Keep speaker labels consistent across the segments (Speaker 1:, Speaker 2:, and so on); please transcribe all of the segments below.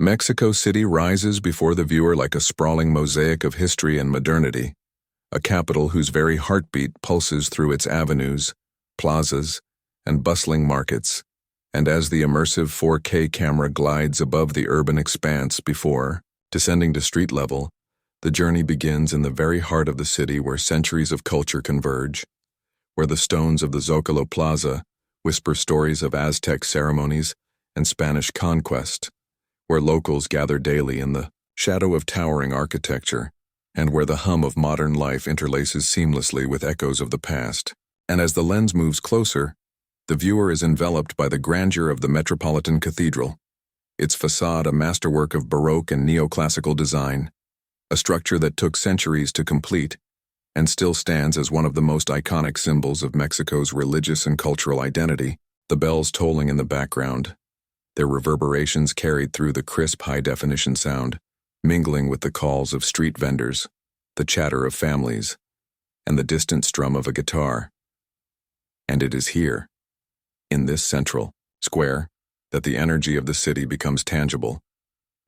Speaker 1: Mexico City rises before the viewer like a sprawling mosaic of history and modernity, a capital whose very heartbeat pulses through its avenues, plazas, and bustling markets. And as the immersive 4K camera glides above the urban expanse before, descending to street level, the journey begins in the very heart of the city where centuries of culture converge, where the stones of the Zócalo Plaza whisper stories of Aztec ceremonies and Spanish conquest, where locals gather daily in the shadow of towering architecture, and where the hum of modern life interlaces seamlessly with echoes of the past. And as the lens moves closer, the viewer is enveloped by the grandeur of the Metropolitan Cathedral, its facade a masterwork of Baroque and neoclassical design, a structure that took centuries to complete and still stands as one of the most iconic symbols of Mexico's religious and cultural identity. The bells tolling in the background, their reverberations carried through the crisp high-definition sound, mingling with the calls of street vendors, the chatter of families, and the distant strum of a guitar. And it is here, in this central square, that the energy of the city becomes tangible,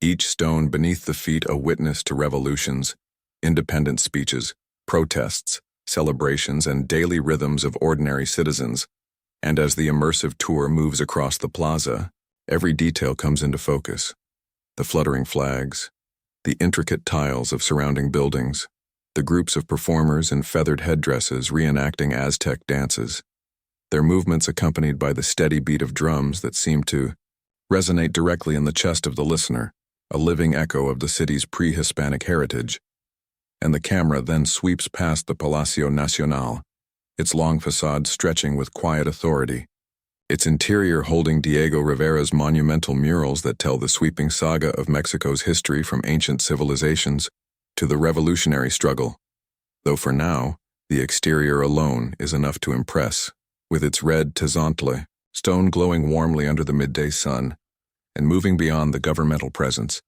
Speaker 1: each stone beneath the feet a witness to revolutions, independence speeches, protests, celebrations, and daily rhythms of ordinary citizens. And as the immersive tour moves across the plaza, every detail comes into focus. The fluttering flags, the intricate tiles of surrounding buildings, the groups of performers in feathered headdresses reenacting Aztec dances, their movements accompanied by the steady beat of drums that seem to resonate directly in the chest of the listener, a living echo of the city's pre-Hispanic heritage. And the camera then sweeps past the Palacio Nacional, its long facade stretching with quiet authority, its interior holding Diego Rivera's monumental murals that tell the sweeping saga of Mexico's history from ancient civilizations to the revolutionary struggle. Though for now, the exterior alone is enough to impress, with its red tezontle, stone glowing warmly under the midday sun, and moving beyond the governmental presence.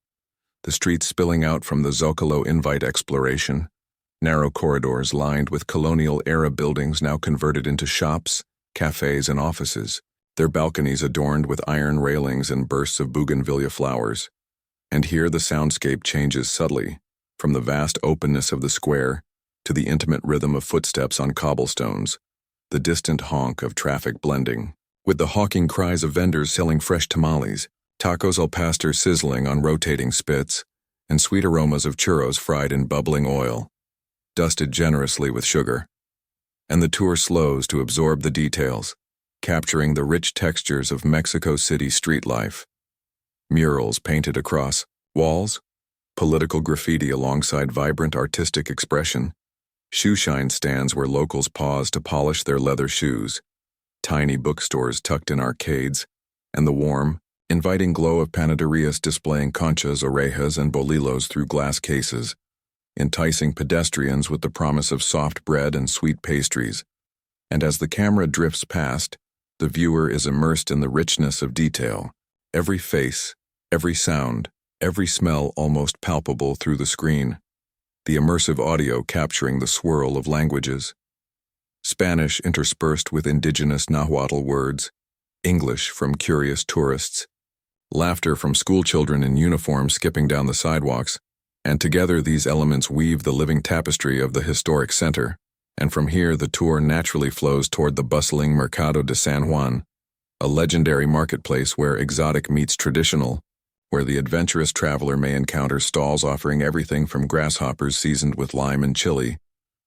Speaker 1: The streets spilling out from the Zócalo invite exploration, narrow corridors lined with colonial-era buildings now converted into shops, cafes, and offices, their balconies adorned with iron railings and bursts of bougainvillea flowers. And here the soundscape changes subtly, from the vast openness of the square to the intimate rhythm of footsteps on cobblestones, the distant honk of traffic blending with the hawking cries of vendors selling fresh tamales, tacos al pastor sizzling on rotating spits, and sweet aromas of churros fried in bubbling oil, dusted generously with sugar. And the tour slows to absorb the details, capturing the rich textures of Mexico City street life. Murals painted across walls, political graffiti alongside vibrant artistic expression, shoeshine stands where locals pause to polish their leather shoes, tiny bookstores tucked in arcades, and the warm, inviting glow of panaderias displaying conchas, orejas, and bolillos through glass cases, enticing pedestrians with the promise of soft bread and sweet pastries. And as the camera drifts past, the viewer is immersed in the richness of detail, every face, every sound, every smell almost palpable through the screen, the immersive audio capturing the swirl of languages, Spanish interspersed with indigenous Nahuatl words, English from curious tourists, laughter from schoolchildren in uniform skipping down the sidewalks, and together these elements weave the living tapestry of the historic center. And from here the tour naturally flows toward the bustling Mercado de San Juan, a legendary marketplace where exotic meets traditional, where the adventurous traveler may encounter stalls offering everything from grasshoppers seasoned with lime and chili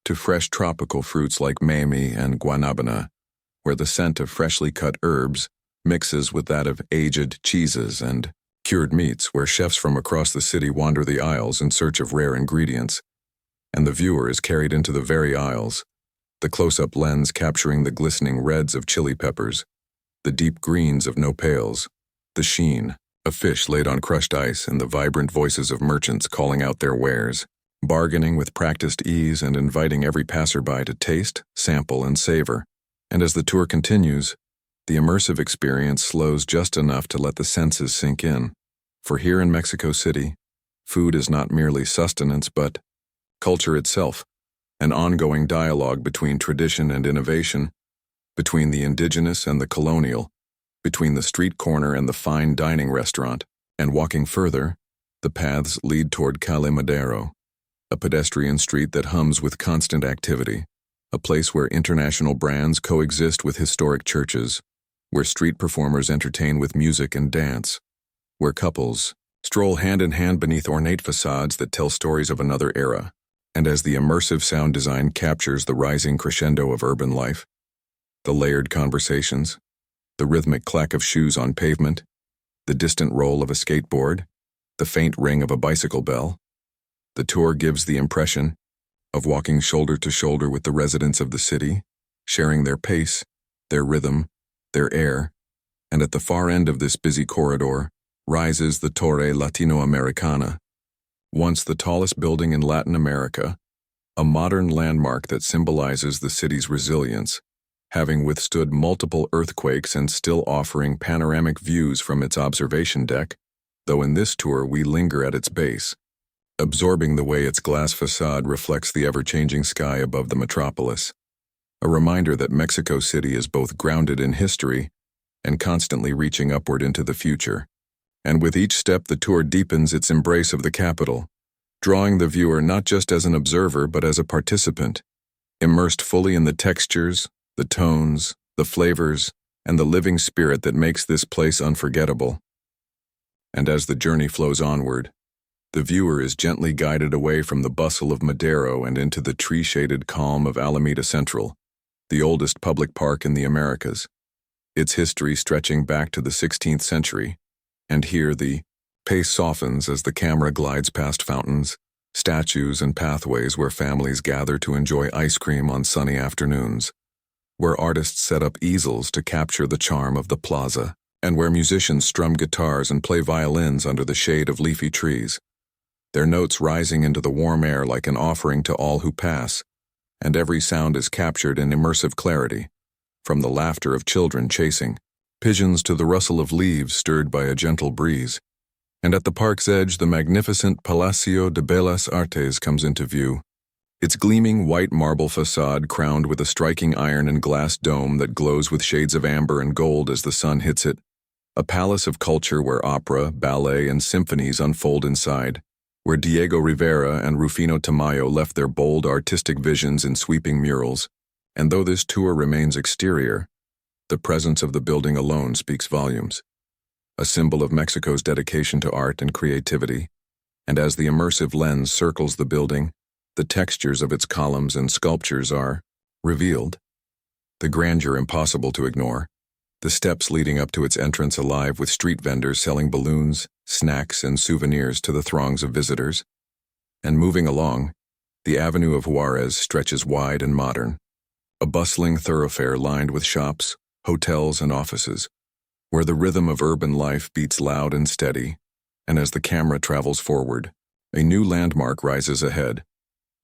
Speaker 1: to fresh tropical fruits like mamey and guanabana, where the scent of freshly cut herbs mixes with that of aged cheeses, and cured meats where chefs from across the city wander the aisles in search of rare ingredients. And the viewer is carried into the very aisles, the close-up lens capturing the glistening reds of chili peppers, the deep greens of nopales, the sheen of fish laid on crushed ice, and the vibrant voices of merchants calling out their wares, bargaining with practiced ease and inviting every passerby to taste, sample, and savor. And as the tour continues, the immersive experience slows just enough to let the senses sink in. For here in Mexico City, food is not merely sustenance but culture itself, an ongoing dialogue between tradition and innovation, between the indigenous and the colonial, between the street corner and the fine dining restaurant. And walking further, the paths lead toward Calle Madero, a pedestrian street that hums with constant activity, a place where international brands coexist with historic churches, where street performers entertain with music and dance, where couples stroll hand in hand beneath ornate facades that tell stories of another era. And as the immersive sound design captures the rising crescendo of urban life, the layered conversations, the rhythmic clack of shoes on pavement, the distant roll of a skateboard, the faint ring of a bicycle bell, the tour gives the impression of walking shoulder to shoulder with the residents of the city, sharing their pace, their rhythm, their air, and at the far end of this busy corridor rises the Torre Latinoamericana, once the tallest building in Latin America, a modern landmark that symbolizes the city's resilience, having withstood multiple earthquakes and still offering panoramic views from its observation deck, though in this tour we linger at its base, absorbing the way its glass facade reflects the ever-changing sky above the metropolis, a reminder that Mexico City is both grounded in history and constantly reaching upward into the future. And with each step the tour deepens its embrace of the capital, drawing the viewer not just as an observer but as a participant, immersed fully in the textures, the tones, the flavors, and the living spirit that makes this place unforgettable. And as the journey flows onward, the viewer is gently guided away from the bustle of Madero and into the tree-shaded calm of Alameda Central, the oldest public park in the Americas, its history stretching back to the 16th century. And here the pace softens as the camera glides past fountains, statues, and pathways where families gather to enjoy ice cream on sunny afternoons, where artists set up easels to capture the charm of the plaza, and where musicians strum guitars and play violins under the shade of leafy trees, their notes rising into the warm air like an offering to all who pass, and every sound is captured in immersive clarity, from the laughter of children chasing pigeons to the rustle of leaves stirred by a gentle breeze. And at the park's edge, the magnificent Palacio de Bellas Artes comes into view, its gleaming white marble facade crowned with a striking iron and glass dome that glows with shades of amber and gold as the sun hits it, a palace of culture where opera, ballet, and symphonies unfold inside, where Diego Rivera and Rufino Tamayo left their bold artistic visions in sweeping murals. And though this tour remains exterior, the presence of the building alone speaks volumes, a symbol of Mexico's dedication to art and creativity. And as the immersive lens circles the building, the textures of its columns and sculptures are revealed, the grandeur impossible to ignore, the steps leading up to its entrance alive with street vendors selling balloons, snacks, and souvenirs to the throngs of visitors. And moving along, the Avenue of Juarez stretches wide and modern, a bustling thoroughfare lined with shops, hotels, and offices, where the rhythm of urban life beats loud and steady. And as the camera travels forward, a new landmark rises ahead,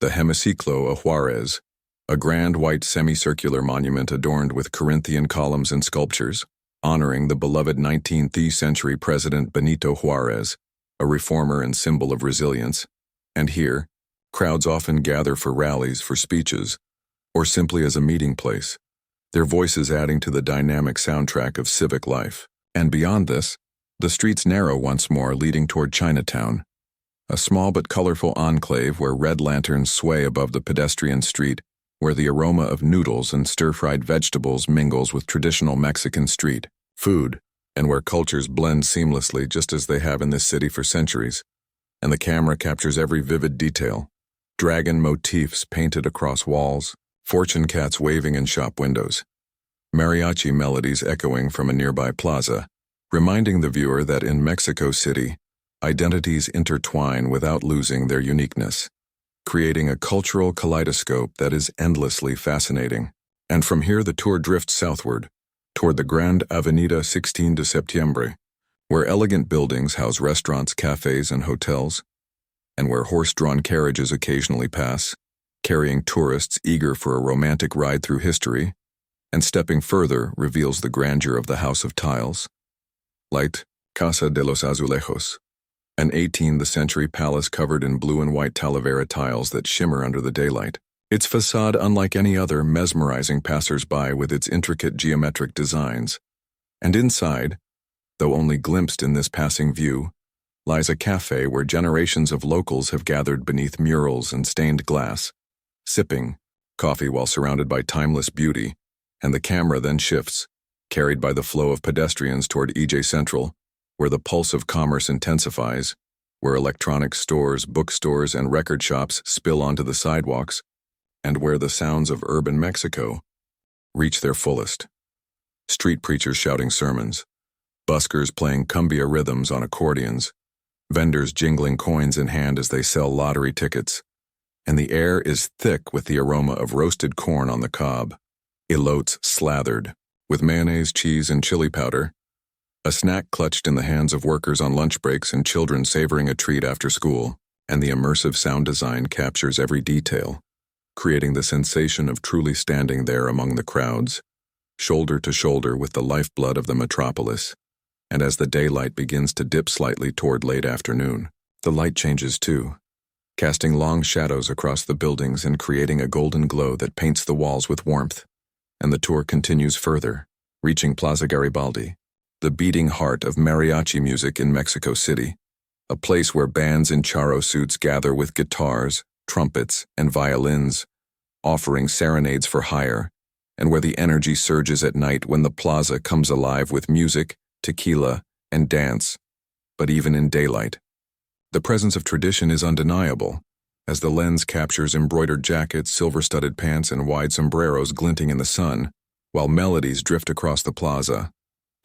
Speaker 1: the Hemiciclo of Juarez, a grand white semicircular monument adorned with Corinthian columns and sculptures, honoring the beloved 19th century President Benito Juarez, a reformer and symbol of resilience. And here, crowds often gather for rallies, for speeches, or simply as a meeting place, their voices adding to the dynamic soundtrack of civic life. And beyond this, the streets narrow once more, leading toward Chinatown, a small but colorful enclave where red lanterns sway above the pedestrian street, where the aroma of noodles and stir-fried vegetables mingles with traditional Mexican street food, and where cultures blend seamlessly just as they have in this city for centuries. And the camera captures every vivid detail, dragon motifs painted across walls, fortune cats waving in shop windows, mariachi melodies echoing from a nearby plaza, reminding the viewer that in Mexico City, identities intertwine without losing their uniqueness, creating a cultural kaleidoscope that is endlessly fascinating. And from here the tour drifts southward, toward the Grand Avenida 16 de Septiembre, where elegant buildings house restaurants, cafes, and hotels, and where horse-drawn carriages occasionally pass, carrying tourists eager for a romantic ride through history. And stepping further reveals the grandeur of the House of Tiles, light Casa de los Azulejos, an 18th century palace covered in blue and white Talavera tiles that shimmer under the daylight, its facade unlike any other, mesmerizing passers-by with its intricate geometric designs. And inside, though only glimpsed in this passing view, lies a cafe where generations of locals have gathered beneath murals and stained glass, sipping coffee while surrounded by timeless beauty, and the camera then shifts, carried by the flow of pedestrians toward EJ Central, where the pulse of commerce intensifies, where electronics stores, bookstores, and record shops spill onto the sidewalks, and where the sounds of urban Mexico reach their fullest. Street preachers shouting sermons, buskers playing cumbia rhythms on accordions, vendors jingling coins in hand as they sell lottery tickets, and the air is thick with the aroma of roasted corn on the cob, elotes slathered with mayonnaise, cheese, and chili powder, a snack clutched in the hands of workers on lunch breaks and children savoring a treat after school, and the immersive sound design captures every detail, creating the sensation of truly standing there among the crowds, shoulder to shoulder with the lifeblood of the metropolis. And as the daylight begins to dip slightly toward late afternoon, the light changes too, casting long shadows across the buildings and creating a golden glow that paints the walls with warmth. And the tour continues further, reaching Plaza Garibaldi, the beating heart of mariachi music in Mexico City, a place where bands in charro suits gather with guitars, trumpets, and violins, offering serenades for hire, and where the energy surges at night when the plaza comes alive with music, tequila, and dance. But even in daylight, the presence of tradition is undeniable, as the lens captures embroidered jackets, silver-studded pants, and wide sombreros glinting in the sun, while melodies drift across the plaza,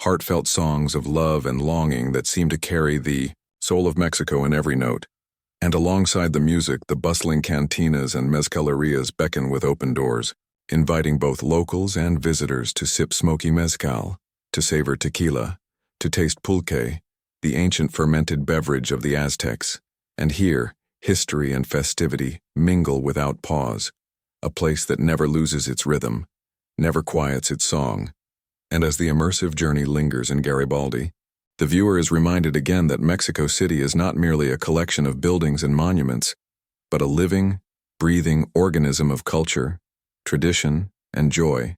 Speaker 1: heartfelt songs of love and longing that seem to carry the soul of Mexico in every note. And alongside the music, the bustling cantinas and mezcalerias beckon with open doors, inviting both locals and visitors to sip smoky mezcal, to savor tequila, to taste pulque, the ancient fermented beverage of the Aztecs. And here, history and festivity mingle without pause, a place that never loses its rhythm, never quiets its song. And as the immersive journey lingers in Garibaldi, the viewer is reminded again that Mexico City is not merely a collection of buildings and monuments, but a living, breathing organism of culture, tradition, and joy.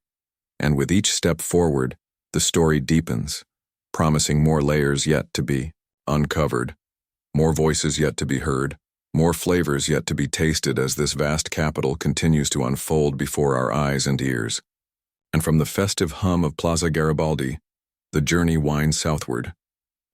Speaker 1: And with each step forward, the story deepens, promising more layers yet to be uncovered, more voices yet to be heard, more flavors yet to be tasted as this vast capital continues to unfold before our eyes and ears. And from the festive hum of Plaza Garibaldi, the journey winds southward,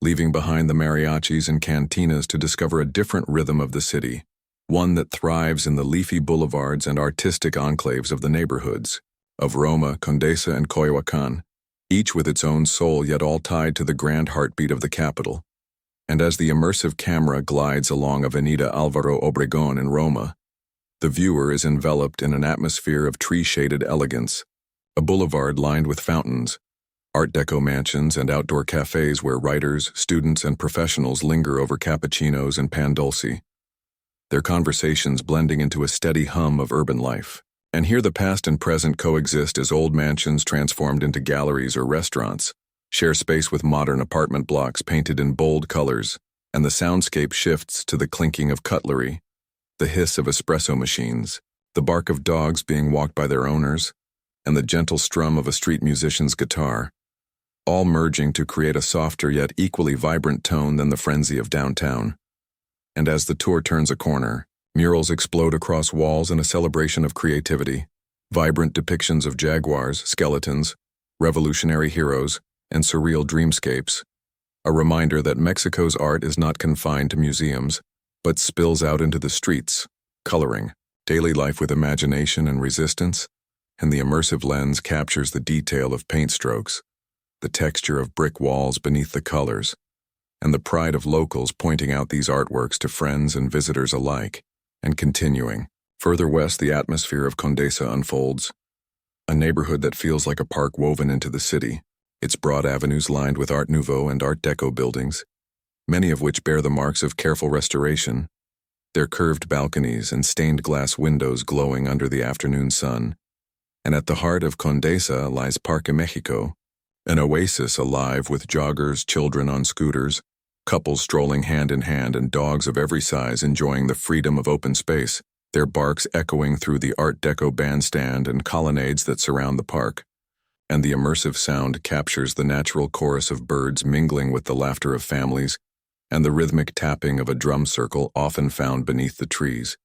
Speaker 1: leaving behind the mariachis and cantinas to discover a different rhythm of the city, one that thrives in the leafy boulevards and artistic enclaves of the neighborhoods of Roma, Condesa, and Coyoacán, each with its own soul yet all tied to the grand heartbeat of the capital. And as the immersive camera glides along Avenida Álvaro Obregón in Roma, the viewer is enveloped in an atmosphere of tree-shaded elegance, a boulevard lined with fountains, Art Deco mansions, and outdoor cafes where writers, students, and professionals linger over cappuccinos and pan dulce, their conversations blending into a steady hum of urban life. And here the past and present coexist as old mansions transformed into galleries or restaurants share space with modern apartment blocks painted in bold colors, and the soundscape shifts to the clinking of cutlery, the hiss of espresso machines, the bark of dogs being walked by their owners, and the gentle strum of a street musician's guitar, all merging to create a softer yet equally vibrant tone than the frenzy of downtown. And as the tour turns a corner, murals explode across walls in a celebration of creativity, vibrant depictions of jaguars, skeletons, revolutionary heroes, and surreal dreamscapes, a reminder that Mexico's art is not confined to museums, but spills out into the streets, coloring daily life with imagination and resistance, and the immersive lens captures the detail of paint strokes, the texture of brick walls beneath the colors, and the pride of locals pointing out these artworks to friends and visitors alike. And continuing, further west the atmosphere of Condesa unfolds, a neighborhood that feels like a park woven into the city, its broad avenues lined with Art Nouveau and Art Deco buildings, many of which bear the marks of careful restoration, their curved balconies and stained glass windows glowing under the afternoon sun. And at the heart of Condesa lies Parque Mexico, an oasis alive with joggers, children on scooters, couples strolling hand in hand, and dogs of every size enjoying the freedom of open space, their barks echoing through the Art Deco bandstand and colonnades that surround the park. And the immersive sound captures the natural chorus of birds mingling with the laughter of families, and the rhythmic tapping of a drum circle often found beneath the trees.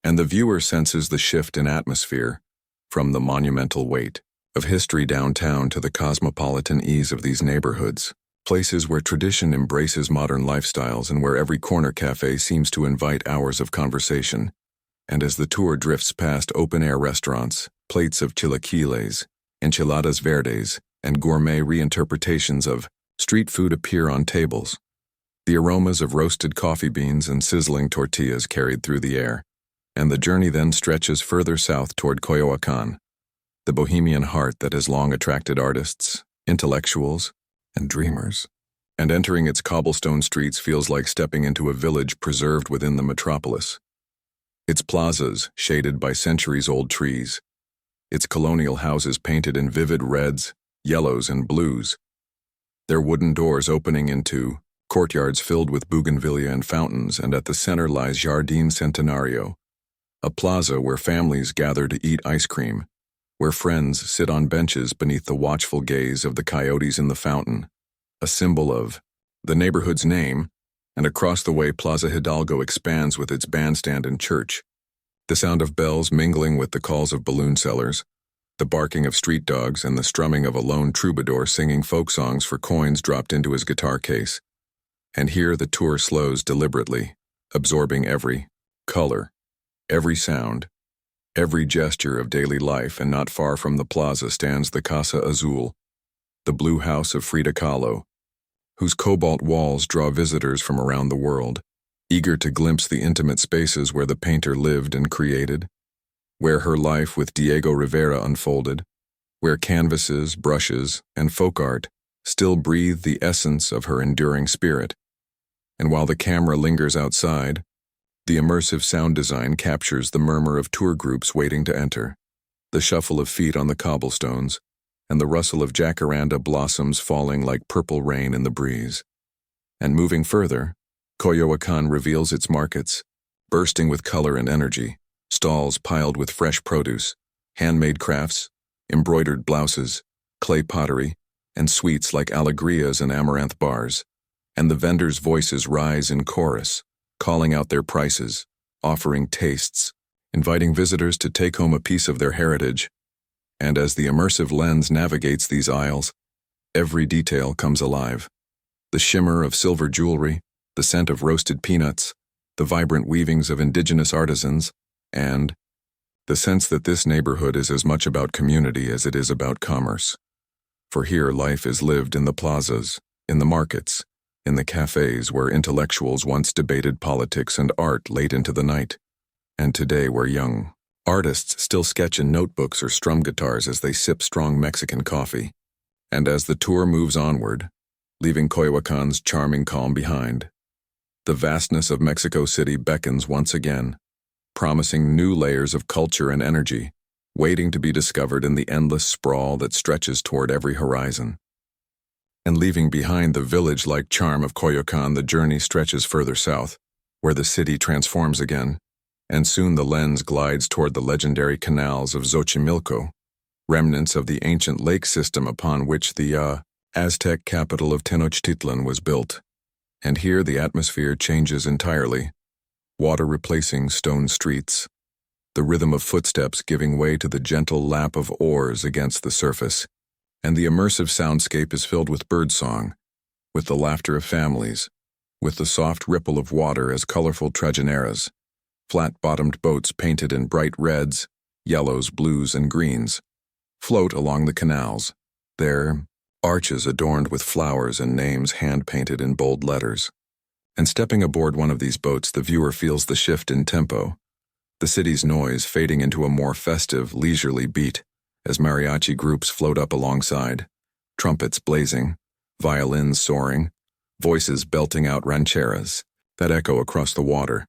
Speaker 1: And the viewer senses the shift in atmosphere, from the monumental weight of history downtown to the cosmopolitan ease of these neighborhoods, places where tradition embraces modern lifestyles and where every corner cafe seems to invite hours of conversation. And as the tour drifts past open-air restaurants, plates of chilaquiles, enchiladas verdes, and gourmet reinterpretations of street food appear on tables. The aromas of roasted coffee beans and sizzling tortillas carried through the air, and the journey then stretches further south toward Coyoacán, the bohemian heart that has long attracted artists, intellectuals, and dreamers. And entering its cobblestone streets feels like stepping into a village preserved within the metropolis. Its plazas shaded by centuries-old trees, its colonial houses painted in vivid reds, yellows, and blues, their wooden doors opening into courtyards filled with bougainvillea and fountains, and at the center lies Jardín Centenario, a plaza where families gather to eat ice cream, where friends sit on benches beneath the watchful gaze of the coyotes in the fountain, a symbol of the neighborhood's name. And across the way Plaza Hidalgo expands with its bandstand and church, the sound of bells mingling with the calls of balloon sellers, the barking of street dogs, and the strumming of a lone troubadour singing folk songs for coins dropped into his guitar case. And here the tour slows deliberately, absorbing every color, every sound, every gesture of daily life, and not far from the plaza stands the Casa Azul, the blue house of Frida Kahlo, whose cobalt walls draw visitors from around the world, eager to glimpse the intimate spaces where the painter lived and created, where her life with Diego Rivera unfolded, where canvases, brushes, and folk art still breathe the essence of her enduring spirit. And while the camera lingers outside, the immersive sound design captures the murmur of tour groups waiting to enter, the shuffle of feet on the cobblestones, and the rustle of jacaranda blossoms falling like purple rain in the breeze. And moving further, Coyoacán reveals its markets, bursting with color and energy, stalls piled with fresh produce, handmade crafts, embroidered blouses, clay pottery, and sweets like alegrias and amaranth bars. And the vendors' voices rise in chorus, calling out their prices, offering tastes, inviting visitors to take home a piece of their heritage. And as the immersive lens navigates these aisles, every detail comes alive. The shimmer of silver jewelry, the scent of roasted peanuts, the vibrant weavings of indigenous artisans, and the sense that this neighborhood is as much about community as it is about commerce. For here life is lived in the plazas, in the markets, in the cafes where intellectuals once debated politics and art late into the night, and today where young artists still sketch in notebooks or strum guitars as they sip strong Mexican coffee. And as the tour moves onward, leaving Coyoacán's charming calm behind, the vastness of Mexico City beckons once again, promising new layers of culture and energy, waiting to be discovered in the endless sprawl that stretches toward every horizon. And leaving behind the village-like charm of Coyoacán, the journey stretches further south, where the city transforms again, and soon the lens glides toward the legendary canals of Xochimilco, remnants of the ancient lake system upon which the Aztec capital of Tenochtitlan was built. And here the atmosphere changes entirely, water replacing stone streets, the rhythm of footsteps giving way to the gentle lap of oars against the surface, and the immersive soundscape is filled with birdsong, with the laughter of families, with the soft ripple of water as colorful trajineras, flat-bottomed boats painted in bright reds, yellows, blues, and greens, float along the canals, their arches adorned with flowers and names hand-painted in bold letters. And stepping aboard one of these boats, the viewer feels the shift in tempo, the city's noise fading into a more festive, leisurely beat as mariachi groups float up alongside, trumpets blazing, violins soaring, voices belting out rancheras that echo across the water,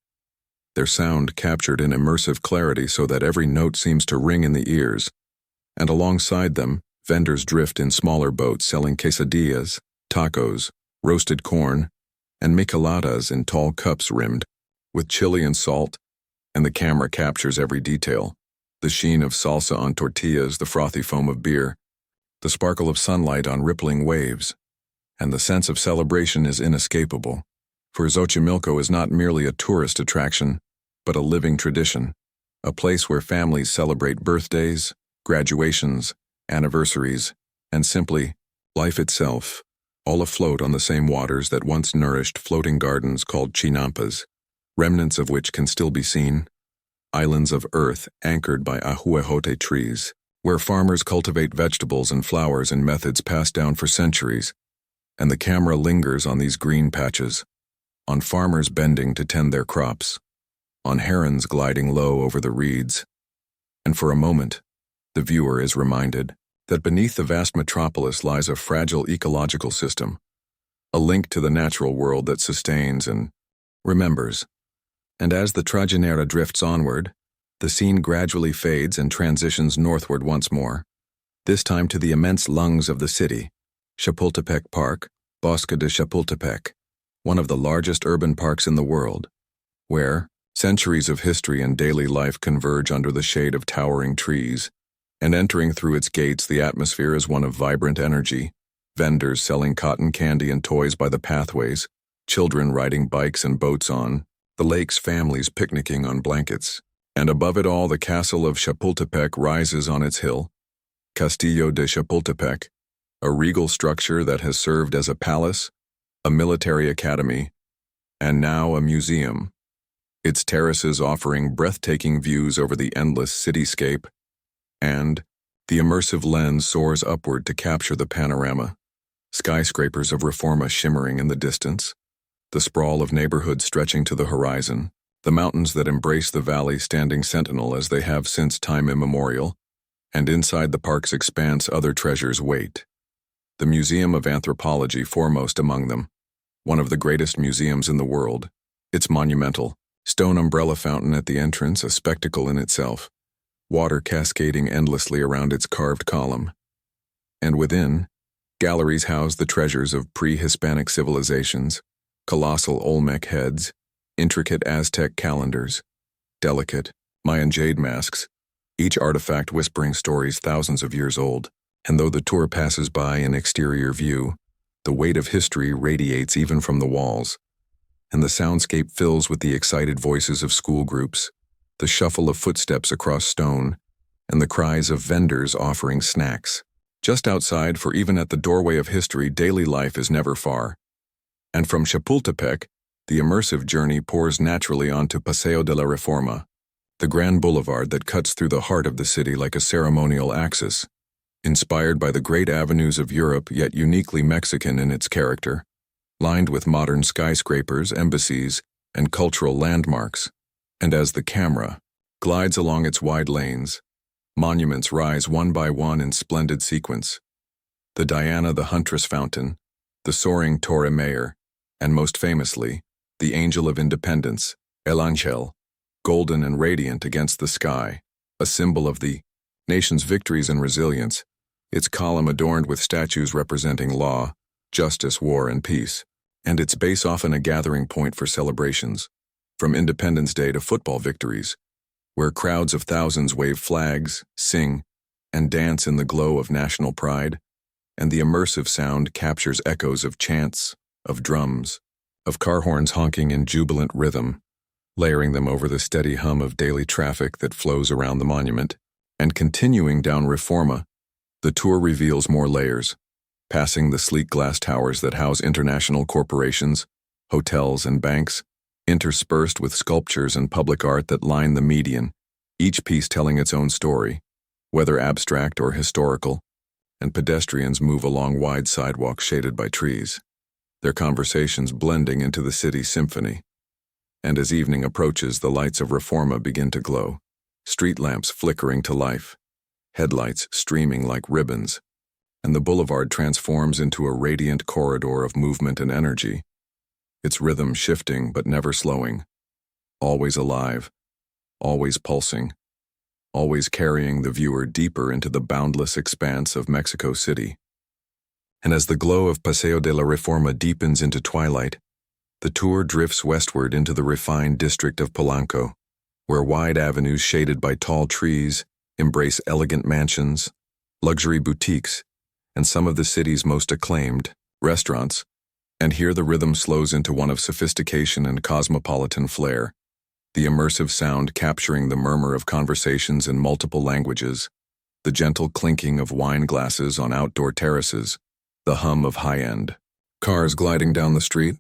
Speaker 1: their sound captured in immersive clarity so that every note seems to ring in the ears. And alongside them, vendors drift in smaller boats selling quesadillas, tacos, roasted corn, and micheladas in tall cups rimmed with chili and salt, and the camera captures every detail. The sheen of salsa on tortillas, the frothy foam of beer, the sparkle of sunlight on rippling waves, and the sense of celebration is inescapable. For Xochimilco is not merely a tourist attraction, but a living tradition, a place where families celebrate birthdays, graduations, anniversaries, and simply life itself, all afloat on the same waters that once nourished floating gardens called chinampas, remnants of which can still be seen, islands of earth anchored by ahuejote trees, where farmers cultivate vegetables and flowers in methods passed down for centuries, and the camera lingers on these green patches, on farmers bending to tend their crops, on herons gliding low over the reeds, and for a moment, the viewer is reminded that beneath the vast metropolis lies a fragile ecological system, a link to the natural world that sustains and remembers. And as the Trajinera drifts onward, the scene gradually fades and transitions northward once more, this time to the immense lungs of the city, Chapultepec Park, Bosque de Chapultepec, one of the largest urban parks in the world, where centuries of history and daily life converge under the shade of towering trees, and entering through its gates the atmosphere is one of vibrant energy, vendors selling cotton candy and toys by the pathways, children riding bikes and boats on the lakes, families picnicking on blankets, and above it all the castle of Chapultepec rises on its hill, Castillo de Chapultepec, a regal structure that has served as a palace, a military academy, and now a museum, its terraces offering breathtaking views over the endless cityscape, and the immersive lens soars upward to capture the panorama, skyscrapers of Reforma shimmering in the distance, the sprawl of neighborhoods stretching to the horizon, the mountains that embrace the valley standing sentinel as they have since time immemorial, and inside the park's expanse other treasures wait. The Museum of Anthropology foremost among them, one of the greatest museums in the world, its monumental stone umbrella fountain at the entrance a spectacle in itself, water cascading endlessly around its carved column. And within, galleries house the treasures of pre-Hispanic civilizations, colossal Olmec heads, intricate Aztec calendars, delicate Mayan jade masks, each artifact whispering stories thousands of years old. And though the tour passes by in exterior view, the weight of history radiates even from the walls, and the soundscape fills with the excited voices of school groups, the shuffle of footsteps across stone, and the cries of vendors offering snacks. Just outside, for even at the doorway of history, daily life is never far. And from Chapultepec, the immersive journey pours naturally onto Paseo de la Reforma, the grand boulevard that cuts through the heart of the city like a ceremonial axis, inspired by the great avenues of Europe yet uniquely Mexican in its character, lined with modern skyscrapers, embassies, and cultural landmarks. And as the camera glides along its wide lanes, monuments rise one by one in splendid sequence. The Diana the Huntress Fountain, the soaring Torre Mayor, and most famously, the Angel of Independence, El Ángel, golden and radiant against the sky, a symbol of the nation's victories and resilience, its column adorned with statues representing law, justice, war, and peace, and its base often a gathering point for celebrations, from Independence Day to football victories, where crowds of thousands wave flags, sing, and dance in the glow of national pride, and the immersive sound captures echoes of chants, of drums, of car horns honking in jubilant rhythm, layering them over the steady hum of daily traffic that flows around the monument. And continuing down Reforma, the tour reveals more layers, passing the sleek glass towers that house international corporations, hotels, and banks, interspersed with sculptures and public art that line the median, each piece telling its own story, whether abstract or historical, and pedestrians move along wide sidewalks shaded by trees, their conversations blending into the city's symphony. And as evening approaches, the lights of Reforma begin to glow, street lamps flickering to life, headlights streaming like ribbons, and the boulevard transforms into a radiant corridor of movement and energy, its rhythm shifting but never slowing, always alive, always pulsing, always carrying the viewer deeper into the boundless expanse of Mexico City. And as the glow of Paseo de la Reforma deepens into twilight, the tour drifts westward into the refined district of Polanco, where wide avenues shaded by tall trees embrace elegant mansions, luxury boutiques, and some of the city's most acclaimed restaurants, And here the rhythm slows into one of sophistication and cosmopolitan flair, the immersive sound capturing the murmur of conversations in multiple languages, the gentle clinking of wine glasses on outdoor terraces, the hum of high-end cars gliding down the street.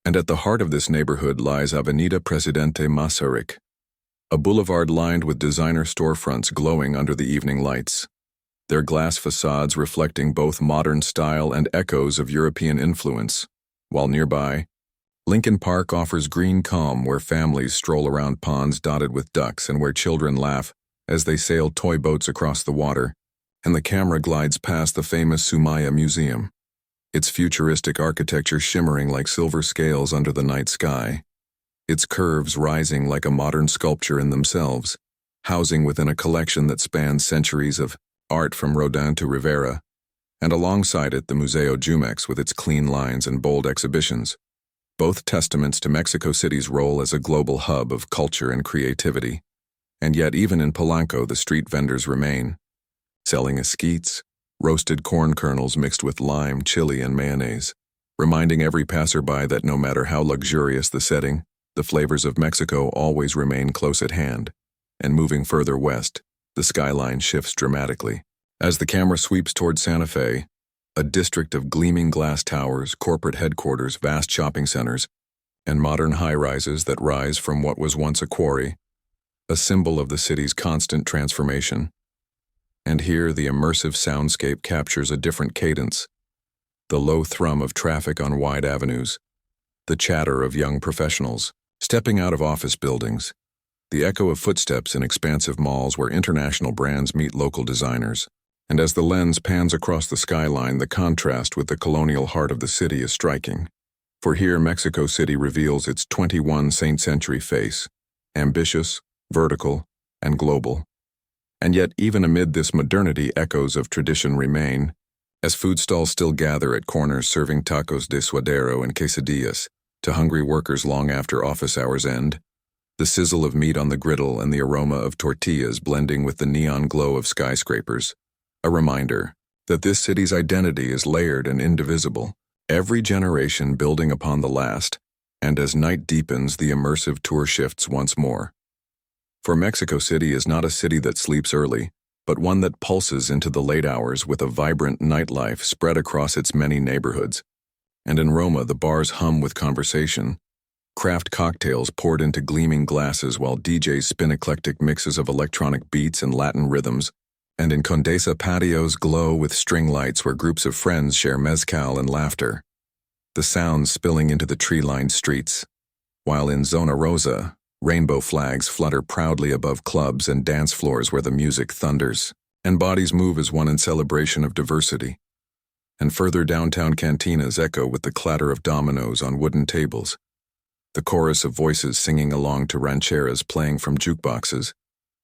Speaker 1: And at the heart of this neighborhood lies Avenida Presidente Masaryk, a boulevard lined with designer storefronts glowing under the evening lights, their glass facades reflecting both modern style and echoes of European influence, while nearby, Lincoln Park offers green calm where families stroll around ponds dotted with ducks and where children laugh as they sail toy boats across the water, and the camera glides past the famous Sumaya Museum, its futuristic architecture shimmering like silver scales under the night sky, its curves rising like a modern sculpture in themselves, housing within a collection that spans centuries of art from Rodin to Rivera, and alongside it the Museo Jumex with its clean lines and bold exhibitions, both testaments to Mexico City's role as a global hub of culture and creativity. And yet even in Polanco the street vendors remain, selling esquites, roasted corn kernels mixed with lime, chili, and mayonnaise, reminding every passerby that no matter how luxurious the setting, the flavors of Mexico always remain close at hand. And moving further west, the skyline shifts dramatically. As the camera sweeps toward Santa Fe, a district of gleaming glass towers, corporate headquarters, vast shopping centers, and modern high-rises that rise from what was once a quarry, a symbol of the city's constant transformation. And here the immersive soundscape captures a different cadence, the low thrum of traffic on wide avenues, the chatter of young professionals stepping out of office buildings, the echo of footsteps in expansive malls where international brands meet local designers. And as the lens pans across the skyline, the contrast with the colonial heart of the city is striking. For here Mexico City reveals its 21st century face, ambitious, vertical, and global. And yet, even amid this modernity, echoes of tradition remain, as food stalls still gather at corners serving tacos de suadero and quesadillas to hungry workers long after office hours end, the sizzle of meat on the griddle and the aroma of tortillas blending with the neon glow of skyscrapers, a reminder that this city's identity is layered and indivisible, every generation building upon the last, and as night deepens, the immersive tour shifts once more. For Mexico City is not a city that sleeps early, but one that pulses into the late hours with a vibrant nightlife spread across its many neighborhoods. And in Roma, the bars hum with conversation, craft cocktails poured into gleaming glasses while DJs spin eclectic mixes of electronic beats and Latin rhythms, and in Condesa patios glow with string lights where groups of friends share mezcal and laughter, the sounds spilling into the tree-lined streets, while in Zona Rosa, rainbow flags flutter proudly above clubs and dance floors where the music thunders, and bodies move as one in celebration of diversity. And further downtown cantinas echo with the clatter of dominoes on wooden tables, the chorus of voices singing along to rancheras playing from jukeboxes,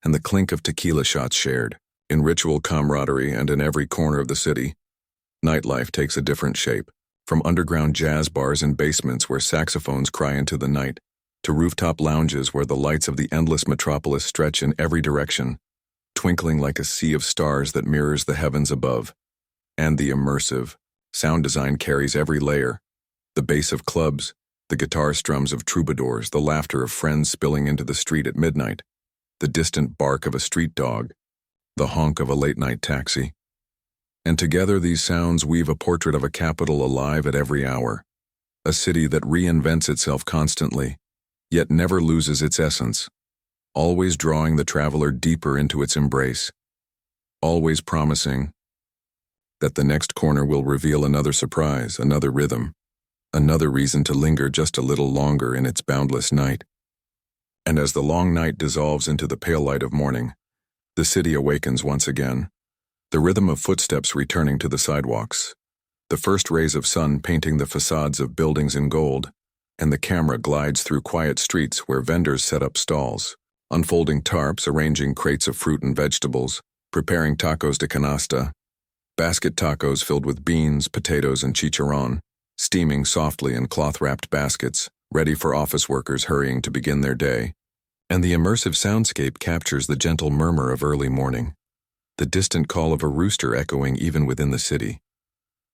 Speaker 1: and the clink of tequila shots shared. In ritual camaraderie and in every corner of the city, nightlife takes a different shape, from underground jazz bars in basements where saxophones cry into the night, to rooftop lounges where the lights of the endless metropolis stretch in every direction, twinkling like a sea of stars that mirrors the heavens above. And the immersive sound design carries every layer, the bass of clubs, the guitar strums of troubadours, the laughter of friends spilling into the street at midnight, the distant bark of a street dog, the honk of a late-night taxi. And together these sounds weave a portrait of a capital alive at every hour, a city that reinvents itself constantly, yet never loses its essence, always drawing the traveler deeper into its embrace, always promising that the next corner will reveal another surprise, another rhythm, another reason to linger just a little longer in its boundless night. And as the long night dissolves into the pale light of morning, the city awakens once again, the rhythm of footsteps returning to the sidewalks, the first rays of sun painting the facades of buildings in gold, and the camera glides through quiet streets where vendors set up stalls, unfolding tarps, arranging crates of fruit and vegetables, preparing tacos de canasta, basket tacos filled with beans, potatoes, and chicharron, steaming softly in cloth-wrapped baskets, ready for office workers hurrying to begin their day. And the immersive soundscape captures the gentle murmur of early morning, the distant call of a rooster echoing even within the city,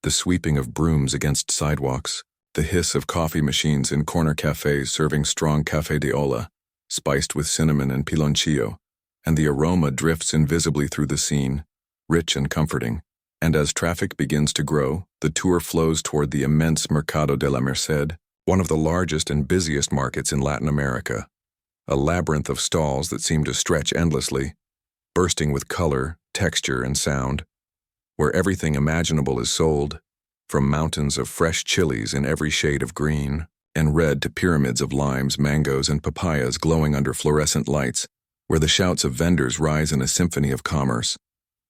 Speaker 1: the sweeping of brooms against sidewalks, the hiss of coffee machines in corner cafes serving strong café de olla, spiced with cinnamon and piloncillo, and the aroma drifts invisibly through the scene, rich and comforting. And as traffic begins to grow, the tour flows toward the immense Mercado de la Merced, one of the largest and busiest markets in Latin America. A labyrinth of stalls that seem to stretch endlessly, bursting with color, texture, and sound, where everything imaginable is sold, from mountains of fresh chilies in every shade of green and red to pyramids of limes, mangoes, and papayas glowing under fluorescent lights, where the shouts of vendors rise in a symphony of commerce.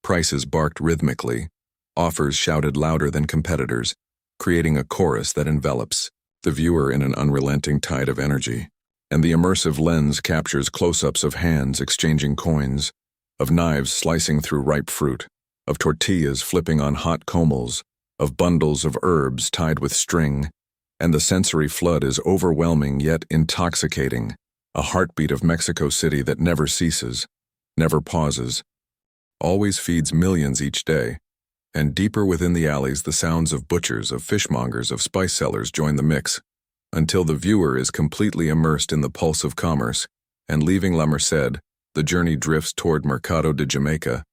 Speaker 1: Prices barked rhythmically, offers shouted louder than competitors, creating a chorus that envelops the viewer in an unrelenting tide of energy. And the immersive lens captures close-ups of hands exchanging coins, of knives slicing through ripe fruit, of tortillas flipping on hot comals, of bundles of herbs tied with string, and the sensory flood is overwhelming yet intoxicating, a heartbeat of Mexico City that never ceases, never pauses, always feeds millions each day. And deeper within the alleys, the sounds of butchers, of fishmongers, of spice sellers join the mix, until the viewer is completely immersed in the pulse of commerce, and leaving La Merced, the journey drifts toward Mercado de Jamaica,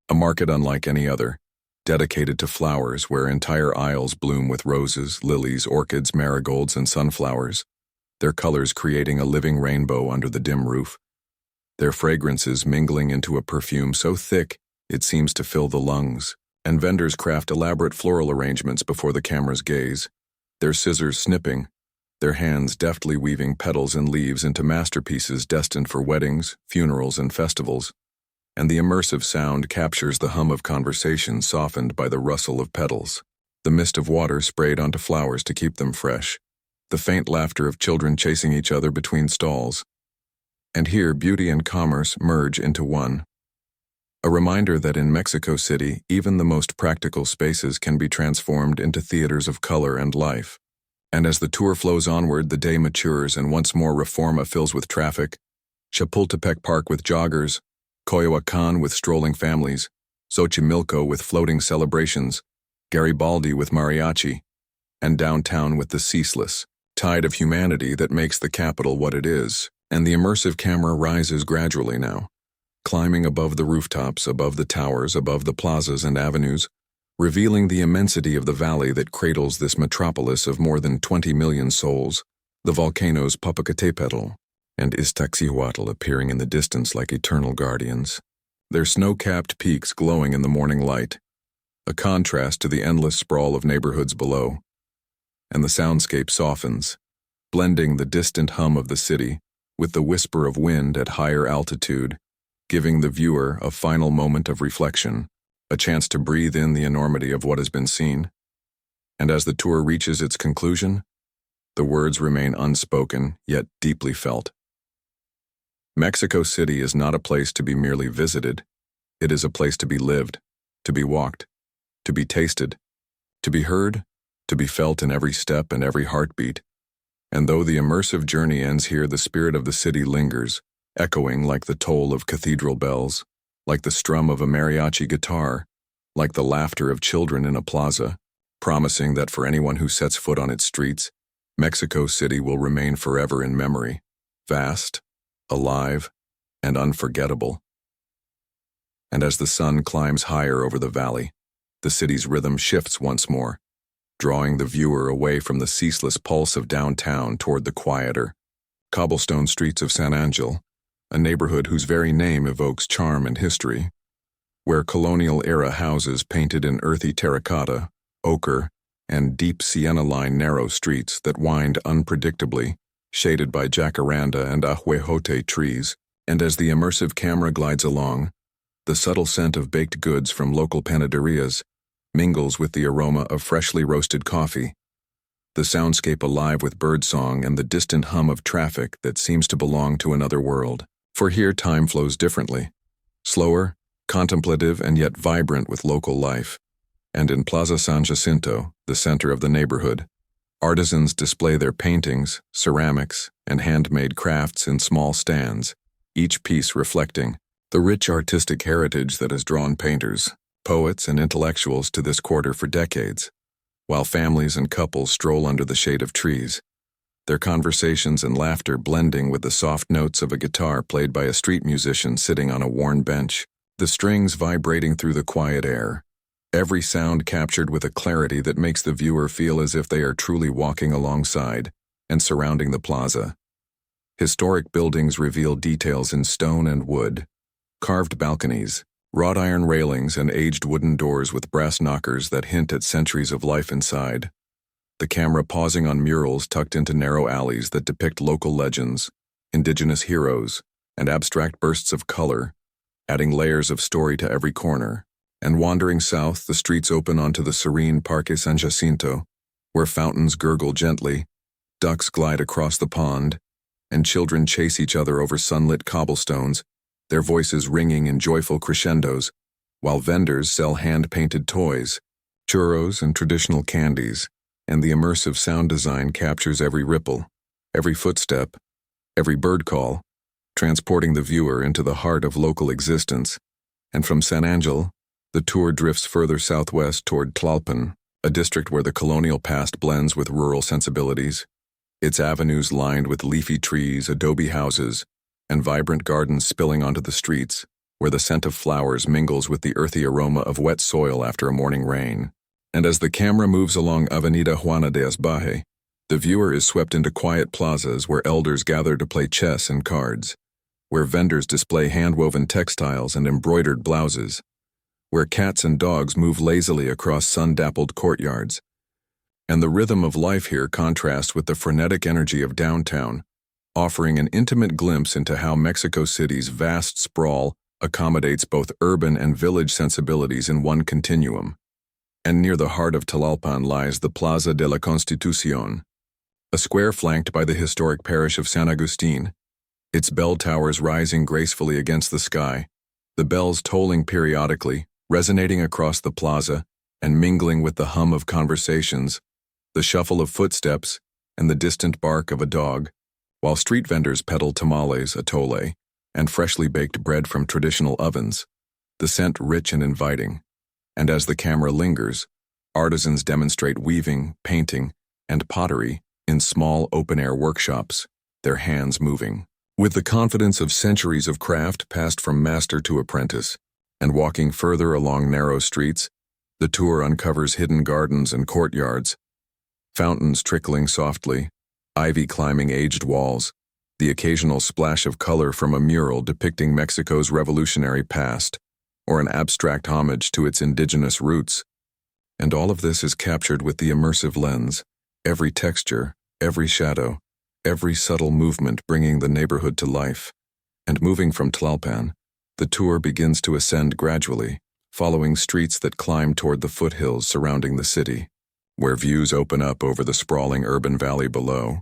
Speaker 1: a market unlike any other, dedicated to flowers where entire aisles bloom with roses, lilies, orchids, marigolds, and sunflowers, their colors creating a living rainbow under the dim roof, their fragrances mingling into a perfume so thick it seems to fill the lungs. And vendors craft elaborate floral arrangements before the camera's gaze, their scissors snipping, their hands deftly weaving petals and leaves into masterpieces destined for weddings, funerals, and festivals. And the immersive sound captures the hum of conversation softened by the rustle of petals, the mist of water sprayed onto flowers to keep them fresh, the faint laughter of children chasing each other between stalls. And here beauty and commerce merge into one. A reminder that in Mexico City, even the most practical spaces can be transformed into theaters of color and life. And as the tour flows onward, the day matures and once more Reforma fills with traffic, Chapultepec Park with joggers, Coyoacán with strolling families, Xochimilco with floating celebrations, Garibaldi with mariachi, and downtown with the ceaseless tide of humanity that makes the capital what it is. And the immersive camera rises gradually now, climbing above the rooftops, above the towers, above the plazas and avenues, revealing the immensity of the valley that cradles this metropolis of more than 20 million souls, the volcanoes Popocatépetl and Iztaccíhuatl appearing in the distance like eternal guardians, their snow-capped peaks glowing in the morning light, a contrast to the endless sprawl of neighborhoods below. And the soundscape softens, blending the distant hum of the city with the whisper of wind at higher altitude, giving the viewer a final moment of reflection, a chance to breathe in the enormity of what has been seen. And as the tour reaches its conclusion, the words remain unspoken, yet deeply felt. Mexico City is not a place to be merely visited. It is a place to be lived, to be walked, to be tasted, to be heard, to be felt in every step and every heartbeat. And though the immersive journey ends here, the spirit of the city lingers, echoing like the toll of cathedral bells, like the strum of a mariachi guitar, like the laughter of children in a plaza, promising that for anyone who sets foot on its streets, Mexico City will remain forever in memory, vast, alive, and unforgettable. And as the sun climbs higher over the valley, the city's rhythm shifts once more, drawing the viewer away from the ceaseless pulse of downtown toward the quieter, cobblestone streets of San Angel, a neighborhood whose very name evokes charm and history, where colonial-era houses painted in earthy terracotta, ochre, and deep sienna-lined narrow streets that wind unpredictably, shaded by jacaranda and ahuejote trees. And as the immersive camera glides along, the subtle scent of baked goods from local panaderias mingles with the aroma of freshly roasted coffee, the soundscape alive with birdsong and the distant hum of traffic that seems to belong to another world. For here time flows differently, slower, contemplative, and yet vibrant with local life. And in Plaza San Jacinto, the center of the neighborhood, artisans display their paintings, ceramics, and handmade crafts in small stands, each piece reflecting the rich artistic heritage that has drawn painters, poets, and intellectuals to this quarter for decades. while families and couples stroll under the shade of trees, their conversations and laughter blending with the soft notes of a guitar played by a street musician sitting on a worn bench, the strings vibrating through the quiet air, every sound captured with a clarity that makes the viewer feel as if they are truly walking alongside and surrounding the plaza. Historic buildings reveal details in stone and wood, carved balconies, wrought iron railings, and aged wooden doors with brass knockers that hint at centuries of life inside. The camera pausing on murals tucked into narrow alleys that depict local legends, indigenous heroes, and abstract bursts of color, adding layers of story to every corner. And wandering south, the streets open onto the serene Parque San Jacinto, where fountains gurgle gently, ducks glide across the pond, and children chase each other over sunlit cobblestones, their voices ringing in joyful crescendos, while vendors sell hand-painted toys, churros, and traditional candies, and the immersive sound design captures every ripple, every footstep, every bird call, transporting the viewer into the heart of local existence. And from San Angel, the tour drifts further southwest toward Tlalpan, a district where the colonial past blends with rural sensibilities, its avenues lined with leafy trees, adobe houses, and vibrant gardens spilling onto the streets, where the scent of flowers mingles with the earthy aroma of wet soil after a morning rain. And as the camera moves along Avenida Juana de Asbaje, the viewer is swept into quiet plazas where elders gather to play chess and cards, where vendors display hand-woven textiles and embroidered blouses, where cats and dogs move lazily across sun-dappled courtyards. And the rhythm of life here contrasts with the frenetic energy of downtown, offering an intimate glimpse into how Mexico City's vast sprawl accommodates both urban and village sensibilities in one continuum. And near the heart of Tlalpan lies the Plaza de la Constitución, a square flanked by the historic parish of San Agustin, its bell towers rising gracefully against the sky, the bells tolling periodically, resonating across the plaza and mingling with the hum of conversations, the shuffle of footsteps, and the distant bark of a dog, while street vendors peddle tamales, atole, and freshly baked bread from traditional ovens, the scent rich and inviting. And as the camera lingers, artisans demonstrate weaving, painting, and pottery in small open-air workshops, their hands moving. With the confidence of centuries of craft passed from master to apprentice, and walking further along narrow streets, the tour uncovers hidden gardens and courtyards, fountains trickling softly, ivy climbing aged walls, the occasional splash of color from a mural depicting Mexico's revolutionary past, or an abstract homage to its indigenous roots. And all of this is captured with the immersive lens, every texture, every shadow, every subtle movement bringing the neighborhood to life. And moving from Tlalpan, the tour begins to ascend gradually, following streets that climb toward the foothills surrounding the city, where views open up over the sprawling urban valley below,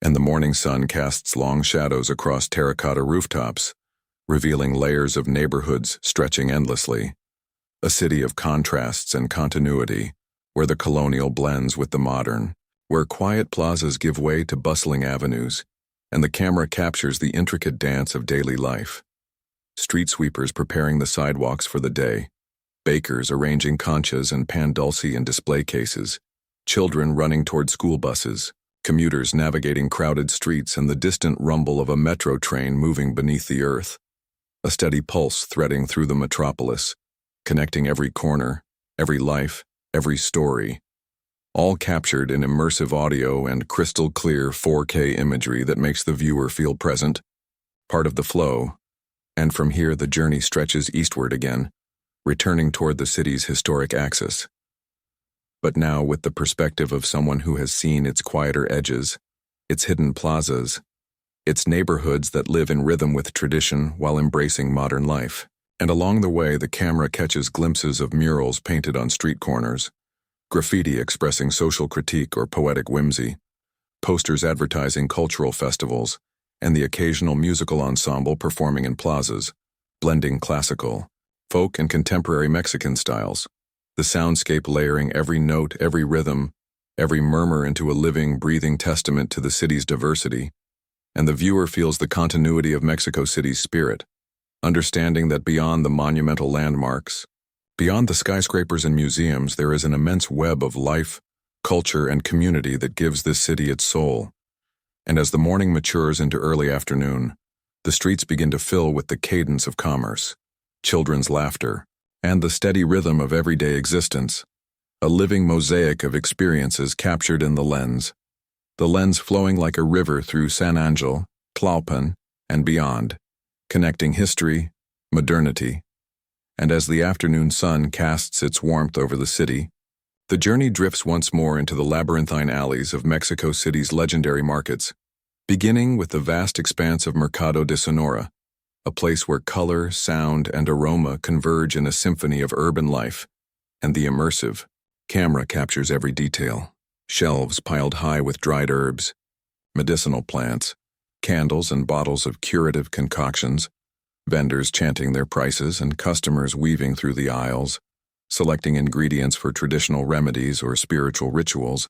Speaker 1: and the morning sun casts long shadows across terracotta rooftops, revealing layers of neighborhoods stretching endlessly. A city of contrasts and continuity, where the colonial blends with the modern, where quiet plazas give way to bustling avenues, and the camera captures the intricate dance of daily life. Street sweepers preparing the sidewalks for the day, bakers arranging conchas and pan dulce in display cases, children running toward school buses, commuters navigating crowded streets, and the distant rumble of a metro train moving beneath the earth. A steady pulse threading through the metropolis, connecting every corner, every life, every story, all captured in immersive audio and crystal-clear 4K imagery that makes the viewer feel present, part of the flow. And from here the journey stretches eastward again, returning toward the city's historic axis. But now with the perspective of someone who has seen its quieter edges, its hidden plazas, its neighborhoods that live in rhythm with tradition while embracing modern life. And along the way, the camera catches glimpses of murals painted on street corners, graffiti expressing social critique or poetic whimsy, posters advertising cultural festivals, and the occasional musical ensemble performing in plazas, blending classical, folk, and contemporary Mexican styles. The soundscape layering every note, every rhythm, every murmur into a living, breathing testament to the city's diversity. And the viewer feels the continuity of Mexico City's spirit, understanding that beyond the monumental landmarks, beyond the skyscrapers and museums, there is an immense web of life, culture, and community that gives this city its soul. And as the morning matures into early afternoon, the streets begin to fill with the cadence of commerce, children's laughter, and the steady rhythm of everyday existence, a living mosaic of experiences captured in the lens flowing like a river through San Angel, Tlalpan, and beyond, connecting history, modernity. And as the afternoon sun casts its warmth over the city, the journey drifts once more into the labyrinthine alleys of Mexico City's legendary markets, beginning with the vast expanse of Mercado de Sonora, a place where color, sound, and aroma converge in a symphony of urban life, and the immersive camera captures every detail. Shelves piled high with dried herbs, medicinal plants, candles and bottles of curative concoctions, vendors chanting their prices and customers weaving through the aisles, selecting ingredients for traditional remedies or spiritual rituals,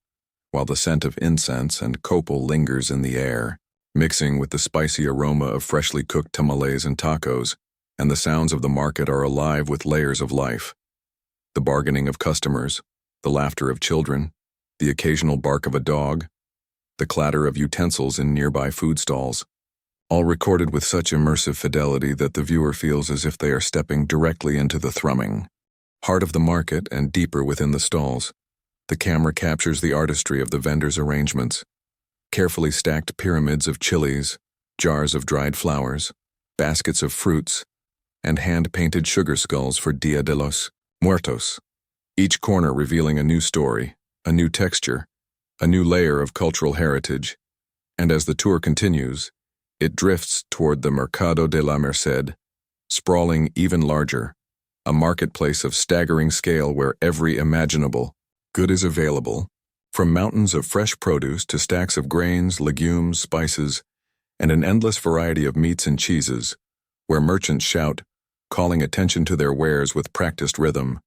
Speaker 1: while the scent of incense and copal lingers in the air, mixing with the spicy aroma of freshly cooked tamales and tacos, and the sounds of the market are alive with layers of life. The bargaining of customers, the laughter of children, the occasional bark of a dog, the clatter of utensils in nearby food stalls, all recorded with such immersive fidelity that the viewer feels as if they are stepping directly into the thrumming heart of the market and deeper within the stalls. The camera captures the artistry of the vendors' arrangements, carefully stacked pyramids of chilies, jars of dried flowers, baskets of fruits, and hand-painted sugar skulls for Dia de los Muertos, each corner revealing a new story, a new texture, a new layer of cultural heritage, and as the tour continues, it drifts toward the Mercado de la Merced, sprawling even larger, a marketplace of staggering scale where every imaginable good is available, from mountains of fresh produce to stacks of grains, legumes, spices, and an endless variety of meats and cheeses, where merchants shout, calling attention to their wares with practiced rhythm,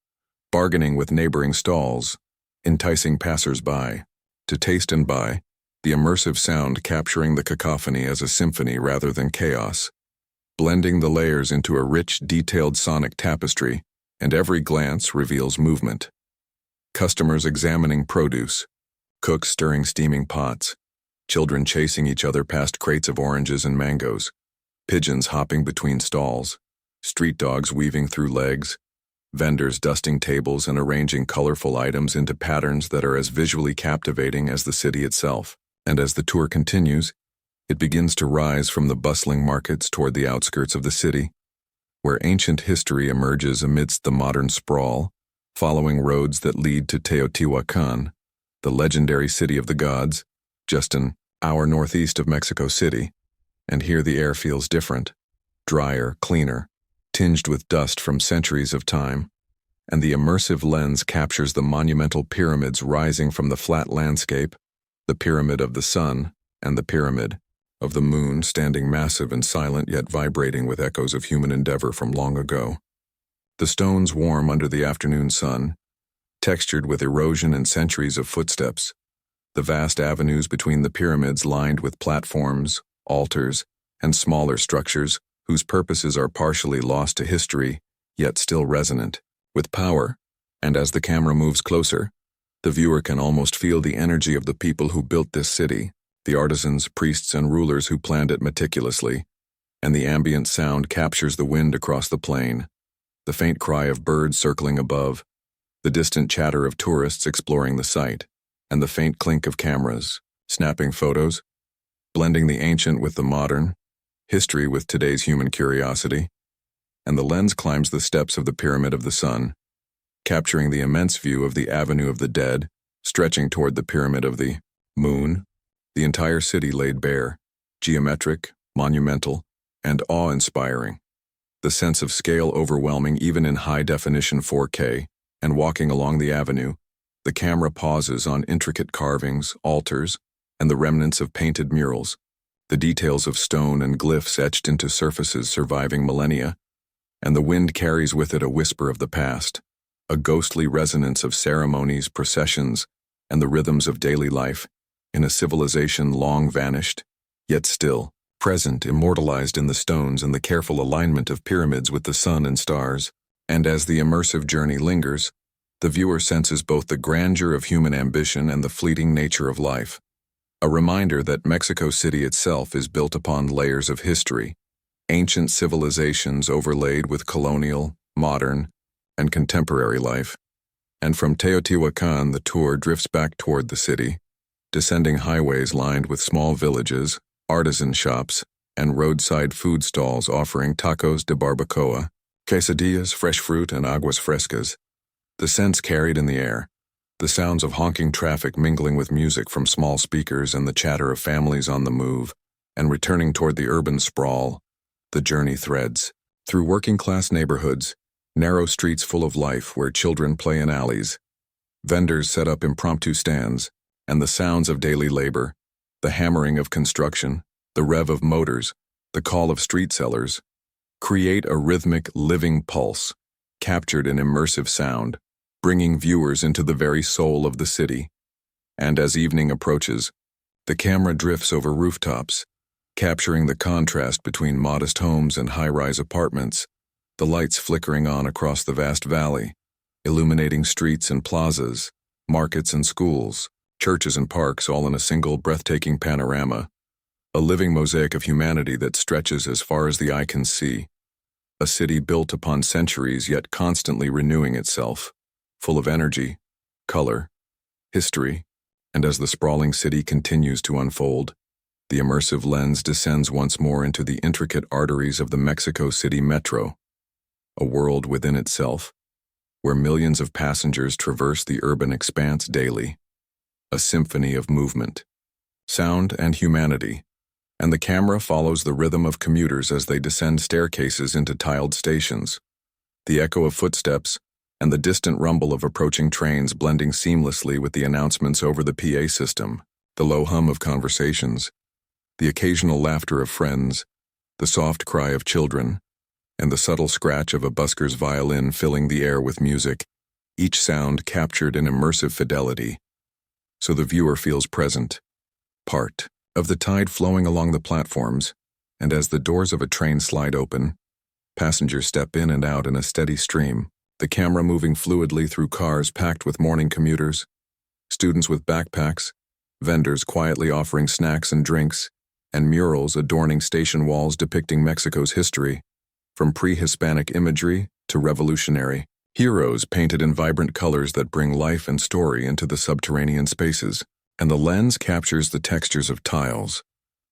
Speaker 1: bargaining with neighboring stalls, enticing passers-by to taste and buy, the immersive sound capturing the cacophony as a symphony rather than chaos, blending the layers into a rich, detailed sonic tapestry, and every glance reveals movement. Customers examining produce, cooks stirring steaming pots, children chasing each other past crates of oranges and mangoes, pigeons hopping between stalls, street dogs weaving through legs, vendors dusting tables and arranging colorful items into patterns that are as visually captivating as the city itself. And as the tour continues, it begins to rise from the bustling markets toward the outskirts of the city, where ancient history emerges amidst the modern sprawl, following roads that lead to Teotihuacan, the legendary city of the gods, just an hour northeast of Mexico City. And here the air feels different, drier, cleaner, tinged with dust from centuries of time, and the immersive lens captures the monumental pyramids rising from the flat landscape, the pyramid of the sun and the pyramid of the moon standing massive and silent yet vibrating with echoes of human endeavor from long ago. The stones warm under the afternoon sun, textured with erosion and centuries of footsteps, the vast avenues between the pyramids lined with platforms, altars, and smaller structures whose purposes are partially lost to history, yet still resonant with power, and as the camera moves closer, the viewer can almost feel the energy of the people who built this city, the artisans, priests, and rulers who planned it meticulously, and the ambient sound captures the wind across the plain, the faint cry of birds circling above, the distant chatter of tourists exploring the site, and the faint clink of cameras, snapping photos, blending the ancient with the modern, history with today's human curiosity, and the lens climbs the steps of the Pyramid of the Sun, capturing the immense view of the Avenue of the Dead, stretching toward the Pyramid of the Moon, the entire city laid bare, geometric, monumental, and awe-inspiring. The sense of scale overwhelming even in high-definition 4K, and walking along the avenue, the camera pauses on intricate carvings, altars, and the remnants of painted murals, the details of stone and glyphs etched into surfaces surviving millennia, and the wind carries with it a whisper of the past, a ghostly resonance of ceremonies, processions, and the rhythms of daily life, in a civilization long vanished, yet still present, immortalized in the stones and the careful alignment of pyramids with the sun and stars. And as the immersive journey lingers, the viewer senses both the grandeur of human ambition and the fleeting nature of life. A reminder that Mexico City itself is built upon layers of history, ancient civilizations overlaid with colonial, modern, and contemporary life. And from Teotihuacan, the tour drifts back toward the city, descending highways lined with small villages, artisan shops, and roadside food stalls offering tacos de barbacoa, quesadillas, fresh fruit, and aguas frescas. The scents carried in the air, the sounds of honking traffic mingling with music from small speakers and the chatter of families on the move, and returning toward the urban sprawl, the journey threads, through working-class neighborhoods, narrow streets full of life where children play in alleys, vendors set up impromptu stands, and the sounds of daily labor, the hammering of construction, the rev of motors, the call of street sellers, create a rhythmic, living pulse, captured in immersive sound, bringing viewers into the very soul of the city. And as evening approaches, the camera drifts over rooftops, capturing the contrast between modest homes and high-rise apartments, the lights flickering on across the vast valley, illuminating streets and plazas, markets and schools, churches and parks all in a single breathtaking panorama, a living mosaic of humanity that stretches as far as the eye can see, a city built upon centuries yet constantly renewing itself, full of energy, color, history, and as the sprawling city continues to unfold, the immersive lens descends once more into the intricate arteries of the Mexico City metro, a world within itself, where millions of passengers traverse the urban expanse daily, a symphony of movement, sound, and humanity, and the camera follows the rhythm of commuters as they descend staircases into tiled stations, the echo of footsteps and the distant rumble of approaching trains blending seamlessly with the announcements over the PA system, the low hum of conversations, the occasional laughter of friends, the soft cry of children, and the subtle scratch of a busker's violin filling the air with music, each sound captured in immersive fidelity, so the viewer feels present, part of the tide flowing along the platforms, and as the doors of a train slide open, passengers step in and out in a steady stream, the camera moving fluidly through cars packed with morning commuters, students with backpacks, vendors quietly offering snacks and drinks, and murals adorning station walls depicting Mexico's history, from pre-Hispanic imagery to revolutionary heroes painted in vibrant colors that bring life and story into the subterranean spaces, and the lens captures the textures of tiles,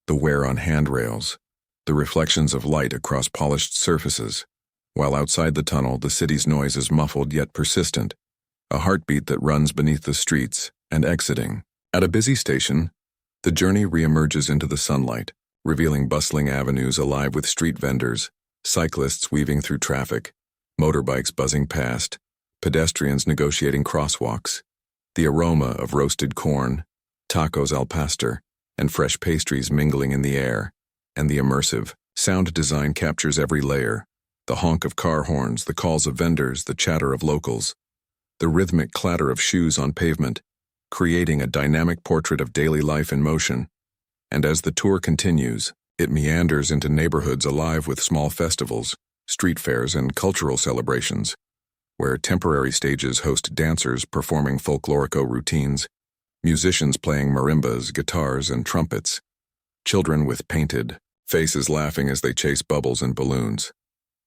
Speaker 1: the wear on handrails, the reflections of light across polished surfaces, while outside the tunnel the city's noise is muffled yet persistent, a heartbeat that runs beneath the streets and exiting. At a busy station, the journey reemerges into the sunlight, revealing bustling avenues alive with street vendors, cyclists weaving through traffic, motorbikes buzzing past, pedestrians negotiating crosswalks, the aroma of roasted corn, tacos al pastor, and fresh pastries mingling in the air, and the immersive sound design captures every layer, the honk of car horns, the calls of vendors, the chatter of locals, the rhythmic clatter of shoes on pavement, creating a dynamic portrait of daily life in motion. And as the tour continues, it meanders into neighborhoods alive with small festivals, street fairs, and cultural celebrations, where temporary stages host dancers performing folklorico routines, musicians playing marimbas, guitars, and trumpets, children with painted faces laughing as they chase bubbles and balloons,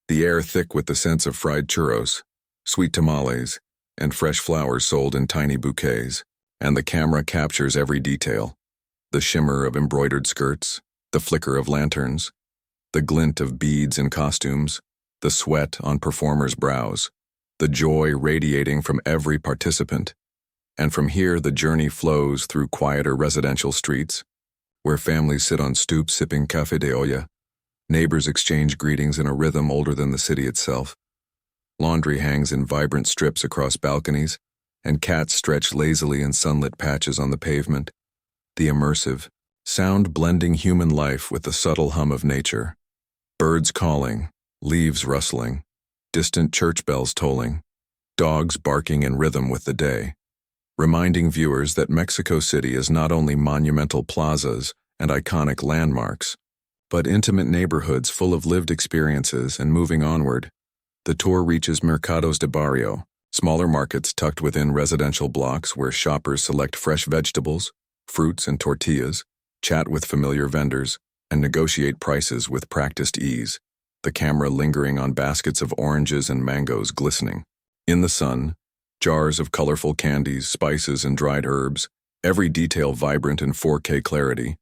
Speaker 1: the air thick with the scents of fried churros, sweet tamales, and fresh flowers sold in tiny bouquets, and the camera captures every detail, the shimmer of embroidered skirts, the flicker of lanterns, the glint of beads in costumes, the sweat on performers' brows, the joy radiating from every participant. And from here the journey flows through quieter residential streets, where families sit on stoops sipping café de olla, neighbors exchange greetings in a rhythm older than the city itself, laundry hangs in vibrant strips across balconies, and cats stretch lazily in sunlit patches on the pavement, the immersive sound blending human life with the subtle hum of nature, birds calling, leaves rustling, distant church bells tolling, dogs barking in rhythm with the day, reminding viewers that Mexico City is not only monumental plazas and iconic landmarks, but intimate neighborhoods full of lived experiences. And moving onward, the tour reaches Mercados de Barrio, Smaller markets tucked within residential blocks where shoppers select fresh vegetables, fruits, and tortillas, chat with familiar vendors, and negotiate prices with practiced ease, the camera lingering on baskets of oranges and mangoes glistening. In the sun, jars of colorful candies, spices, and dried herbs, every detail vibrant in 4K clarity,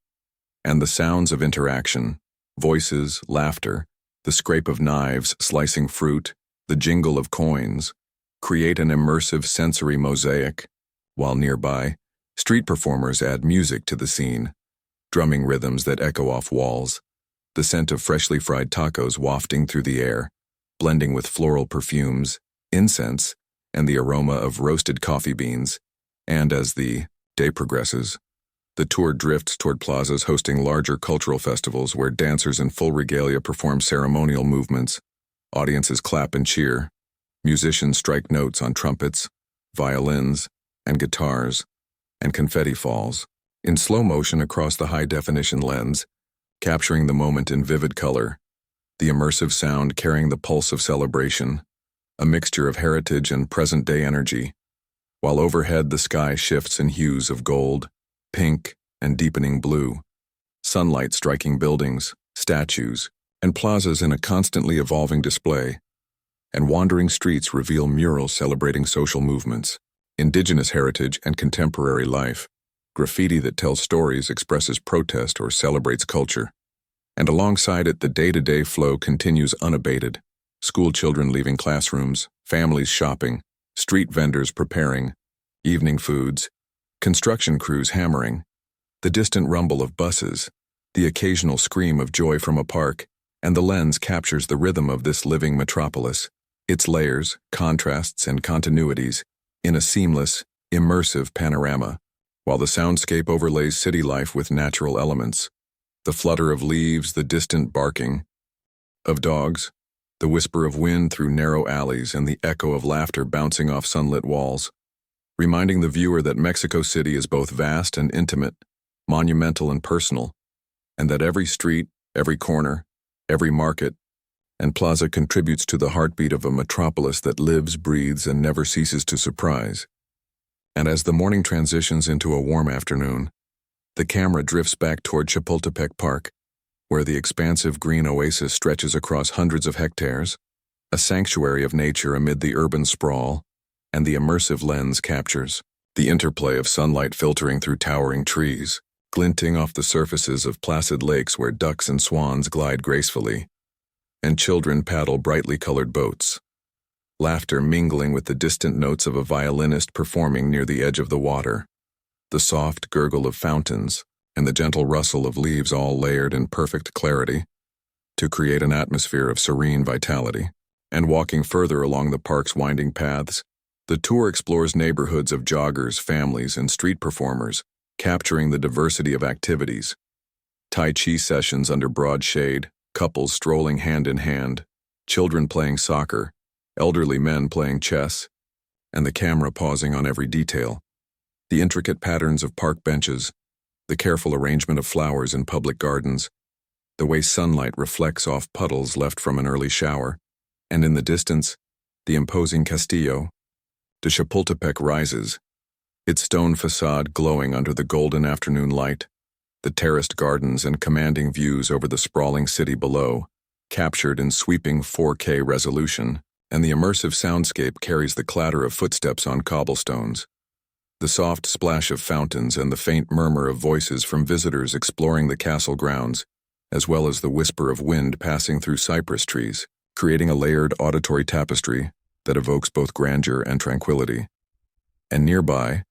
Speaker 1: and the sounds of interaction, voices, laughter, the scrape of knives slicing fruit, the jingle of coins, create an immersive sensory mosaic, while nearby, street performers add music to the scene, drumming rhythms that echo off walls, the scent of freshly fried tacos wafting through the air, blending with floral perfumes, incense, and the aroma of roasted coffee beans. And as the day progresses, the tour drifts toward plazas hosting larger cultural festivals where dancers in full regalia perform ceremonial movements, audiences clap and cheer, musicians strike notes on trumpets, violins, and guitars, and confetti falls, in slow motion across the high-definition lens, capturing the moment in vivid color, the immersive sound carrying the pulse of celebration, a mixture of heritage and present-day energy, while overhead the sky shifts in hues of gold, pink, and deepening blue, sunlight striking buildings, statues, and plazas in a constantly evolving display, and wandering streets reveal murals celebrating social movements, indigenous heritage, and contemporary life, graffiti that tells stories, expresses protest, or celebrates culture. And alongside it, the day-to-day flow continues unabated. School children leaving classrooms, families shopping, street vendors preparing, evening foods, construction crews hammering, the distant rumble of buses, the occasional scream of joy from a park, and the lens captures the rhythm of this living metropolis, its layers, contrasts, and continuities, in a seamless, immersive panorama, while the soundscape overlays city life with natural elements, the flutter of leaves, the distant barking of dogs, the whisper of wind through narrow alleys, and the echo of laughter bouncing off sunlit walls, reminding the viewer that Mexico City is both vast and intimate, monumental and personal, and that every street, every corner, every market, and plaza contributes to the heartbeat of a metropolis that lives, breathes, and never ceases to surprise. And as the morning transitions into a warm afternoon, the camera drifts back toward Chapultepec Park, where the expansive green oasis stretches across hundreds of hectares, a sanctuary of nature amid the urban sprawl, and the immersive lens captures the interplay of sunlight filtering through towering trees, glinting off the surfaces of placid lakes where ducks and swans glide gracefully, and children paddle brightly colored boats, laughter mingling with the distant notes of a violinist performing near the edge of the water, the soft gurgle of fountains, and the gentle rustle of leaves all layered in perfect clarity to create an atmosphere of serene vitality. And walking further along the park's winding paths, the tour explores neighborhoods of joggers, families, and street performers, capturing the diversity of activities. Tai Chi sessions under broad shade, couples strolling hand in hand, children playing soccer, elderly men playing chess, and the camera pausing on every detail. The intricate patterns of park benches, the careful arrangement of flowers in public gardens, the way sunlight reflects off puddles left from an early shower, and in the distance, the imposing Castillo de Chapultepec rises, its stone facade glowing under the golden afternoon light, the terraced gardens and commanding views over the sprawling city below, captured in sweeping 4K resolution, and the immersive soundscape carries the clatter of footsteps on cobblestones, the soft splash of fountains and the faint murmur of voices from visitors exploring the castle grounds, as well as the whisper of wind passing through cypress trees, creating a layered auditory tapestry that evokes both grandeur and tranquility. And nearby,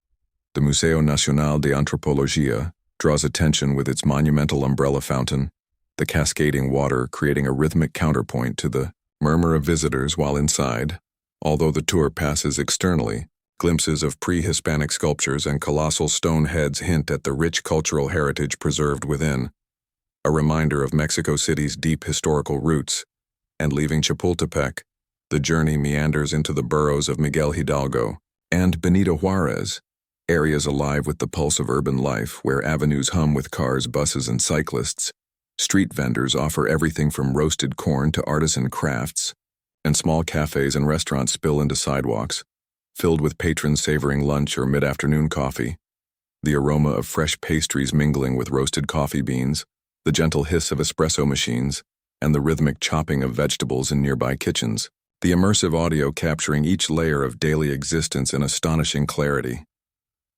Speaker 1: the Museo Nacional de Antropología draws attention with its monumental umbrella fountain, the cascading water creating a rhythmic counterpoint to the murmur of visitors while inside. Although the tour passes externally, glimpses of pre-Hispanic sculptures and colossal stone heads hint at the rich cultural heritage preserved within, a reminder of Mexico City's deep historical roots. And leaving Chapultepec, the journey meanders into the boroughs of Miguel Hidalgo and Benito Juarez, areas alive with the pulse of urban life where avenues hum with cars, buses, and cyclists. Street vendors offer everything from roasted corn to artisan crafts, and small cafes and restaurants spill into sidewalks, filled with patrons savoring lunch or mid-afternoon coffee, the aroma of fresh pastries mingling with roasted coffee beans, the gentle hiss of espresso machines, and the rhythmic chopping of vegetables in nearby kitchens, the immersive audio capturing each layer of daily existence in astonishing clarity.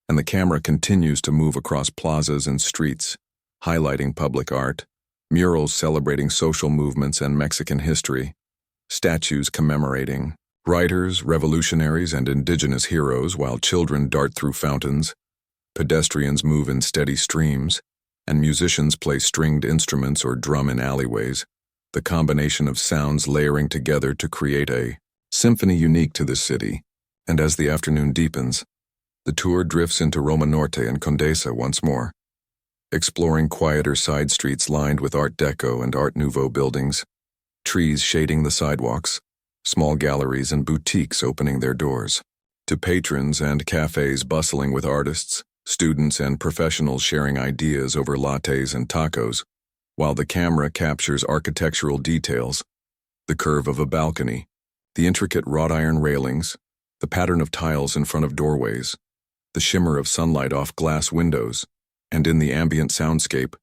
Speaker 1: And the camera continues to move across plazas and streets, highlighting public art, murals celebrating social movements and Mexican history, statues commemorating writers, revolutionaries, and indigenous heroes, while children dart through fountains, pedestrians move in steady streams, and musicians play stringed instruments or drum in alleyways, the combination of sounds layering together to create a symphony unique to this city. And as the afternoon deepens, the tour drifts into Roma Norte and Condesa once more, exploring quieter side streets lined with Art Deco and Art Nouveau buildings, trees shading the sidewalks, small galleries and boutiques opening their doors, to patrons and cafes bustling with artists, students and professionals sharing ideas over lattes and tacos, while the camera captures architectural details, the curve of a balcony, the intricate wrought iron railings, the pattern of tiles in front of doorways, the shimmer of sunlight off glass windows, and in the ambient soundscape,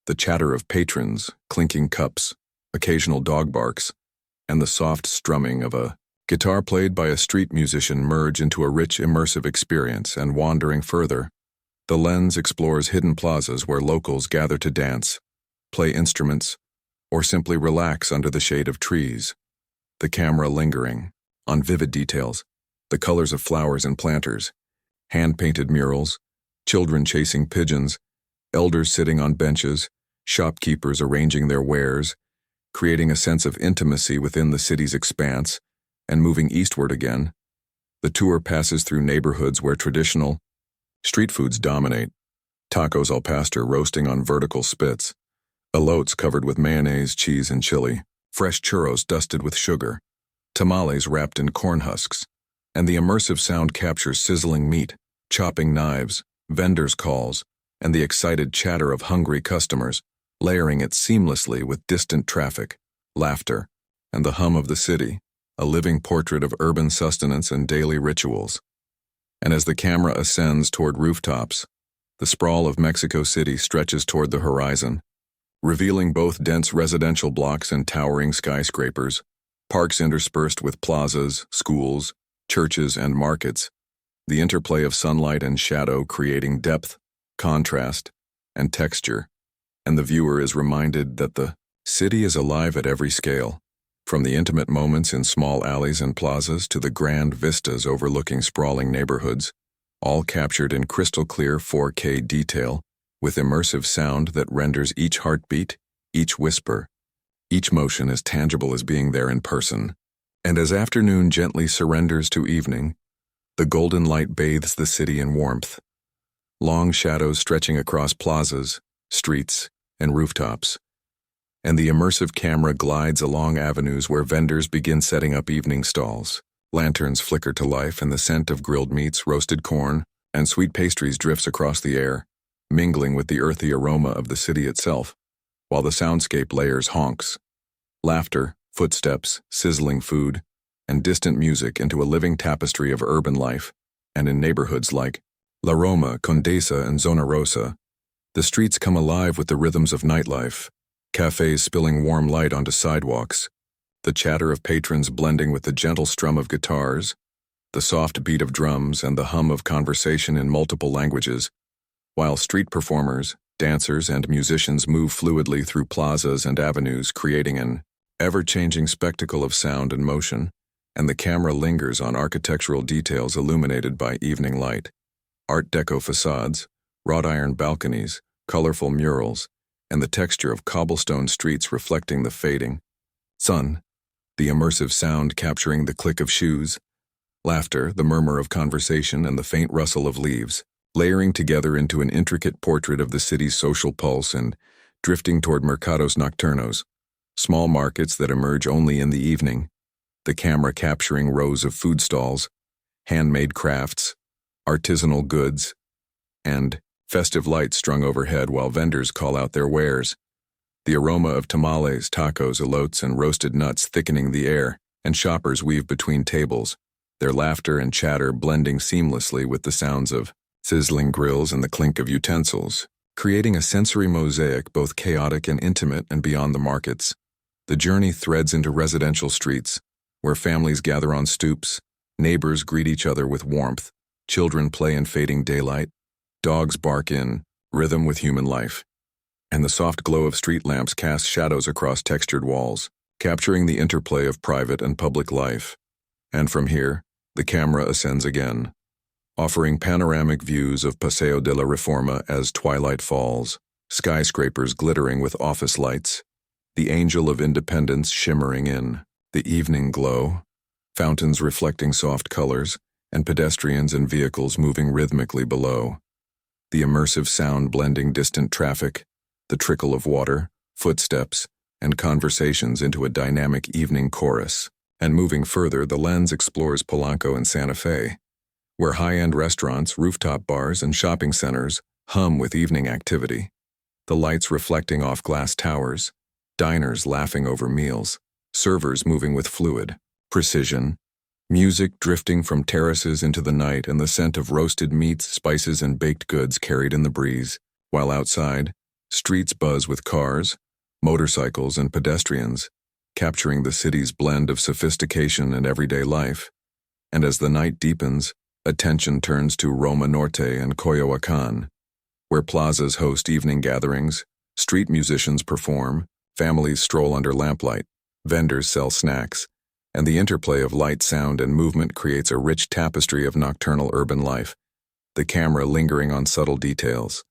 Speaker 1: the chatter of patrons, clinking cups, occasional dog barks, and the soft strumming of a guitar played by a street musician merge into a rich, immersive experience. And wandering further, the lens explores hidden plazas where locals gather to dance, play instruments, or simply relax under the shade of trees, the camera lingering on vivid details, the colors of flowers and planters, hand-painted murals, children chasing pigeons, elders sitting on benches, shopkeepers arranging their wares, creating a sense of intimacy within the city's expanse. And moving eastward again, the tour passes through neighborhoods where traditional street foods dominate: tacos al pastor roasting on vertical spits, elotes covered with mayonnaise, cheese, and chili, fresh churros dusted with sugar, tamales wrapped in corn husks, and the immersive sound captures sizzling meat, chopping knives, vendors' calls, and the excited chatter of hungry customers, layering it seamlessly with distant traffic, laughter, and the hum of the city, a living portrait of urban sustenance and daily rituals. And as the camera ascends toward rooftops, the sprawl of Mexico City stretches toward the horizon, revealing both dense residential blocks and towering skyscrapers, parks interspersed with plazas, schools, churches, and markets, the interplay of sunlight and shadow creating depth, contrast, and texture. And the viewer is reminded that the city is alive at every scale, from the intimate moments in small alleys and plazas to the grand vistas overlooking sprawling neighborhoods, all captured in crystal-clear 4K detail, with immersive sound that renders each heartbeat, each whisper, each motion as tangible as being there in person. And as afternoon gently surrenders to evening, the golden light bathes the city in warmth, long shadows stretching across plazas, streets, and rooftops, and the immersive camera glides along avenues where vendors begin setting up evening stalls. Lanterns flicker to life, and the scent of grilled meats, roasted corn, and sweet pastries drifts across the air, mingling with the earthy aroma of the city itself, while the soundscape layers honks, laughter, footsteps, sizzling food, and distant music into a living tapestry of urban life. And in neighborhoods like La Roma, Condesa, and Zona Rosa, the streets come alive with the rhythms of nightlife, cafes spilling warm light onto sidewalks, the chatter of patrons blending with the gentle strum of guitars, the soft beat of drums, and the hum of conversation in multiple languages, while street performers, dancers, and musicians move fluidly through plazas and avenues, creating an ever-changing spectacle of sound and motion. And the camera lingers on architectural details illuminated by evening light, Art Deco facades, wrought iron balconies, colorful murals, and the texture of cobblestone streets reflecting the fading sun, the immersive sound capturing the click of shoes, laughter, the murmur of conversation, and the faint rustle of leaves, layering together into an intricate portrait of the city's social pulse. And drifting toward mercados nocturnos, small markets that emerge only in the evening, the camera capturing rows of food stalls, handmade crafts, artisanal goods, and festive lights strung overhead while vendors call out their wares, the aroma of tamales, tacos, elotes, and roasted nuts thickening the air, and shoppers weave between tables, their laughter and chatter blending seamlessly with the sounds of sizzling grills and the clink of utensils, creating a sensory mosaic both chaotic and intimate. And beyond the markets, the journey threads into residential streets, where families gather on stoops, neighbors greet each other with warmth, children play in fading daylight, dogs bark in rhythm with human life, and the soft glow of street lamps casts shadows across textured walls, capturing the interplay of private and public life. And from here, the camera ascends again, offering panoramic views of Paseo de la Reforma as twilight falls, skyscrapers glittering with office lights, the Angel of Independence shimmering in the evening glow, fountains reflecting soft colors, and pedestrians and vehicles moving rhythmically below. The immersive sound blending distant traffic, the trickle of water, footsteps, and conversations into a dynamic evening chorus. And moving further, the lens explores Polanco and Santa Fe, where high-end restaurants, rooftop bars, and shopping centers hum with evening activity, the lights reflecting off glass towers, diners laughing over meals, servers moving with fluid precision, music drifting from terraces into the night, and the scent of roasted meats, spices, and baked goods carried in the breeze, while outside, streets buzz with cars, motorcycles, and pedestrians, capturing the city's blend of sophistication and everyday life. And as the night deepens, attention turns to Roma Norte and Coyoacán, where plazas host evening gatherings, street musicians perform, families stroll under lamplight, vendors sell snacks, and the interplay of light, sound, and movement creates a rich tapestry of nocturnal urban life, the camera lingering on subtle details,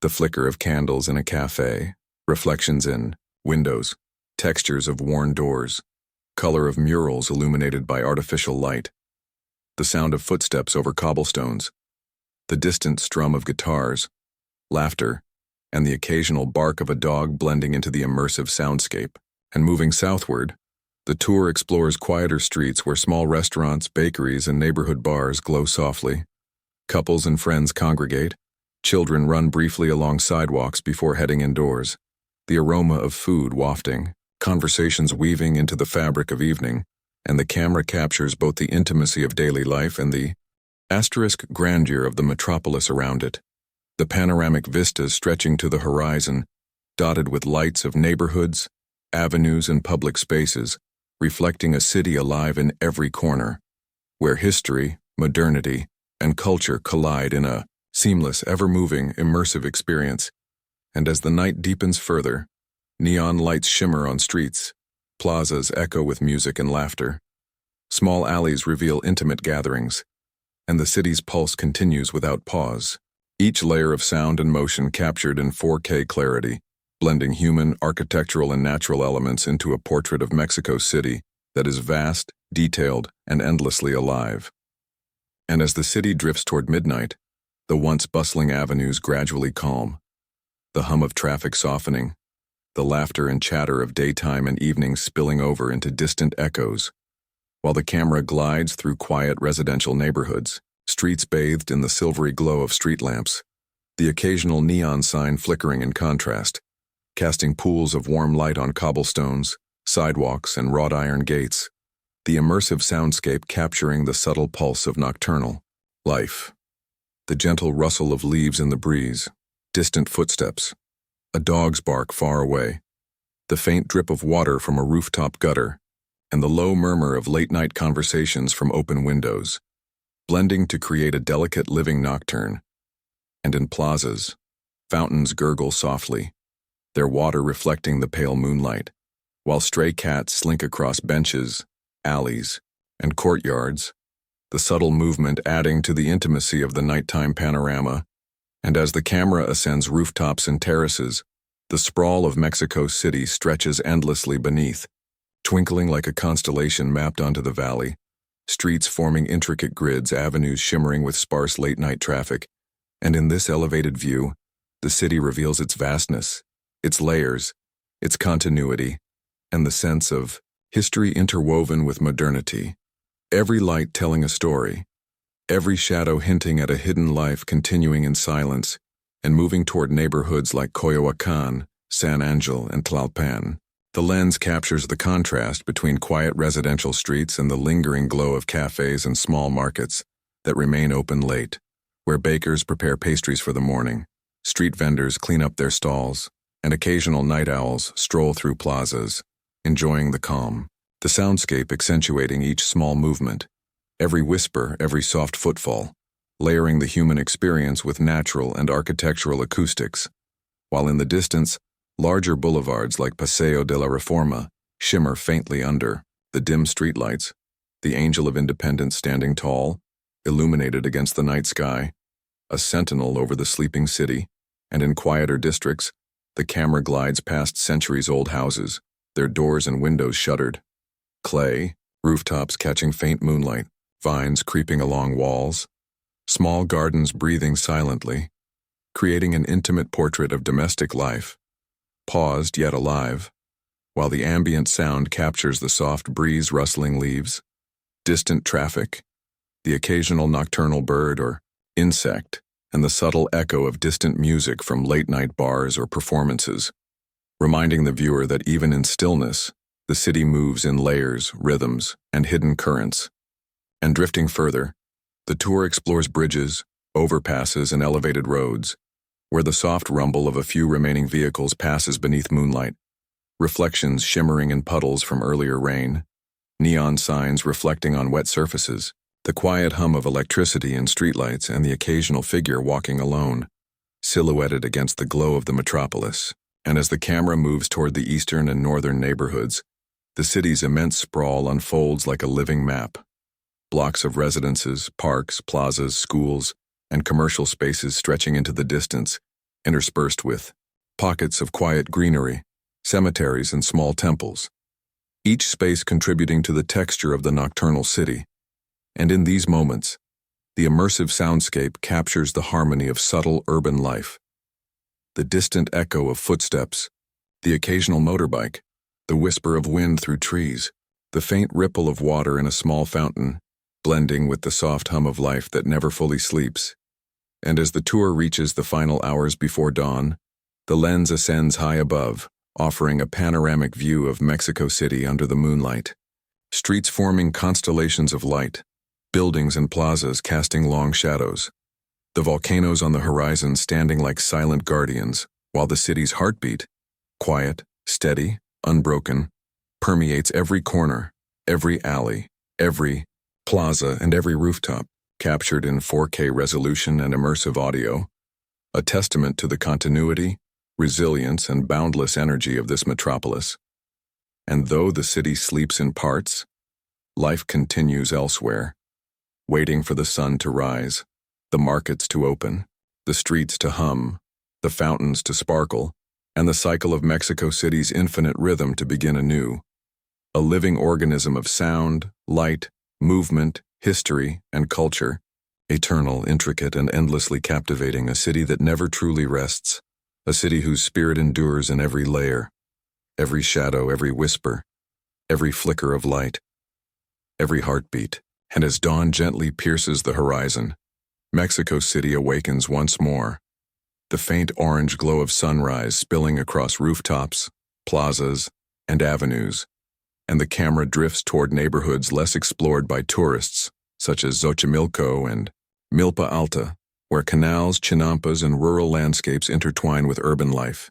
Speaker 1: the flicker of candles in a cafe, reflections in windows, textures of worn doors, color of murals illuminated by artificial light, the sound of footsteps over cobblestones, the distant strum of guitars, laughter, and the occasional bark of a dog blending into the immersive soundscape. And moving southward, the tour explores quieter streets where small restaurants, bakeries, and neighborhood bars glow softly. Couples and friends congregate, children run briefly along sidewalks before heading indoors, the aroma of food wafting, conversations weaving into the fabric of evening, and the camera captures both the intimacy of daily life and the asterisk grandeur of the metropolis around it. The panoramic vistas stretching to the horizon, dotted with lights of neighborhoods, avenues, and public spaces, reflecting a city alive in every corner, where history, modernity, and culture collide in a seamless, ever-moving, immersive experience. And as the night deepens further, neon lights shimmer on streets, plazas echo with music and laughter, small alleys reveal intimate gatherings, and the city's pulse continues without pause, each layer of sound and motion captured in 4K clarity, blending human, architectural, and natural elements into a portrait of Mexico City that is vast, detailed, and endlessly alive. And as the city drifts toward midnight, the once bustling avenues gradually calm, the hum of traffic softening, the laughter and chatter of daytime and evening spilling over into distant echoes, while the camera glides through quiet residential neighborhoods, streets bathed in the silvery glow of street lamps, the occasional neon sign flickering in contrast, casting pools of warm light on cobblestones, sidewalks, and wrought iron gates, the immersive soundscape capturing the subtle pulse of nocturnal life, the gentle rustle of leaves in the breeze, distant footsteps, a dog's bark far away, the faint drip of water from a rooftop gutter, and the low murmur of late-night conversations from open windows, blending to create a delicate living nocturne. And in plazas, fountains gurgle softly, their water reflecting the pale moonlight, while stray cats slink across benches, alleys, and courtyards, the subtle movement adding to the intimacy of the nighttime panorama. And as the camera ascends rooftops and terraces, the sprawl of Mexico City stretches endlessly beneath, twinkling like a constellation mapped onto the valley, streets forming intricate grids, avenues shimmering with sparse late-night traffic. And in this elevated view, the city reveals its vastness, its layers, its continuity, and the sense of history interwoven with modernity. Every light telling a story, every shadow hinting at a hidden life continuing in silence and moving toward neighborhoods like Coyoacán, San Angel, and Tlalpan. The lens captures the contrast between quiet residential streets and the lingering glow of cafes and small markets that remain open late, where bakers prepare pastries for the morning, street vendors clean up their stalls, and occasional night owls stroll through plazas, enjoying the calm, the soundscape accentuating each small movement, every whisper, every soft footfall, layering the human experience with natural and architectural acoustics, while in the distance, larger boulevards like Paseo de la Reforma shimmer faintly under the dim streetlights, the Angel of Independence standing tall, illuminated against the night sky, a sentinel over the sleeping city, and in quieter districts, the camera glides past centuries-old houses, their doors and windows shuttered. Clay, rooftops catching faint moonlight, vines creeping along walls, small gardens breathing silently, creating an intimate portrait of domestic life, paused yet alive, while the ambient sound captures the soft breeze rustling leaves, distant traffic, the occasional nocturnal bird or insect, and the subtle echo of distant music from late-night bars or performances, reminding the viewer that even in stillness, the city moves in layers, rhythms, and hidden currents. And drifting further, the tour explores bridges, overpasses, and elevated roads, where the soft rumble of a few remaining vehicles passes beneath moonlight, reflections shimmering in puddles from earlier rain, neon signs reflecting on wet surfaces, the quiet hum of electricity in streetlights, and the occasional figure walking alone, silhouetted against the glow of the metropolis. And as the camera moves toward the eastern and northern neighborhoods, the city's immense sprawl unfolds like a living map. Blocks of residences, parks, plazas, schools, and commercial spaces stretching into the distance, interspersed with pockets of quiet greenery, cemeteries, and small temples, each space contributing to the texture of the nocturnal city. And in these moments, the immersive soundscape captures the harmony of subtle urban life. The distant echo of footsteps, the occasional motorbike, the whisper of wind through trees, the faint ripple of water in a small fountain, blending with the soft hum of life that never fully sleeps. And as the tour reaches the final hours before dawn, the lens ascends high above, offering a panoramic view of Mexico City under the moonlight. Streets forming constellations of light, buildings and plazas casting long shadows, the volcanoes on the horizon standing like silent guardians, while the city's heartbeat, quiet, steady, unbroken, permeates every corner, every alley, every plaza, and every rooftop, captured in 4K resolution and immersive audio, a testament to the continuity, resilience, and boundless energy of this metropolis. And though the city sleeps in parts, life continues elsewhere, waiting for the sun to rise, the markets to open, the streets to hum, the fountains to sparkle, and the cycle of Mexico City's infinite rhythm to begin anew. A living organism of sound, light, movement, history, and culture, eternal, intricate, and endlessly captivating, a city that never truly rests, a city whose spirit endures in every layer, every shadow, every whisper, every flicker of light, every heartbeat. And as dawn gently pierces the horizon, Mexico City awakens once more, the faint orange glow of sunrise spilling across rooftops, plazas, and avenues, and the camera drifts toward neighborhoods less explored by tourists, such as Xochimilco and Milpa Alta, where canals, chinampas, and rural landscapes intertwine with urban life.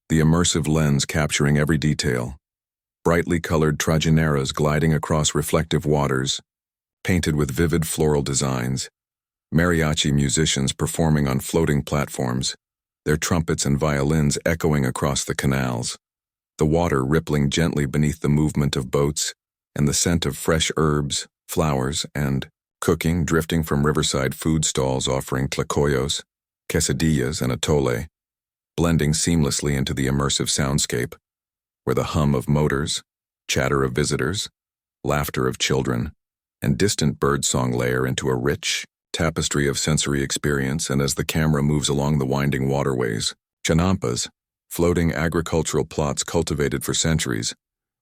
Speaker 1: The immersive lens capturing every detail, brightly colored trajineras gliding across reflective waters, painted with vivid floral designs, mariachi musicians performing on floating platforms, their trumpets and violins echoing across the canals, the water rippling gently beneath the movement of boats, and the scent of fresh herbs, flowers, and cooking drifting from riverside food stalls offering tlacoyos, quesadillas, and atole, blending seamlessly into the immersive soundscape, where the hum of motors, chatter of visitors, laughter of children, and distant birdsong layer into a rich tapestry of sensory experience. And as the camera moves along the winding waterways, chinampas, floating agricultural plots cultivated for centuries,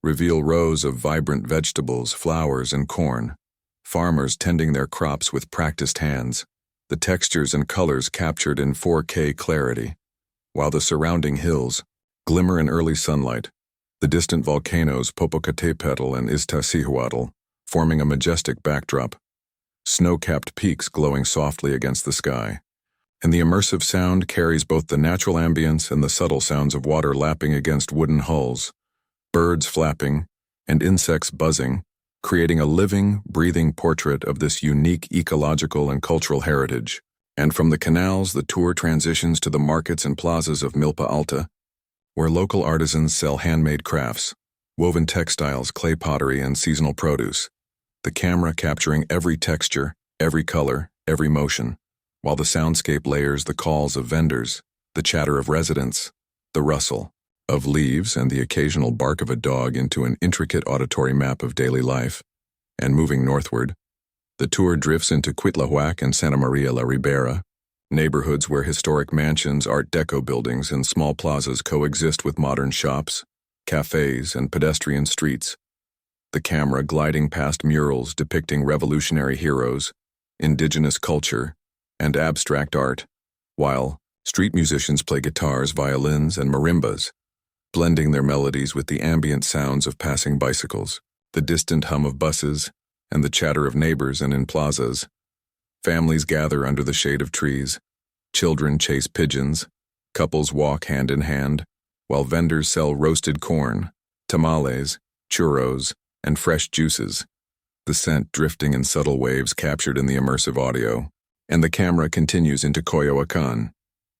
Speaker 1: reveal rows of vibrant vegetables, flowers, and corn, farmers tending their crops with practiced hands, the textures and colors captured in 4K clarity, while the surrounding hills glimmer in early sunlight, the distant volcanoes Popocatépetl and Iztaccíhuatl forming a majestic backdrop, snow-capped peaks glowing softly against the sky. And the immersive sound carries both the natural ambience and the subtle sounds of water lapping against wooden hulls, birds flapping, and insects buzzing, creating a living, breathing portrait of this unique ecological and cultural heritage. And from the canals, the tour transitions to the markets and plazas of Milpa Alta, where local artisans sell handmade crafts, woven textiles, clay pottery, and seasonal produce, the camera capturing every texture, every color, every motion, while the soundscape layers the calls of vendors, the chatter of residents, the rustle of leaves, and the occasional bark of a dog into an intricate auditory map of daily life. And moving northward, the tour drifts into Cuitlahuac and Santa Maria la Ribera, neighborhoods where historic mansions, Art Deco buildings, and small plazas coexist with modern shops, cafes, and pedestrian streets, the camera gliding past murals depicting revolutionary heroes, indigenous culture, and abstract art, while street musicians play guitars, violins, and marimbas, blending their melodies with the ambient sounds of passing bicycles, the distant hum of buses, and the chatter of neighbors. And in plazas, families gather under the shade of trees, children chase pigeons, couples walk hand in hand, while vendors sell roasted corn, tamales, churros, and fresh juices, the scent drifting in subtle waves captured in the immersive audio. And the camera continues into Coyoacán,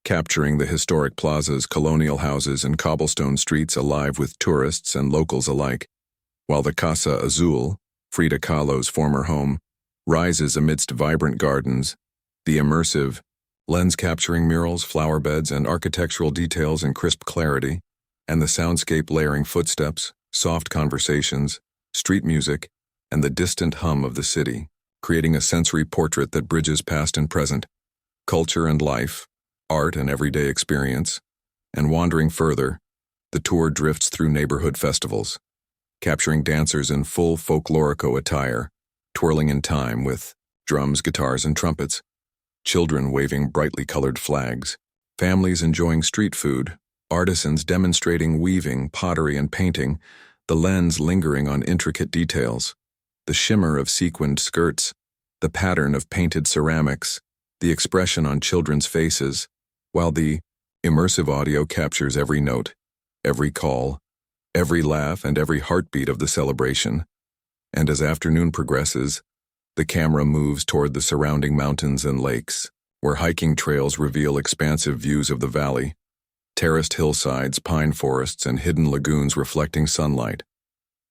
Speaker 1: capturing the historic plazas, colonial houses, and cobblestone streets alive with tourists and locals alike, while the Casa Azul, Frida Kahlo's former home, rises amidst vibrant gardens, the immersive, lens-capturing murals, flower beds, and architectural details in crisp clarity, and the soundscape layering footsteps, soft conversations, street music, and the distant hum of the city, creating a sensory portrait that bridges past and present, culture and life, art and everyday experience. And wandering further, the tour drifts through neighborhood festivals, capturing dancers in full folklorico attire, twirling in time with drums, guitars, and trumpets, children waving brightly colored flags, families enjoying street food, artisans demonstrating weaving, pottery, and painting, the lens lingering on intricate details, the shimmer of sequined skirts, the pattern of painted ceramics, the expression on children's faces, while the immersive audio captures every note, every call, every laugh, and every heartbeat of the celebration. And as afternoon progresses, the camera moves toward the surrounding mountains and lakes, where hiking trails reveal expansive views of the valley, terraced hillsides, pine forests, and hidden lagoons reflecting sunlight,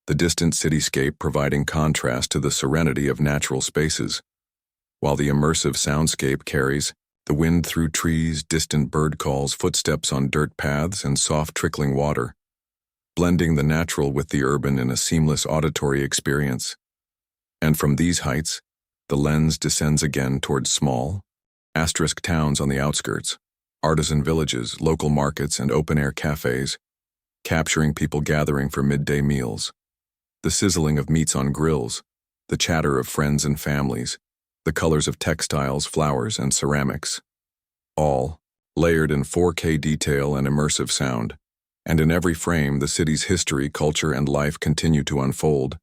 Speaker 1: the distant cityscape providing contrast to the serenity of natural spaces, while the immersive soundscape carries the wind through trees, distant bird calls, footsteps on dirt paths, and soft trickling water, blending the natural with the urban in a seamless auditory experience. And from these heights, the lens descends again towards small, asterisk towns on the outskirts, artisan villages, local markets, and open-air cafes, capturing people gathering for midday meals, the sizzling of meats on grills, the chatter of friends and families, the colors of textiles, flowers, and ceramics, all layered in 4K detail and immersive sound. And in every frame, the city's history, culture, and life continue to unfold,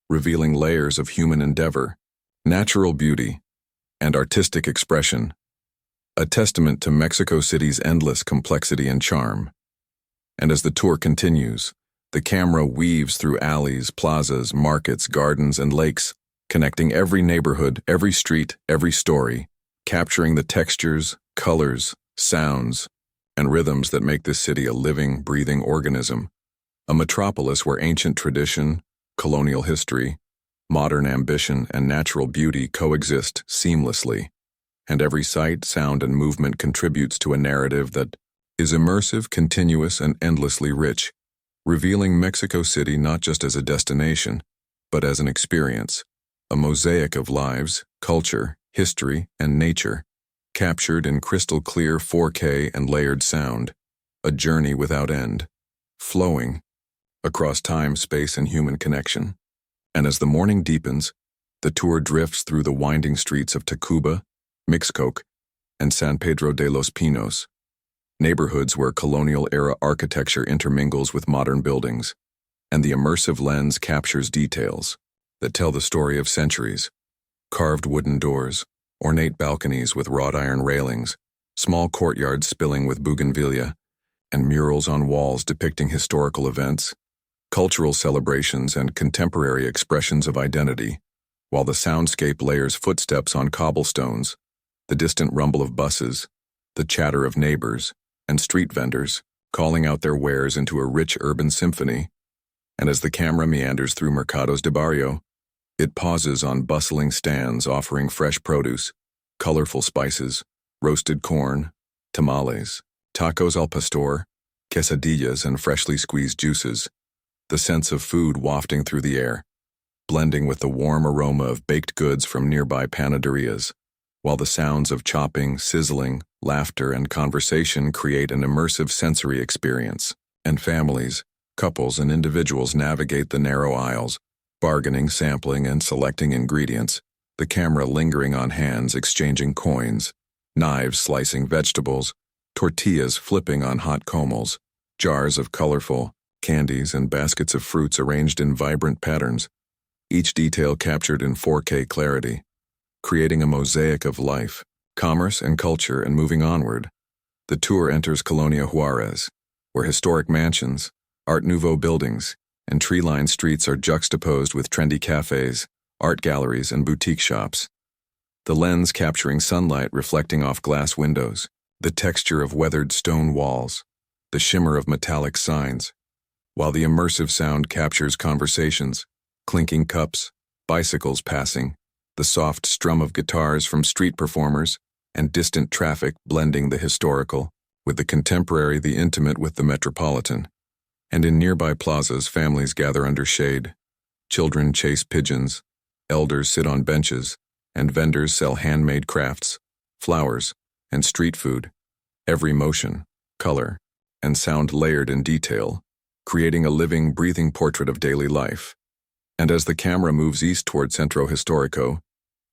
Speaker 1: revealing layers of human endeavor, natural beauty, and artistic expression, a testament to Mexico City's endless complexity and charm. And as the tour continues, the camera weaves through alleys, plazas, markets, gardens, and lakes, connecting every neighborhood, every street, every story, capturing the textures, colors, sounds, and rhythms that make this city a living, breathing organism, a metropolis where ancient tradition, colonial history, modern ambition, and natural beauty coexist seamlessly, and every sight, sound, and movement contributes to a narrative that is immersive, continuous, and endlessly rich, revealing Mexico City not just as a destination, but as an experience, a mosaic of lives, culture, history, and nature, captured in crystal clear 4K and layered sound, a journey without end, flowing across time, space, and human connection. And as the morning deepens, the tour drifts through the winding streets of Tacuba, Mixcoc, and San Pedro de los Pinos, neighborhoods where colonial-era architecture intermingles with modern buildings, and the immersive lens captures details that tell the story of centuries. Carved wooden doors, ornate balconies with wrought iron railings, small courtyards spilling with bougainvillea, and murals on walls depicting historical events, cultural celebrations, and contemporary expressions of identity, while the soundscape layers footsteps on cobblestones, the distant rumble of buses, the chatter of neighbors, and street vendors, calling out their wares into a rich urban symphony. And as the camera meanders through Mercados de Barrio, it pauses on bustling stands offering fresh produce, colorful spices, roasted corn, tamales, tacos al pastor, quesadillas, and freshly squeezed juices, the sense of food wafting through the air, blending with the warm aroma of baked goods from nearby panaderias, while the sounds of chopping, sizzling, laughter, and conversation create an immersive sensory experience, and families, couples, and individuals navigate the narrow aisles, bargaining, sampling, and selecting ingredients, the camera lingering on hands exchanging coins, knives slicing vegetables, tortillas flipping on hot comals, jars of colorful candies and baskets of fruits arranged in vibrant patterns, each detail captured in 4K clarity, creating a mosaic of life, commerce, and culture. And moving onward, the tour enters Colonia Juarez, where historic mansions, Art Nouveau buildings, and tree-lined streets are juxtaposed with trendy cafes, art galleries, and boutique shops. The lens capturing sunlight reflecting off glass windows, the texture of weathered stone walls, the shimmer of metallic signs, while the immersive sound captures conversations, clinking cups, bicycles passing, the soft strum of guitars from street performers, and distant traffic blending the historical with the contemporary, the intimate with the metropolitan. And in nearby plazas, families gather under shade, children chase pigeons, elders sit on benches, and vendors sell handmade crafts, flowers, and street food, every motion, color, and sound layered in detail, creating a living, breathing portrait of daily life. And as the camera moves east toward Centro Histórico,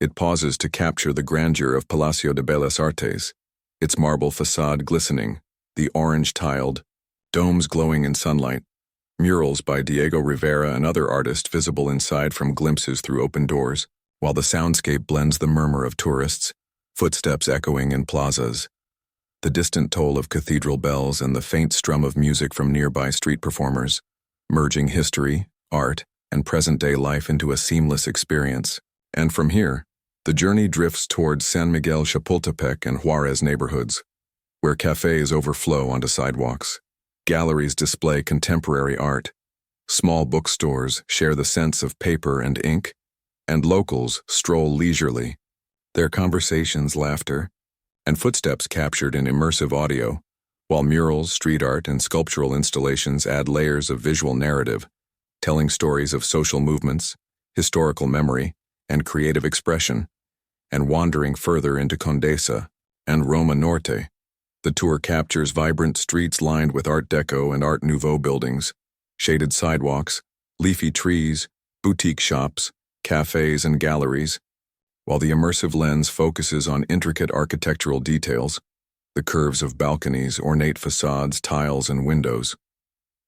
Speaker 1: it pauses to capture the grandeur of Palacio de Bellas Artes, its marble facade glistening, the orange-tiled, domes glowing in sunlight, murals by Diego Rivera and other artists visible inside from glimpses through open doors, while the soundscape blends the murmur of tourists, footsteps echoing in plazas, the distant toll of cathedral bells, and the faint strum of music from nearby street performers, merging history, art, and present-day life into a seamless experience. And from here, the journey drifts towards San Miguel, Chapultepec, and Juarez neighborhoods, where cafes overflow onto sidewalks. Galleries display contemporary art, small bookstores share the sense of paper and ink, and locals stroll leisurely, their conversations, laughter, and footsteps captured in immersive audio, while murals, street art, and sculptural installations add layers of visual narrative, telling stories of social movements, historical memory, and creative expression. And wandering further into Condesa and Roma Norte, the tour captures vibrant streets lined with Art Deco and Art Nouveau buildings, shaded sidewalks, leafy trees, boutique shops, cafes, and galleries, while the immersive lens focuses on intricate architectural details, the curves of balconies, ornate facades, tiles, and windows,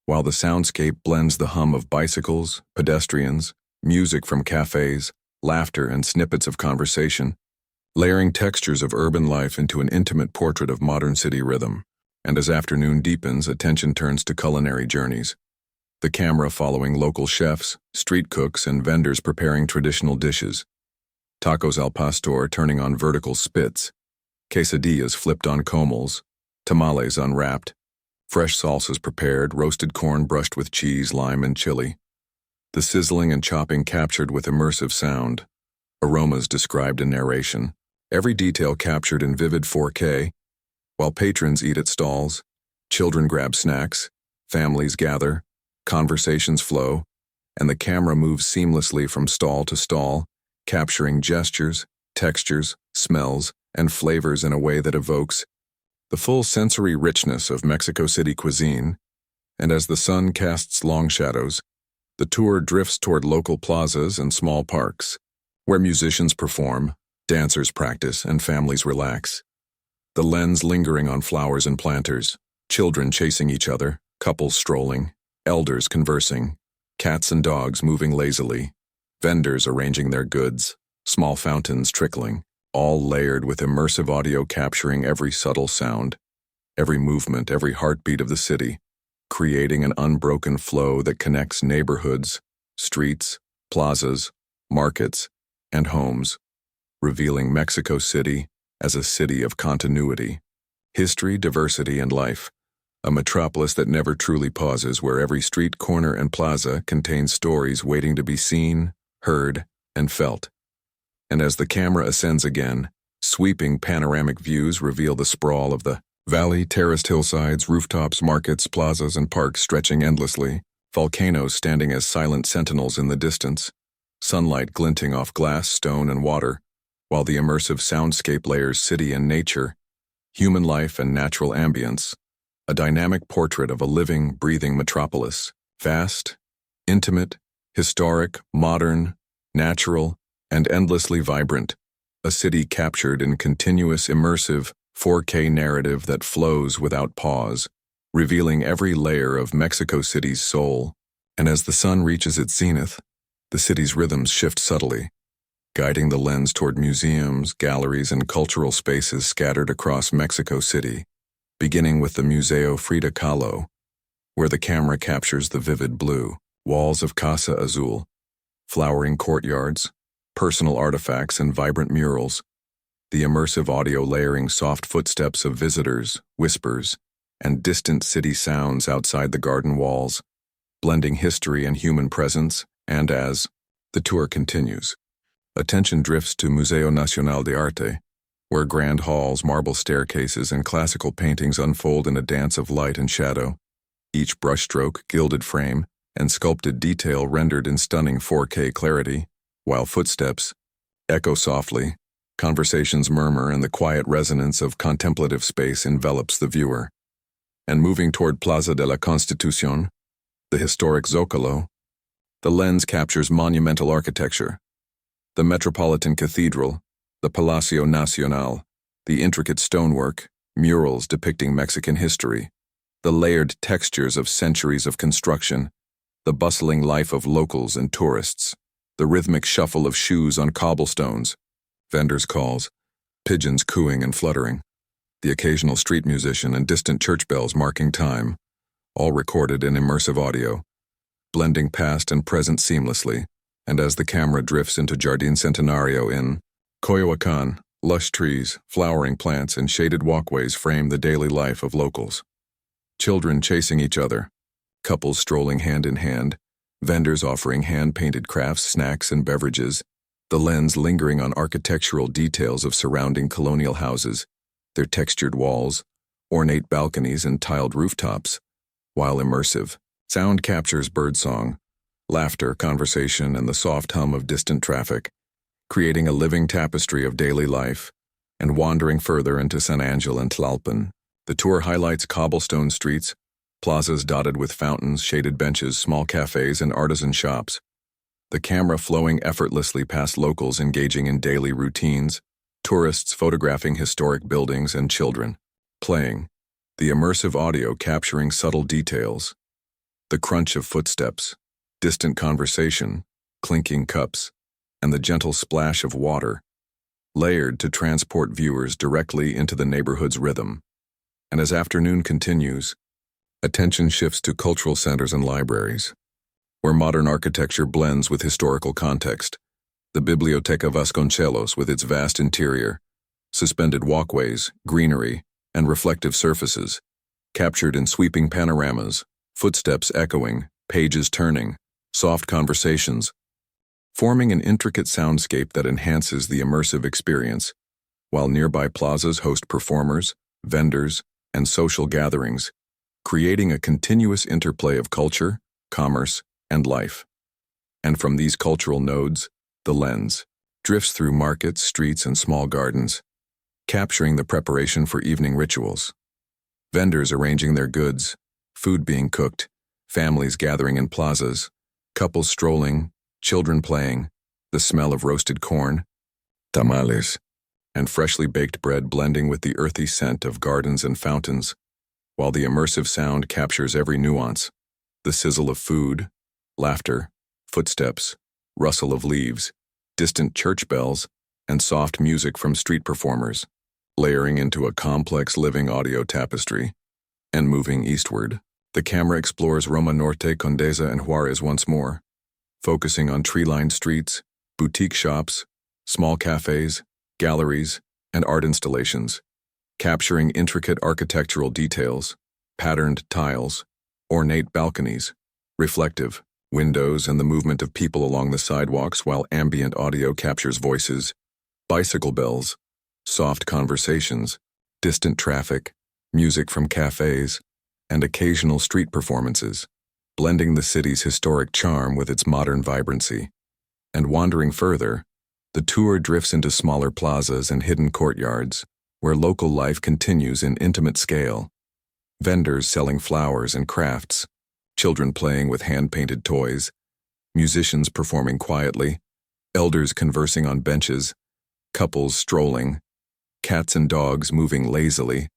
Speaker 1: while the soundscape blends the hum of bicycles, pedestrians, music from cafes, laughter, and snippets of conversation, layering textures of urban life into an intimate portrait of modern city rhythm. And as afternoon deepens, attention turns to culinary journeys, the camera following local chefs, street cooks, and vendors preparing traditional dishes, tacos al pastor turning on vertical spits, quesadillas flipped on comals, tamales unwrapped, fresh salsas prepared, roasted corn brushed with cheese, lime, and chili, the sizzling and chopping captured with immersive sound, aromas described in narration, every detail captured in vivid 4K, while patrons eat at stalls, children grab snacks, families gather, conversations flow, and the camera moves seamlessly from stall to stall, capturing gestures, textures, smells, and flavors in a way that evokes the full sensory richness of Mexico City cuisine. And as the sun casts long shadows, the tour drifts toward local plazas and small parks, where musicians perform, dancers practice, and families relax. The lens lingering on flowers and planters, children chasing each other, couples strolling, elders conversing, cats and dogs moving lazily, vendors arranging their goods, small fountains trickling, all layered with immersive audio capturing every subtle sound, every movement, every heartbeat of the city, creating an unbroken flow that connects neighborhoods, streets, plazas, markets, and homes, revealing Mexico City as a city of continuity, history, diversity, and life, a metropolis that never truly pauses, where every street, corner, and plaza contains stories waiting to be seen, heard, and felt. And as the camera ascends again, sweeping panoramic views reveal the sprawl of the valley, terraced hillsides, rooftops, markets, plazas, and parks stretching endlessly, volcanoes standing as silent sentinels in the distance, sunlight glinting off glass, stone, and water, while the immersive soundscape layers city and nature, human life and natural ambience, a dynamic portrait of a living, breathing metropolis, vast, intimate, historic, modern, natural, and endlessly vibrant, a city captured in continuous immersive 4K narrative that flows without pause, revealing every layer of Mexico City's soul. And as the sun reaches its zenith, the city's rhythms shift subtly, guiding the lens toward museums, galleries, and cultural spaces scattered across Mexico City, beginning with the Museo Frida Kahlo, where the camera captures the vivid blue walls of Casa Azul, flowering courtyards, personal artifacts, and vibrant murals, the immersive audio layering soft footsteps of visitors, whispers, and distant city sounds outside the garden walls, blending history and human presence. And as the tour continues, attention drifts to Museo Nacional de Arte, where grand halls, marble staircases, and classical paintings unfold in a dance of light and shadow, each brushstroke, gilded frame, and sculpted detail rendered in stunning 4K clarity, while footsteps echo softly, conversations murmur, and the quiet resonance of contemplative space envelops the viewer. And moving toward Plaza de la Constitución, the historic Zócalo, the lens captures monumental architecture, the Metropolitan Cathedral, the Palacio Nacional, the intricate stonework, murals depicting Mexican history, the layered textures of centuries of construction, the bustling life of locals and tourists, the rhythmic shuffle of shoes on cobblestones, vendors' calls, pigeons cooing and fluttering, the occasional street musician and distant church bells marking time, all recorded in immersive audio, blending past and present seamlessly. And as the camera drifts into Jardín Centenario in Coyoacán, lush trees, flowering plants, and shaded walkways frame the daily life of locals. Children chasing each other, couples strolling hand in hand, vendors offering hand-painted crafts, snacks, and beverages, the lens lingering on architectural details of surrounding colonial houses, their textured walls, ornate balconies, and tiled rooftops, while immersive sound captures birdsong, laughter, conversation, and the soft hum of distant traffic, creating a living tapestry of daily life. And wandering further into San Angel and Tlalpan, the tour highlights cobblestone streets, plazas dotted with fountains, shaded benches, small cafes, and artisan shops, the camera flowing effortlessly past locals engaging in daily routines, tourists photographing historic buildings, and children playing, the immersive audio capturing subtle details, the crunch of footsteps, distant conversation, clinking cups, and the gentle splash of water, layered to transport viewers directly into the neighborhood's rhythm. And as afternoon continues, attention shifts to cultural centers and libraries, where modern architecture blends with historical context. The Biblioteca Vasconcelos, with its vast interior, suspended walkways, greenery, and reflective surfaces, captured in sweeping panoramas, footsteps echoing, pages turning, soft conversations, forming an intricate soundscape that enhances the immersive experience, while nearby plazas host performers, vendors, and social gatherings, creating a continuous interplay of culture, commerce, and life. And from these cultural nodes, the lens drifts through markets, streets, and small gardens, capturing the preparation for evening rituals. Vendors arranging their goods, food being cooked, families gathering in plazas, couples strolling, children playing, the smell of roasted corn, tamales, and freshly baked bread blending with the earthy scent of gardens and fountains, while the immersive sound captures every nuance, the sizzle of food, laughter, footsteps, rustle of leaves, distant church bells, and soft music from street performers, layering into a complex living audio tapestry. And moving eastward, the camera explores Roma Norte, Condesa, and Juarez once more, focusing on tree-lined streets, boutique shops, small cafes, galleries, and art installations, capturing intricate architectural details, patterned tiles, ornate balconies, reflective windows, and the movement of people along the sidewalks, while ambient audio captures voices, bicycle bells, soft conversations, distant traffic, music from cafes, and occasional street performances, blending the city's historic charm with its modern vibrancy. And wandering further, the tour drifts into smaller plazas and hidden courtyards, where local life continues in intimate scale. Vendors selling flowers and crafts, children playing with hand-painted toys, musicians performing quietly, elders conversing on benches, couples strolling, cats and dogs moving lazily,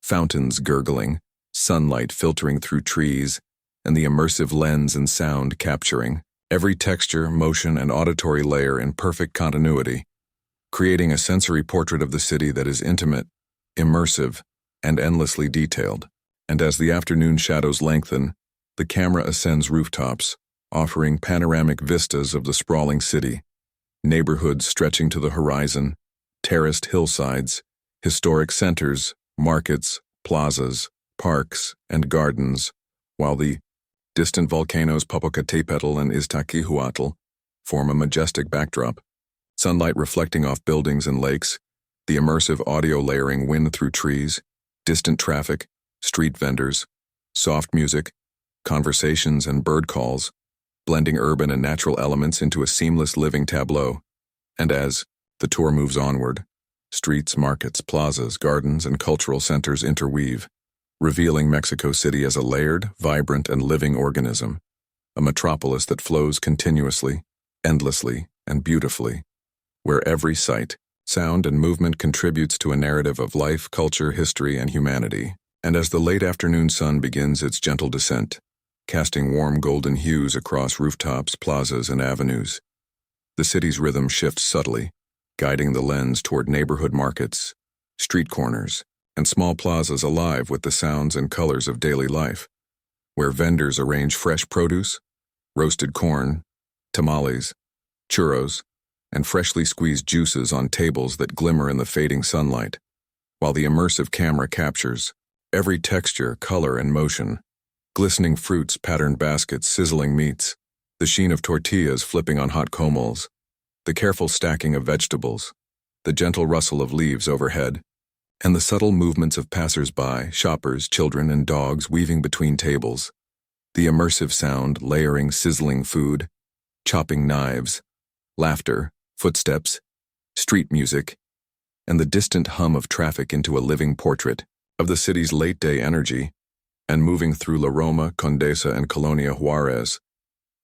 Speaker 1: fountains gurgling, sunlight filtering through trees, and the immersive lens and sound capturing every texture, motion, and auditory layer in perfect continuity, creating a sensory portrait of the city that is intimate, immersive, and endlessly detailed. And as the afternoon shadows lengthen, the camera ascends rooftops, offering panoramic vistas of the sprawling city, neighborhoods stretching to the horizon, terraced hillsides, historic centers, markets, plazas, parks, and gardens, while the distant volcanoes Popocatépetl and Iztaccíhuatl form a majestic backdrop, sunlight reflecting off buildings and lakes, the immersive audio layering wind through trees, distant traffic, street vendors, soft music, conversations, and bird calls, blending urban and natural elements into a seamless living tableau. And as the tour moves onward, streets, markets, plazas, gardens, and cultural centers interweave, revealing Mexico City as a layered, vibrant, and living organism, a metropolis that flows continuously, endlessly, and beautifully, where every sight, sound, and movement contributes to a narrative of life, culture, history, and humanity. And as the late afternoon sun begins its gentle descent, casting warm golden hues across rooftops, plazas, and avenues, the city's rhythm shifts subtly, guiding the lens toward neighborhood markets, street corners, and small plazas alive with the sounds and colors of daily life, where vendors arrange fresh produce, roasted corn, tamales, churros, and freshly squeezed juices on tables that glimmer in the fading sunlight, while the immersive camera captures every texture, color, and motion, glistening fruits, patterned baskets, sizzling meats, the sheen of tortillas flipping on hot comals, the careful stacking of vegetables, the gentle rustle of leaves overhead, and the subtle movements of passers-by, shoppers, children, and dogs weaving between tables, the immersive sound layering sizzling food, chopping knives, laughter, footsteps, street music, and the distant hum of traffic into a living portrait of the city's late-day energy. And moving through La Roma, Condesa, and Colonia Juarez,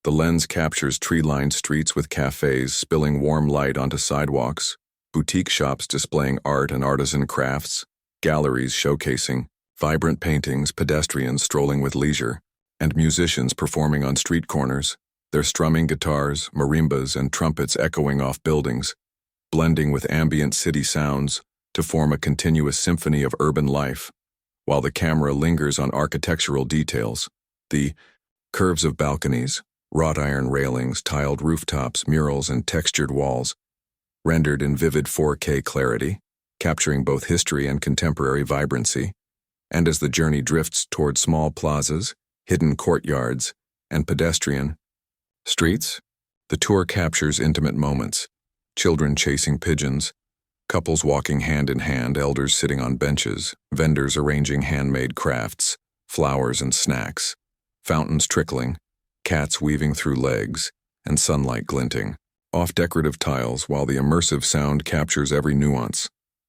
Speaker 1: the lens captures tree-lined streets with cafes spilling warm light onto sidewalks, boutique shops displaying art and artisan crafts, galleries showcasing vibrant paintings, pedestrians strolling with leisure, and musicians performing on street corners, their strumming guitars, marimbas, and trumpets echoing off buildings, blending with ambient city sounds to form a continuous symphony of urban life. While the camera lingers on architectural details, the curves of balconies, wrought iron railings, tiled rooftops, murals, and textured walls, rendered in vivid 4K clarity, capturing both history and contemporary vibrancy. And as the journey drifts toward small plazas, hidden courtyards, and pedestrian streets, the tour captures intimate moments, children chasing pigeons, couples walking hand in hand, elders sitting on benches, vendors arranging handmade crafts, flowers and snacks, fountains trickling, cats weaving through legs, and sunlight glinting off decorative tiles, while the immersive sound captures every nuance,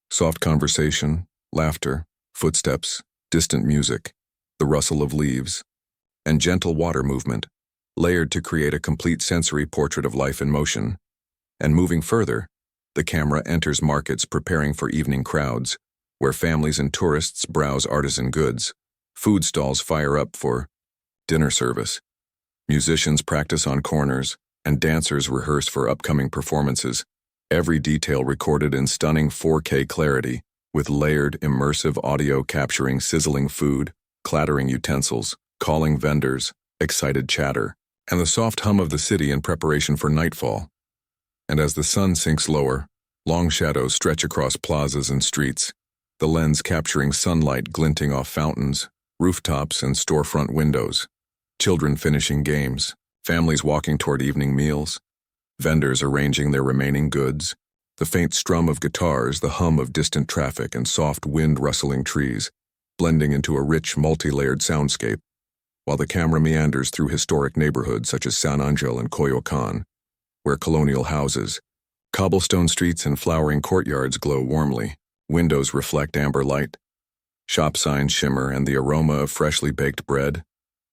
Speaker 1: soft conversation, laughter, footsteps, distant music, the rustle of leaves, and gentle water movement, layered to create a complete sensory portrait of life in motion. And moving further, the camera enters markets preparing for evening crowds, where families and tourists browse artisan goods, food stalls fire up for dinner service, Musicians practice on corners, and dancers rehearse for upcoming performances, every detail recorded in stunning 4K clarity, with layered, immersive audio capturing sizzling food, clattering utensils, calling vendors, excited chatter, and the soft hum of the city in preparation for nightfall. And as the sun sinks lower, long shadows stretch across plazas and streets, the lens capturing sunlight glinting off fountains, rooftops, and storefront windows, children finishing games, families walking toward evening meals, vendors arranging their remaining goods, the faint strum of guitars, the hum of distant traffic, and soft wind-rustling trees, blending into a rich, multi-layered soundscape, while the camera meanders through historic neighborhoods such as San Angel and Coyoacán, where colonial houses, cobblestone streets, and flowering courtyards glow warmly, windows reflect amber light, shop signs shimmer, and the aroma of freshly baked bread,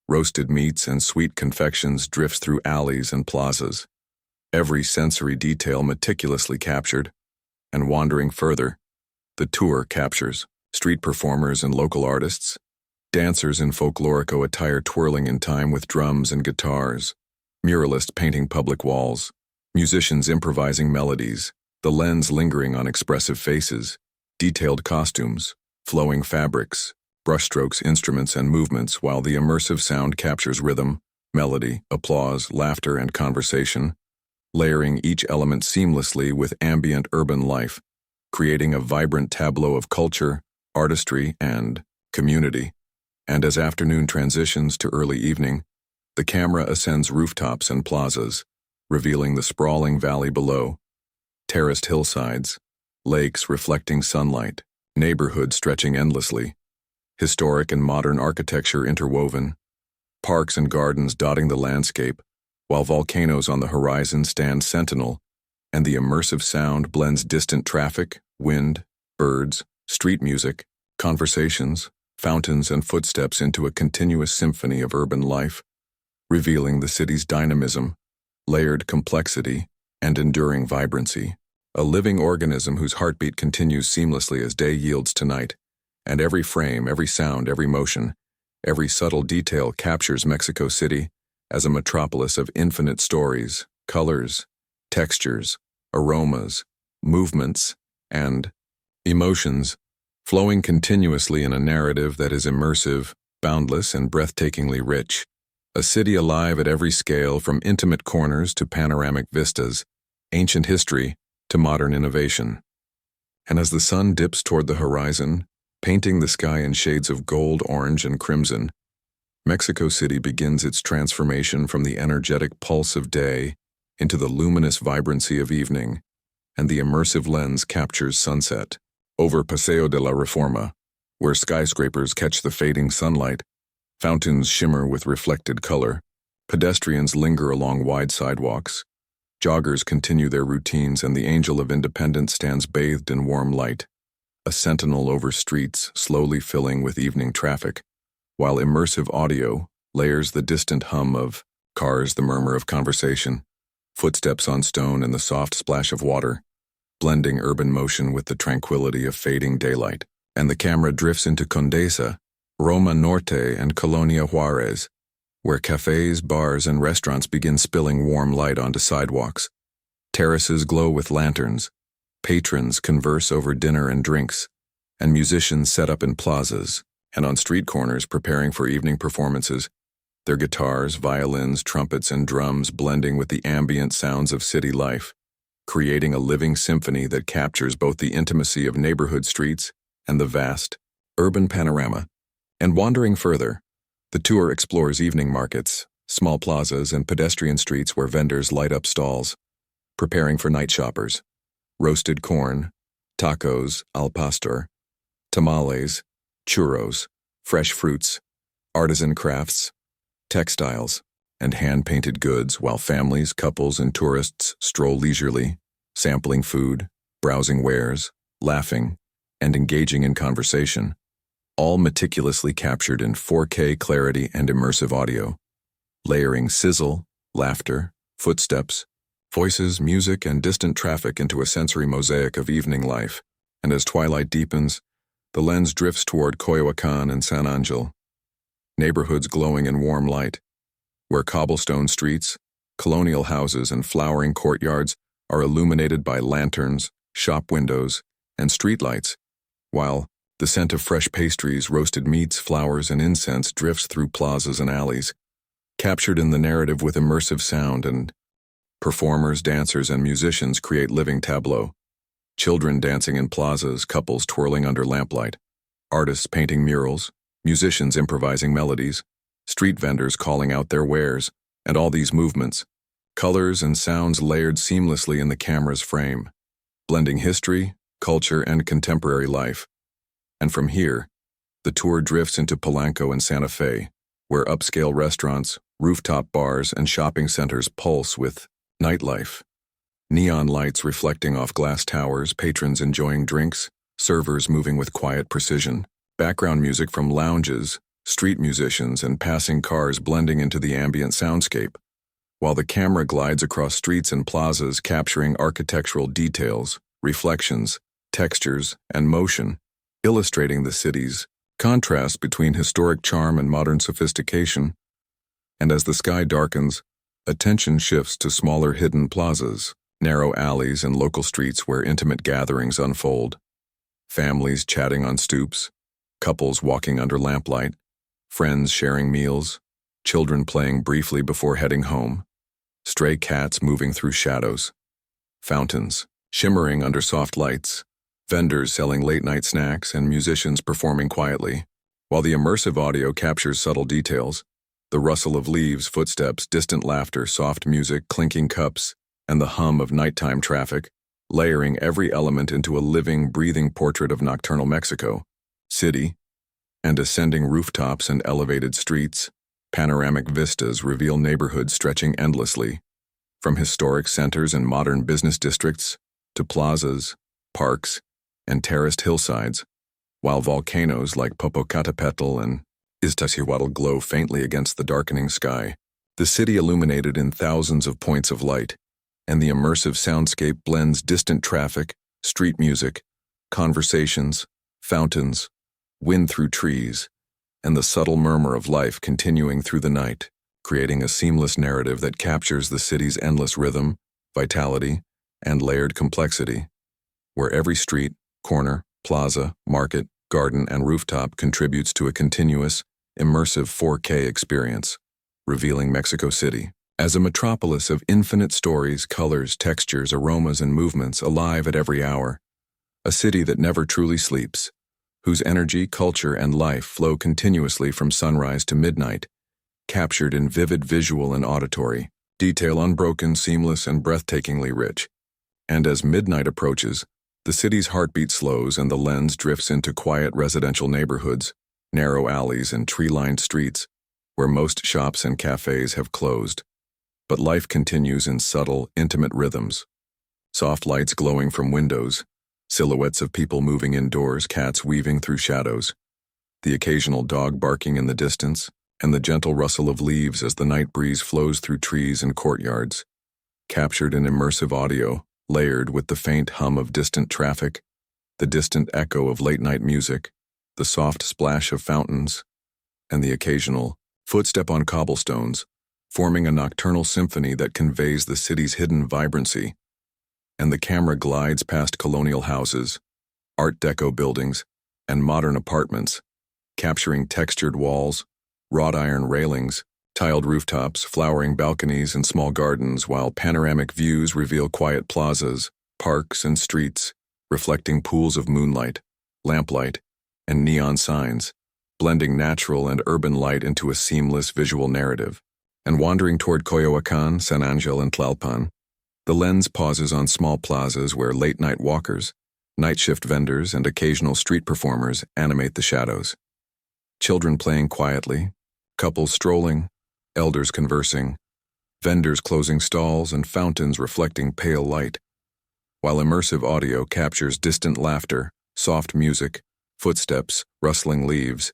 Speaker 1: roasted meats, and sweet confections drifts through alleys and plazas, every sensory detail meticulously captured. And wandering further, the tour captures street performers and local artists, dancers in folklorico attire twirling in time with drums and guitars, muralists painting public walls, musicians improvising melodies, the lens lingering on expressive faces, detailed costumes, flowing fabrics, brushstrokes, instruments, and movements, while the immersive sound captures rhythm, melody, applause, laughter, and conversation, layering each element seamlessly with ambient urban life, creating a vibrant tableau of culture, artistry, and community. And as afternoon transitions to early evening, the camera ascends rooftops and plazas, revealing the sprawling valley below, terraced hillsides, lakes reflecting sunlight, neighborhoods stretching endlessly, historic and modern architecture interwoven, parks and gardens dotting the landscape, while volcanoes on the horizon stand sentinel, and the immersive sound blends distant traffic, wind, birds, street music, conversations, fountains, and footsteps into a continuous symphony of urban life, revealing the city's dynamism, layered complexity, and enduring vibrancy, a living organism whose heartbeat continues seamlessly as day yields to night, and every frame, every sound, every motion, every subtle detail captures Mexico City as a metropolis of infinite stories, colors, textures, aromas, movements, and emotions, flowing continuously in a narrative that is immersive, boundless, and breathtakingly rich, a city alive at every scale, from intimate corners to panoramic vistas, ancient history to modern innovation. And as the sun dips toward the horizon, painting the sky in shades of gold, orange, and crimson, Mexico City begins its transformation from the energetic pulse of day into the luminous vibrancy of evening, and the immersive lens captures sunset. Over Paseo de la Reforma, where skyscrapers catch the fading sunlight, fountains shimmer with reflected color, pedestrians linger along wide sidewalks, joggers continue their routines, and the Angel of Independence stands bathed in warm light, a sentinel over streets slowly filling with evening traffic, while immersive audio layers the distant hum of cars, the murmur of conversation, footsteps on stone, and the soft splash of water, blending urban motion with the tranquility of fading daylight. And the camera drifts into Condesa, Roma Norte, and Colonia Juarez, where cafes, bars, and restaurants begin spilling warm light onto sidewalks. Terraces glow with lanterns, patrons converse over dinner and drinks, and musicians set up in plazas and on street corners preparing for evening performances, their guitars, violins, trumpets, and drums blending with the ambient sounds of city life, creating a living symphony that captures both the intimacy of neighborhood streets and the vast, urban panorama. And wandering further, the tour explores evening markets, small plazas, and pedestrian streets where vendors light up stalls, preparing for night shoppers. Roasted corn, tacos al pastor, tamales, churros, fresh fruits, artisan crafts, textiles, and hand-painted goods, while families, couples, and tourists stroll leisurely, sampling food, browsing wares, laughing, and engaging in conversation, all meticulously captured in 4K clarity and immersive audio, layering sizzle, laughter, footsteps, voices, music, and distant traffic into a sensory mosaic of evening life. And as twilight deepens, the lens drifts toward Coyoacán and San Angel, neighborhoods glowing in warm light, where cobblestone streets, colonial houses, and flowering courtyards are illuminated by lanterns, shop windows, and streetlights, while the scent of fresh pastries, roasted meats, flowers, and incense drifts through plazas and alleys, captured in the narrative with immersive sound, and performers, dancers, and musicians create living tableaux. Children dancing in plazas, couples twirling under lamplight, artists painting murals, musicians improvising melodies, street vendors calling out their wares, and all these movements, colors and sounds layered seamlessly in the camera's frame, blending history, culture, and contemporary life. And from here, the tour drifts into Polanco and Santa Fe, where upscale restaurants, rooftop bars, and shopping centers pulse with nightlife. Neon lights reflecting off glass towers, patrons enjoying drinks, servers moving with quiet precision, background music from lounges, street musicians, and passing cars blending into the ambient soundscape, while the camera glides across streets and plazas capturing architectural details, reflections, textures, and motion, illustrating the city's contrast between historic charm and modern sophistication. And as the sky darkens, attention shifts to smaller hidden plazas, narrow alleys, and local streets where intimate gatherings unfold. Families chatting on stoops, couples walking under lamplight, friends sharing meals, children playing briefly before heading home, stray cats moving through shadows, fountains shimmering under soft lights, vendors selling late-night snacks, and musicians performing quietly, while the immersive audio captures subtle details, the rustle of leaves, footsteps, distant laughter, soft music, clinking cups, and the hum of nighttime traffic, layering every element into a living, breathing portrait of nocturnal Mexico City, and ascending rooftops and elevated streets, panoramic vistas reveal neighborhoods stretching endlessly, from historic centers and modern business districts to plazas, parks, and terraced hillsides, while volcanoes like Popocatépetl and Iztaccíhuatl glow faintly against the darkening sky, the city illuminated in thousands of points of light, and the immersive soundscape blends distant traffic, street music, conversations, fountains, wind through trees, and the subtle murmur of life continuing through the night, creating a seamless narrative that captures the city's endless rhythm, vitality, and layered complexity, where every street, corner, plaza, market, garden, and rooftop contributes to a continuous, immersive 4K experience, revealing Mexico City as a metropolis of infinite stories, colors, textures, aromas, and movements alive at every hour, a city that never truly sleeps, whose energy, culture, and life flow continuously from sunrise to midnight, captured in vivid visual and auditory, detail unbroken, seamless, and breathtakingly rich. And as midnight approaches, the city's heartbeat slows and the lens drifts into quiet residential neighborhoods, narrow alleys, and tree-lined streets, where most shops and cafes have closed. But life continues in subtle, intimate rhythms. Soft lights glowing from windows, silhouettes of people moving indoors, cats weaving through shadows, the occasional dog barking in the distance, and the gentle rustle of leaves as the night breeze flows through trees and courtyards, captured in immersive audio, layered with the faint hum of distant traffic, the distant echo of late-night music, the soft splash of fountains, and the occasional footstep on cobblestones, forming a nocturnal symphony that conveys the city's hidden vibrancy. And the camera glides past colonial houses, Art Deco buildings, and modern apartments, capturing textured walls, wrought iron railings, tiled rooftops, flowering balconies, and small gardens, while panoramic views reveal quiet plazas, parks, and streets, reflecting pools of moonlight, lamplight, and neon signs, blending natural and urban light into a seamless visual narrative. And wandering toward Coyoacán, San Angel, and Tlalpan, the lens pauses on small plazas where late-night walkers, night shift vendors, and occasional street performers animate the shadows. Children playing quietly, couples strolling, elders conversing, vendors closing stalls, and fountains reflecting pale light, while immersive audio captures distant laughter, soft music, footsteps, rustling leaves,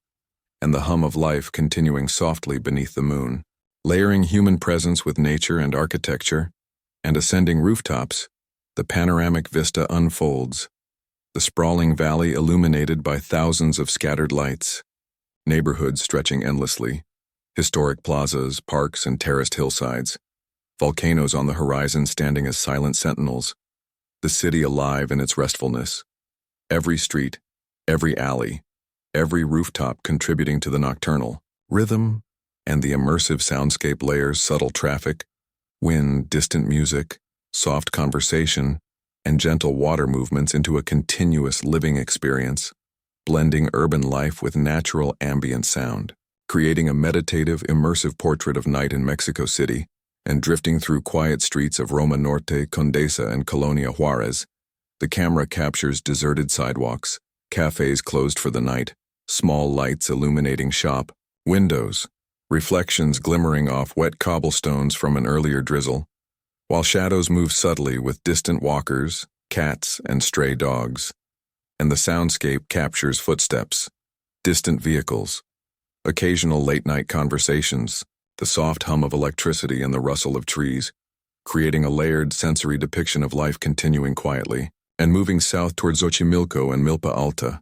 Speaker 1: and the hum of life continuing softly beneath the moon. Layering human presence with nature and architecture, and ascending rooftops, the panoramic vista unfolds, the sprawling valley illuminated by thousands of scattered lights, neighborhoods stretching endlessly, historic plazas, parks, and terraced hillsides, volcanoes on the horizon standing as silent sentinels, the city alive in its restfulness. Every street, every alley, every rooftop contributing to the nocturnal rhythm and the immersive soundscape layers subtle traffic, wind, distant music, soft conversation, and gentle water movements into a continuous living experience, blending urban life with natural ambient sound, creating a meditative, immersive portrait of night in Mexico City, and drifting through quiet streets of Roma Norte, Condesa, and Colonia Juarez. The camera captures deserted sidewalks, cafes closed for the night, small lights illuminating shop, windows, reflections glimmering off wet cobblestones from an earlier drizzle, while shadows move subtly with distant walkers, cats, and stray dogs. And the soundscape captures footsteps, distant vehicles, occasional late-night conversations, the soft hum of electricity and the rustle of trees, creating a layered sensory depiction of life continuing quietly. And moving south toward Xochimilco and Milpa Alta,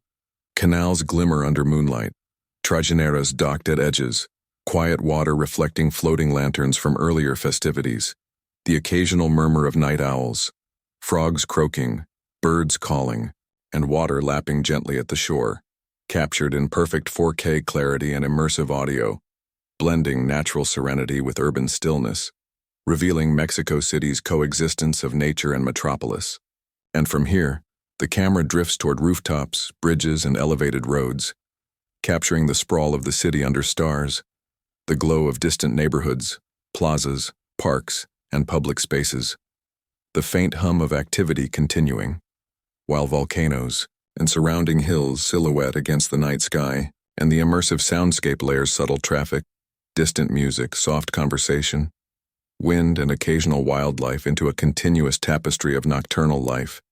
Speaker 1: canals glimmer under moonlight, trajineras docked at edges, quiet water reflecting floating lanterns from earlier festivities, the occasional murmur of night owls, frogs croaking, birds calling, and water lapping gently at the shore, captured in perfect 4K clarity and immersive audio, blending natural serenity with urban stillness, revealing Mexico City's coexistence of nature and metropolis. And from here, the camera drifts toward rooftops, bridges, and elevated roads, capturing the sprawl of the city under stars, the glow of distant neighborhoods, plazas, parks, and public spaces, the faint hum of activity continuing, while volcanoes and surrounding hills silhouette against the night sky, and the immersive soundscape layers subtle traffic, distant music, soft conversation, wind, and occasional wildlife into a continuous tapestry of nocturnal life,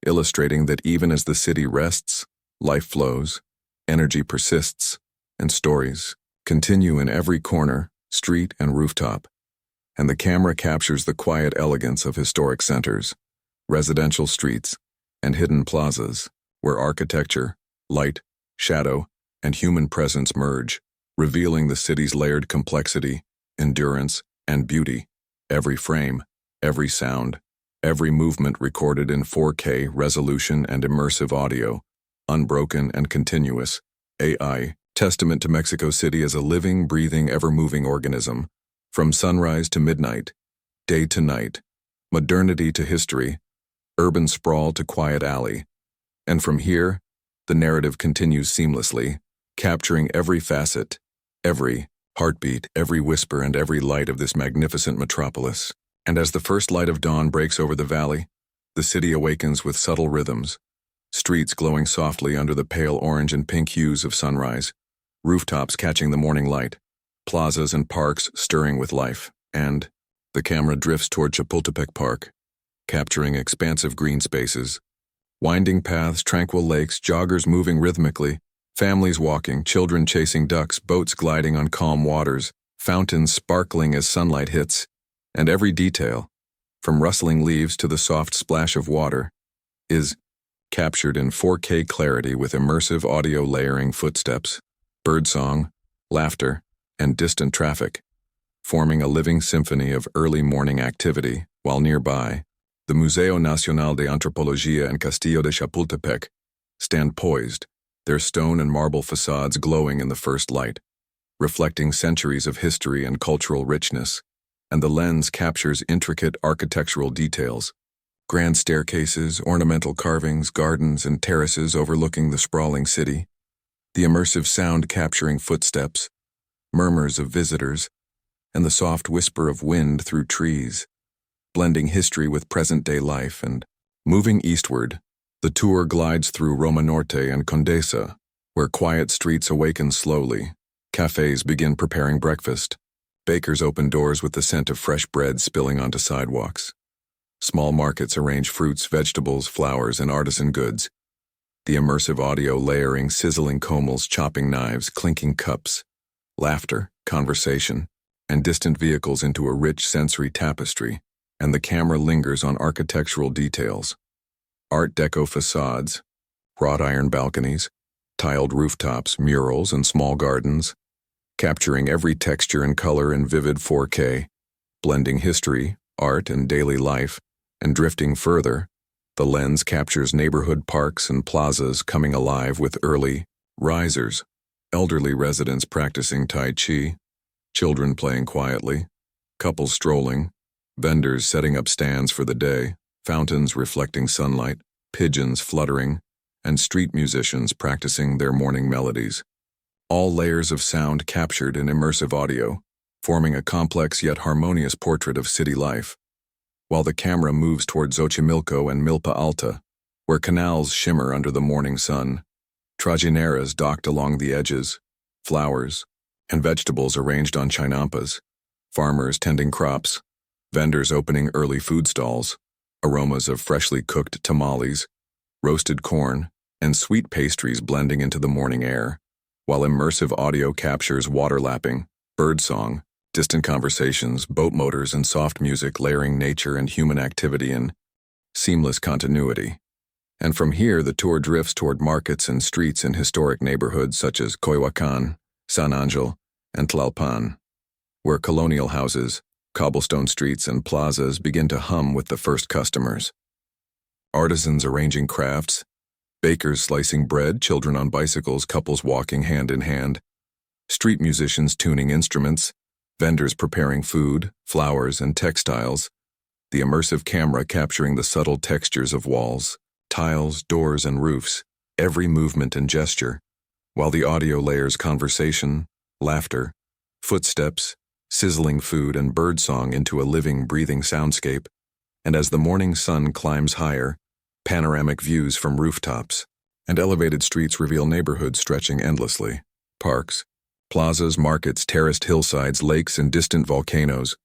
Speaker 1: illustrating that even as the city rests, life flows, energy persists, and stories continue in every corner, street, and rooftop. And the camera captures the quiet elegance of historic centers, residential streets, and hidden plazas, where architecture, light, shadow, and human presence merge, revealing the city's layered complexity, endurance, and beauty. Every frame, every sound, every movement recorded in 4K resolution and immersive audio, unbroken and continuous, AI, testament to Mexico City as a living, breathing, ever-moving organism, from sunrise to midnight, day to night, modernity to history, urban sprawl to quiet alley. And from here, the narrative continues seamlessly, capturing every facet, every heartbeat, every whisper, and every light of this magnificent metropolis. And as the first light of dawn breaks over the valley, the city awakens with subtle rhythms, streets glowing softly under the pale orange and pink hues of sunrise, rooftops catching the morning light, plazas and parks stirring with life, and the camera drifts toward Chapultepec Park, capturing expansive green spaces, winding paths, tranquil lakes, joggers moving rhythmically, families walking, children chasing ducks, boats gliding on calm waters, fountains sparkling as sunlight hits, and every detail, from rustling leaves to the soft splash of water, is captured in 4K clarity with immersive audio layering footsteps, birdsong, laughter, and distant traffic, forming a living symphony of early morning activity, while nearby, the Museo Nacional de Antropología and Castillo de Chapultepec stand poised, their stone and marble facades glowing in the first light, reflecting centuries of history and cultural richness, and the lens captures intricate architectural details, grand staircases, ornamental carvings, gardens, and terraces overlooking the sprawling city, the immersive sound capturing footsteps, murmurs of visitors, and the soft whisper of wind through trees, blending history with present-day life. And moving eastward, the tour glides through Roma Norte and Condesa, where quiet streets awaken slowly, cafes begin preparing breakfast, bakers open doors with the scent of fresh bread spilling onto sidewalks, small markets arrange fruits, vegetables, flowers, and artisan goods, the immersive audio layering sizzling comals, chopping knives, clinking cups, laughter, conversation, and distant vehicles into a rich sensory tapestry, and the camera lingers on architectural details, Art Deco facades, wrought iron balconies, tiled rooftops, murals, and small gardens, capturing every texture and color in vivid 4K, blending history, art, and daily life, and drifting further. The lens captures neighborhood parks and plazas coming alive with early risers, elderly residents practicing Tai Chi, children playing quietly, couples strolling, vendors setting up stands for the day, fountains reflecting sunlight, pigeons fluttering, and street musicians practicing their morning melodies. All layers of sound captured in immersive audio, forming a complex yet harmonious portrait of city life. While the camera moves toward Xochimilco and Milpa Alta, where canals shimmer under the morning sun, trajineras docked along the edges, flowers and vegetables arranged on chinampas, farmers tending crops, vendors opening early food stalls, aromas of freshly cooked tamales, roasted corn, and sweet pastries blending into the morning air, while immersive audio captures water lapping, birdsong, distant conversations, boat motors, and soft music layering nature and human activity in seamless continuity. And from here, the tour drifts toward markets and streets in historic neighborhoods such as Coyoacán, San Angel, and Tlalpan, where colonial houses, cobblestone streets, and plazas begin to hum with the first customers. Artisans arranging crafts, bakers slicing bread, children on bicycles, couples walking hand in hand, street musicians tuning instruments, vendors preparing food, flowers, and textiles, the immersive camera capturing the subtle textures of walls, tiles, doors, and roofs, every movement and gesture, while the audio layers conversation, laughter, footsteps, sizzling food, and birdsong into a living, breathing soundscape. And as the morning sun climbs higher, panoramic views from rooftops and elevated streets reveal neighborhoods stretching endlessly, parks, plazas, markets, terraced hillsides, lakes, and distant volcanoes,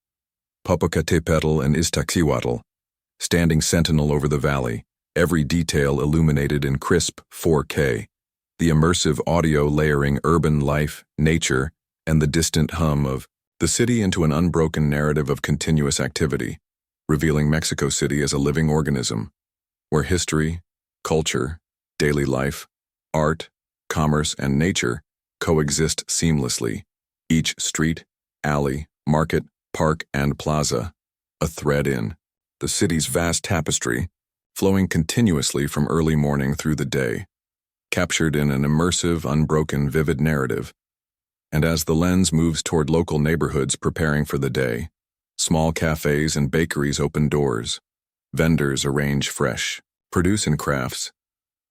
Speaker 1: Popocatépetl and Iztaccíhuatl, standing sentinel over the valley, every detail illuminated in crisp 4K, the immersive audio layering urban life, nature, and the distant hum of the city into an unbroken narrative of continuous activity, revealing Mexico City as a living organism, where history, culture, daily life, art, commerce, and nature coexist seamlessly, each street, alley, market, park, and plaza, a thread in the city's vast tapestry, flowing continuously from early morning through the day, captured in an immersive, unbroken, vivid narrative. And as the lens moves toward local neighborhoods preparing for the day, small cafes and bakeries open doors, vendors arrange fresh produce and crafts,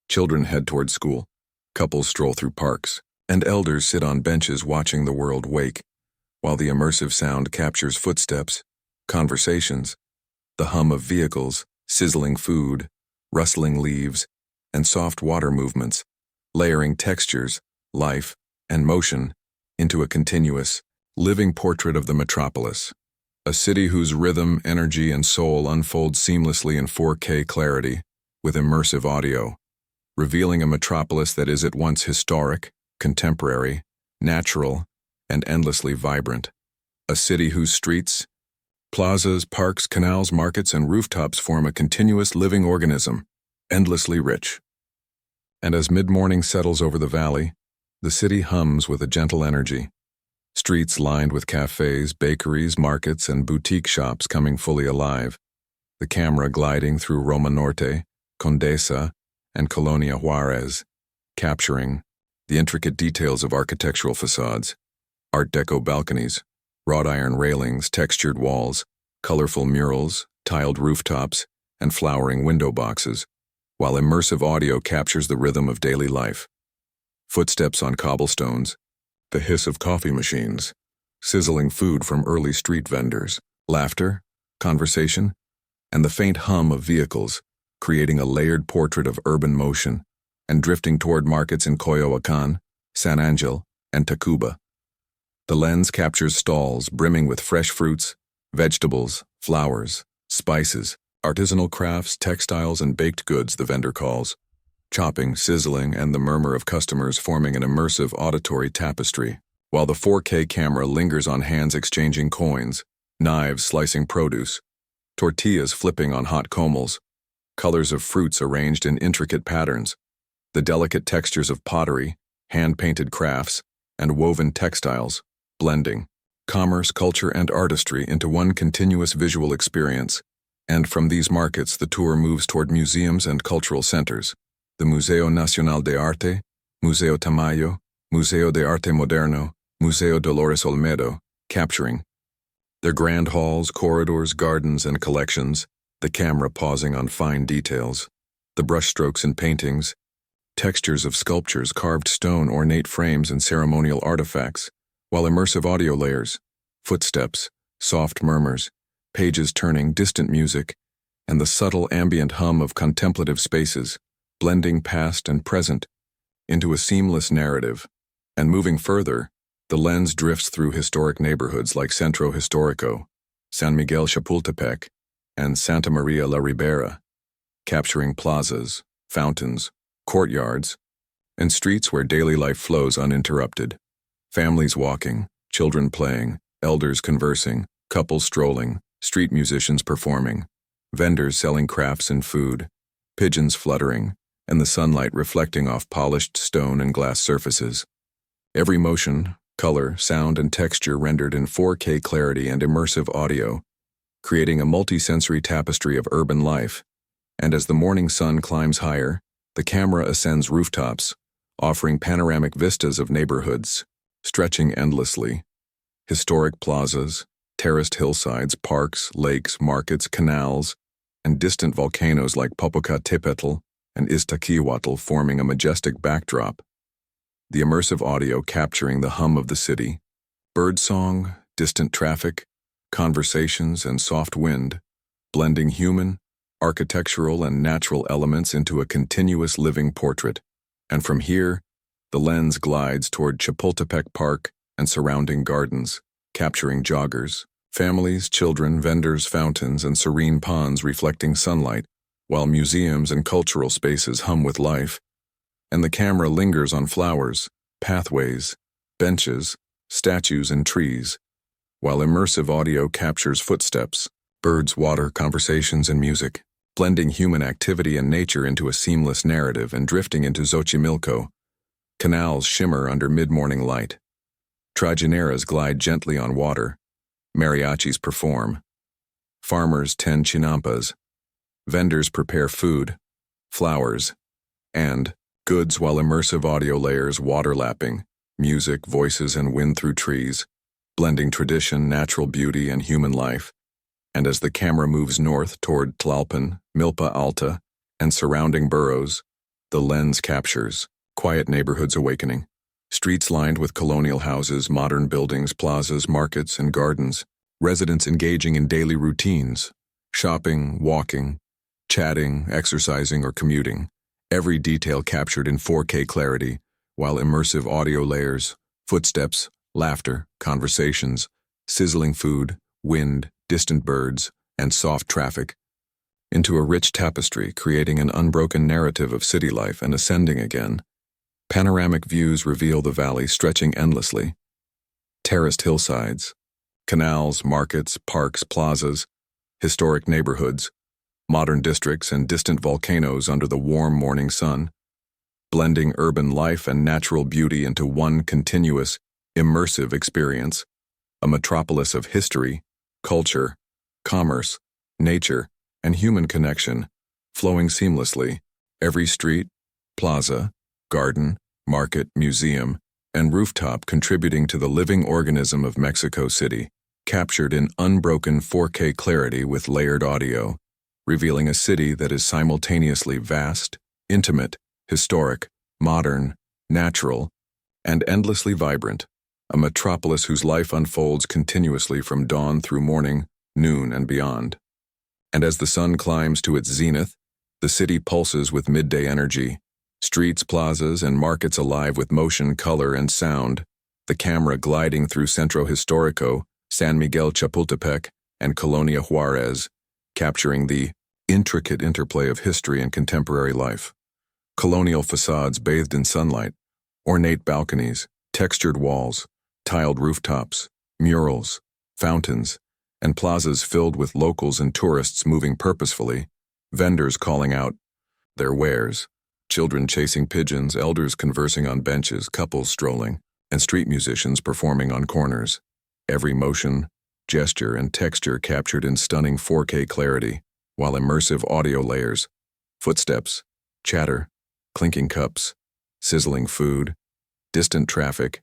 Speaker 1: children head toward school, couples stroll through parks, and elders sit on benches watching the world wake, while the immersive sound captures footsteps, conversations, the hum of vehicles, sizzling food, rustling leaves, and soft water movements, layering textures, life, and motion into a continuous, living portrait of the metropolis, a city whose rhythm, energy, and soul unfold seamlessly in 4K clarity with immersive audio, revealing a metropolis that is at once historic, contemporary, natural, and endlessly vibrant, a city whose streets, plazas, parks, canals, markets, and rooftops form a continuous living organism, endlessly rich. And as mid-morning settles over the valley, the city hums with a gentle energy, streets lined with cafes, bakeries, markets, and boutique shops coming fully alive, the camera gliding through Roma Norte, Condesa, and Colonia Juarez, capturing the intricate details of architectural facades, Art Deco balconies, wrought iron railings, textured walls, colorful murals, tiled rooftops, and flowering window boxes, while immersive audio captures the rhythm of daily life. Footsteps on cobblestones, the hiss of coffee machines, sizzling food from early street vendors, laughter, conversation, and the faint hum of vehicles, creating a layered portrait of urban motion, and drifting toward markets in Coyoacán, San Angel, and Tacuba. The lens captures stalls brimming with fresh fruits, vegetables, flowers, spices, artisanal crafts, textiles, and baked goods, the vendor calls, chopping, sizzling, and the murmur of customers forming an immersive auditory tapestry, while the 4K camera lingers on hands exchanging coins, knives slicing produce, tortillas flipping on hot comals, colors of fruits arranged in intricate patterns, the delicate textures of pottery, hand-painted crafts, and woven textiles, blending commerce, culture, and artistry into one continuous visual experience. And from these markets, the tour moves toward museums and cultural centers. The Museo Nacional de Arte, Museo Tamayo, Museo de Arte Moderno, Museo Dolores Olmedo, capturing their grand halls, corridors, gardens, and collections, the camera pausing on fine details, the brushstrokes in paintings, textures of sculptures, carved stone, ornate frames, and ceremonial artifacts, while immersive audio layers, footsteps, soft murmurs, pages turning, distant music, and the subtle ambient hum of contemplative spaces, blending past and present into a seamless narrative. And moving further, the lens drifts through historic neighborhoods like Centro Histórico, San Miguel Chapultepec, and Santa Maria la Ribera, capturing plazas, fountains, courtyards, and streets where daily life flows uninterrupted. Families walking, children playing, elders conversing, couples strolling, street musicians performing, vendors selling crafts and food, pigeons fluttering, and the sunlight reflecting off polished stone and glass surfaces. Every motion, color, sound, and texture rendered in 4K clarity and immersive audio, creating a multi-sensory tapestry of urban life. And as the morning sun climbs higher, the camera ascends rooftops, offering panoramic vistas of neighborhoods, stretching endlessly. Historic plazas, terraced hillsides, parks, lakes, markets, canals, and distant volcanoes like Popocatépetl and Iztaccíhuatl forming a majestic backdrop. The immersive audio capturing the hum of the city, birdsong, distant traffic, conversations, and soft wind, blending human, architectural, and natural elements into a continuous living portrait. And from here, the lens glides toward Chapultepec Park and surrounding gardens, capturing joggers, families, children, vendors, fountains, and serene ponds reflecting sunlight, while museums and cultural spaces hum with life. And the camera lingers on flowers, pathways, benches, statues, and trees, while immersive audio captures footsteps, birds, water, conversations, and music, blending human activity and nature into a seamless narrative and drifting into Xochimilco. Canals shimmer under mid-morning light. Trajineras glide gently on water. Mariachis perform. Farmers tend chinampas. Vendors prepare food, flowers, and goods while immersive audio layers waterlapping, music, voices, and wind through trees, blending tradition, natural beauty, and human life. And as the camera moves north toward Tlalpan, Milpa Alta, and surrounding boroughs, the lens captures quiet neighborhoods awakening, streets lined with colonial houses, modern buildings, plazas, markets, and gardens, residents engaging in daily routines, shopping, walking, chatting, exercising, or commuting, every detail captured in 4K clarity, while immersive audio layers, footsteps, laughter, conversations, sizzling food, wind, distant birds, and soft traffic, into a rich tapestry creating an unbroken narrative of city life and ascending again. Panoramic views reveal the valley stretching endlessly. Terraced hillsides, canals, markets, parks, plazas, historic neighborhoods, modern districts, and distant volcanoes under the warm morning sun, blending urban life and natural beauty into one continuous, immersive experience, a metropolis of history, culture, commerce, nature, and human connection, flowing seamlessly, every street, plaza, garden, market, museum, and rooftop contributing to the living organism of Mexico City, captured in unbroken 4K clarity with layered audio, revealing a city that is simultaneously vast, intimate, historic, modern, natural, and endlessly vibrant, a metropolis whose life unfolds continuously from dawn through morning, noon, and beyond. And as the sun climbs to its zenith, the city pulses with midday energy, streets, plazas, and markets alive with motion, color, and sound, the camera gliding through Centro Histórico, San Miguel Chapultepec, and Colonia Juarez, capturing the intricate interplay of history and contemporary life. Colonial facades bathed in sunlight, ornate balconies, textured walls, tiled rooftops, murals, fountains, and plazas filled with locals and tourists moving purposefully, vendors calling out their wares, children chasing pigeons, elders conversing on benches, couples strolling, and street musicians performing on corners. Every motion, gesture, and texture captured in stunning 4K clarity, while immersive audio layers, footsteps, chatter, clinking cups, sizzling food, distant traffic,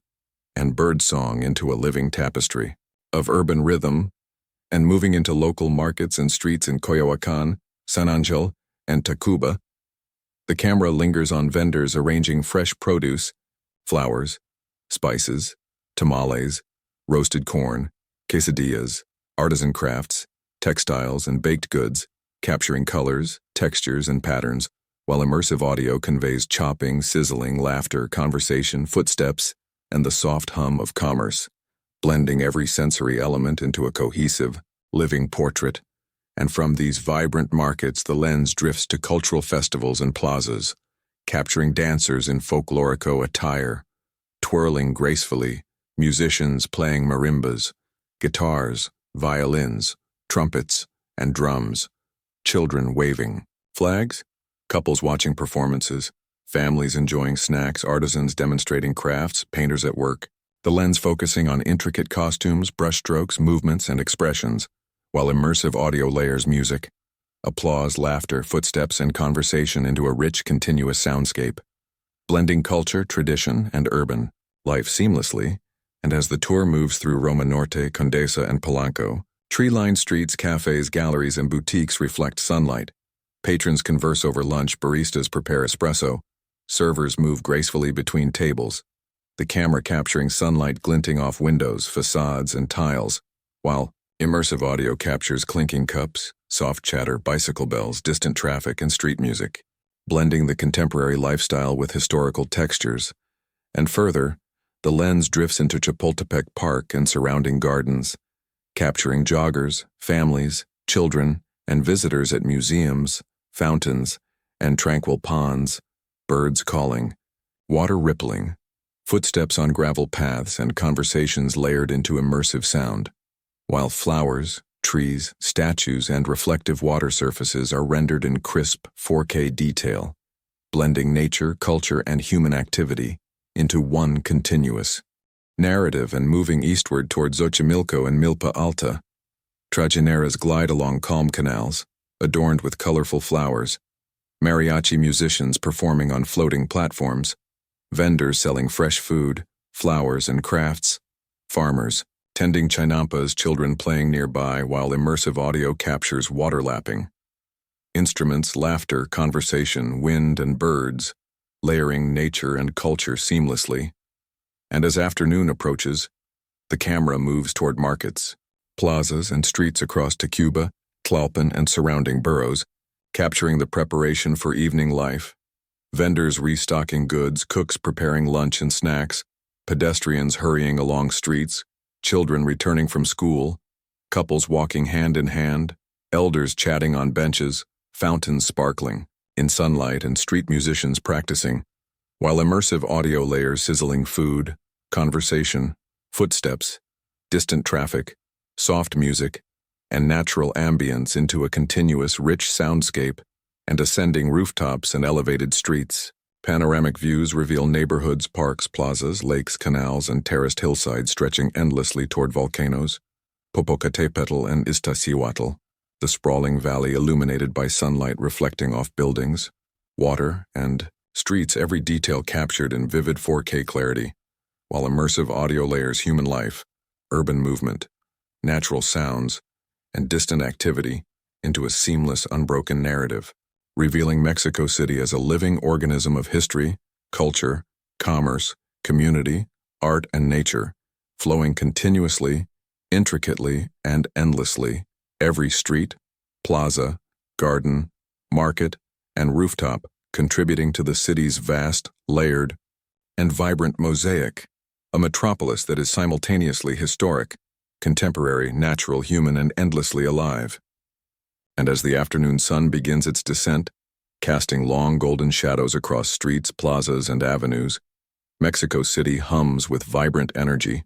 Speaker 1: and birdsong into a living tapestry of urban rhythm, and moving into local markets and streets in Coyoacán, San Angel, and Tacuba. The camera lingers on vendors arranging fresh produce, flowers, spices, tamales, roasted corn, quesadillas, artisan crafts, textiles, and baked goods, capturing colors, textures, and patterns, while immersive audio conveys chopping, sizzling, laughter, conversation, footsteps, and the soft hum of commerce, blending every sensory element into a cohesive, living portrait. And from these vibrant markets, the lens drifts to cultural festivals and plazas, capturing dancers in folklorico attire, twirling gracefully, musicians playing marimbas, guitars, violins, trumpets, and drums, children waving flags, couples watching performances, families enjoying snacks, artisans demonstrating crafts, painters at work, the lens focusing on intricate costumes, brushstrokes, movements, and expressions, while immersive audio layers music, applause, laughter, footsteps, and conversation into a rich, continuous soundscape, blending culture, tradition, and urban life seamlessly. And as the tour moves through Roma Norte, Condesa, and Polanco, tree-lined streets, cafes, galleries, and boutiques reflect sunlight. Patrons converse over lunch, baristas prepare espresso, servers move gracefully between tables, the camera capturing sunlight glinting off windows, facades, and tiles, while immersive audio captures clinking cups, soft chatter, bicycle bells, distant traffic, and street music, blending the contemporary lifestyle with historical textures. And further, the lens drifts into Chapultepec Park and surrounding gardens, capturing joggers, families, children, and visitors at museums, fountains, and tranquil ponds, birds calling, water rippling, footsteps on gravel paths, and conversations layered into immersive sound, while flowers, trees, statues, and reflective water surfaces are rendered in crisp 4K detail, blending nature, culture, and human activity into one continuous narrative. And moving eastward toward Xochimilco and Milpa Alta, trajineras glide along calm canals, adorned with colorful flowers, mariachi musicians performing on floating platforms, vendors selling fresh food, flowers, and crafts, farmers tending chinampas, children playing nearby, while immersive audio captures water lapping, instruments, laughter, conversation, wind, and birds, layering nature and culture seamlessly. And as afternoon approaches, the camera moves toward markets, plazas, and streets across Tacuba, Tlalpan, and surrounding boroughs, capturing the preparation for evening life, vendors restocking goods, cooks preparing lunch and snacks, pedestrians hurrying along streets, children returning from school, couples walking hand in hand, elders chatting on benches, fountains sparkling in sunlight, and street musicians practicing, while immersive audio layers sizzling food, conversation, footsteps, distant traffic, soft music, and natural ambience into a continuous rich soundscape, and ascending rooftops and elevated streets. Panoramic views reveal neighborhoods, parks, plazas, lakes, canals, and terraced hillsides stretching endlessly toward volcanoes, Popocatépetl and Iztaccíhuatl, the sprawling valley illuminated by sunlight reflecting off buildings, water, and streets, every detail captured in vivid 4K clarity, while immersive audio layers human life, urban movement, natural sounds, and distant activity into a seamless, unbroken narrative, revealing Mexico City as a living organism of history, culture, commerce, community, art, and nature, flowing continuously, intricately, and endlessly, every street, plaza, garden, market, and rooftop contributing to the city's vast, layered, and vibrant mosaic, a metropolis that is simultaneously historic, contemporary, natural, human, and endlessly alive. And as the afternoon sun begins its descent, casting long golden shadows across streets, plazas, and avenues, Mexico City hums with vibrant energy,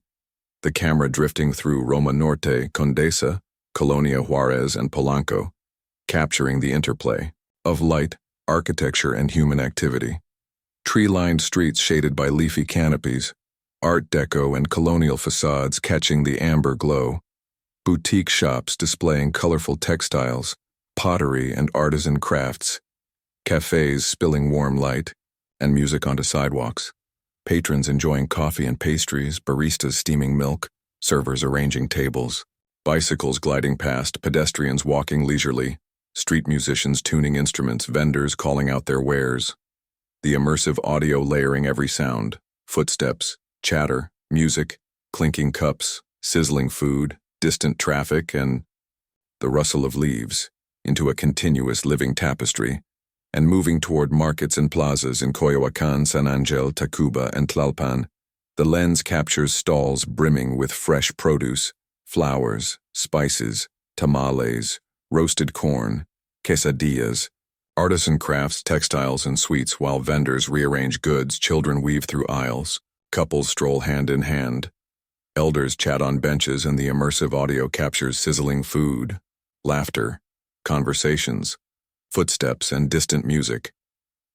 Speaker 1: the camera drifting through Roma Norte, Condesa, Colonia Juarez, and Polanco, capturing the interplay of light, architecture, and human activity. Tree-lined streets shaded by leafy canopies, Art Deco and colonial facades catching the amber glow, boutique shops displaying colorful textiles, pottery and artisan crafts, cafes spilling warm light, and music onto sidewalks, patrons enjoying coffee and pastries, baristas steaming milk, servers arranging tables, bicycles gliding past, pedestrians walking leisurely, street musicians tuning instruments, vendors calling out their wares, the immersive audio layering every sound, footsteps, chatter, music, clinking cups, sizzling food, distant traffic, and the rustle of leaves into a continuous living tapestry, and moving toward markets and plazas in Coyoacán, San Angel, Tacuba, and Tlalpan. The lens captures stalls brimming with fresh produce, flowers, spices, tamales, roasted corn, quesadillas, artisan crafts, textiles, and sweets, while vendors rearrange goods, children weave through aisles, couples stroll hand in hand, elders chat on benches, and the immersive audio captures sizzling food, laughter, conversations, footsteps, and distant music,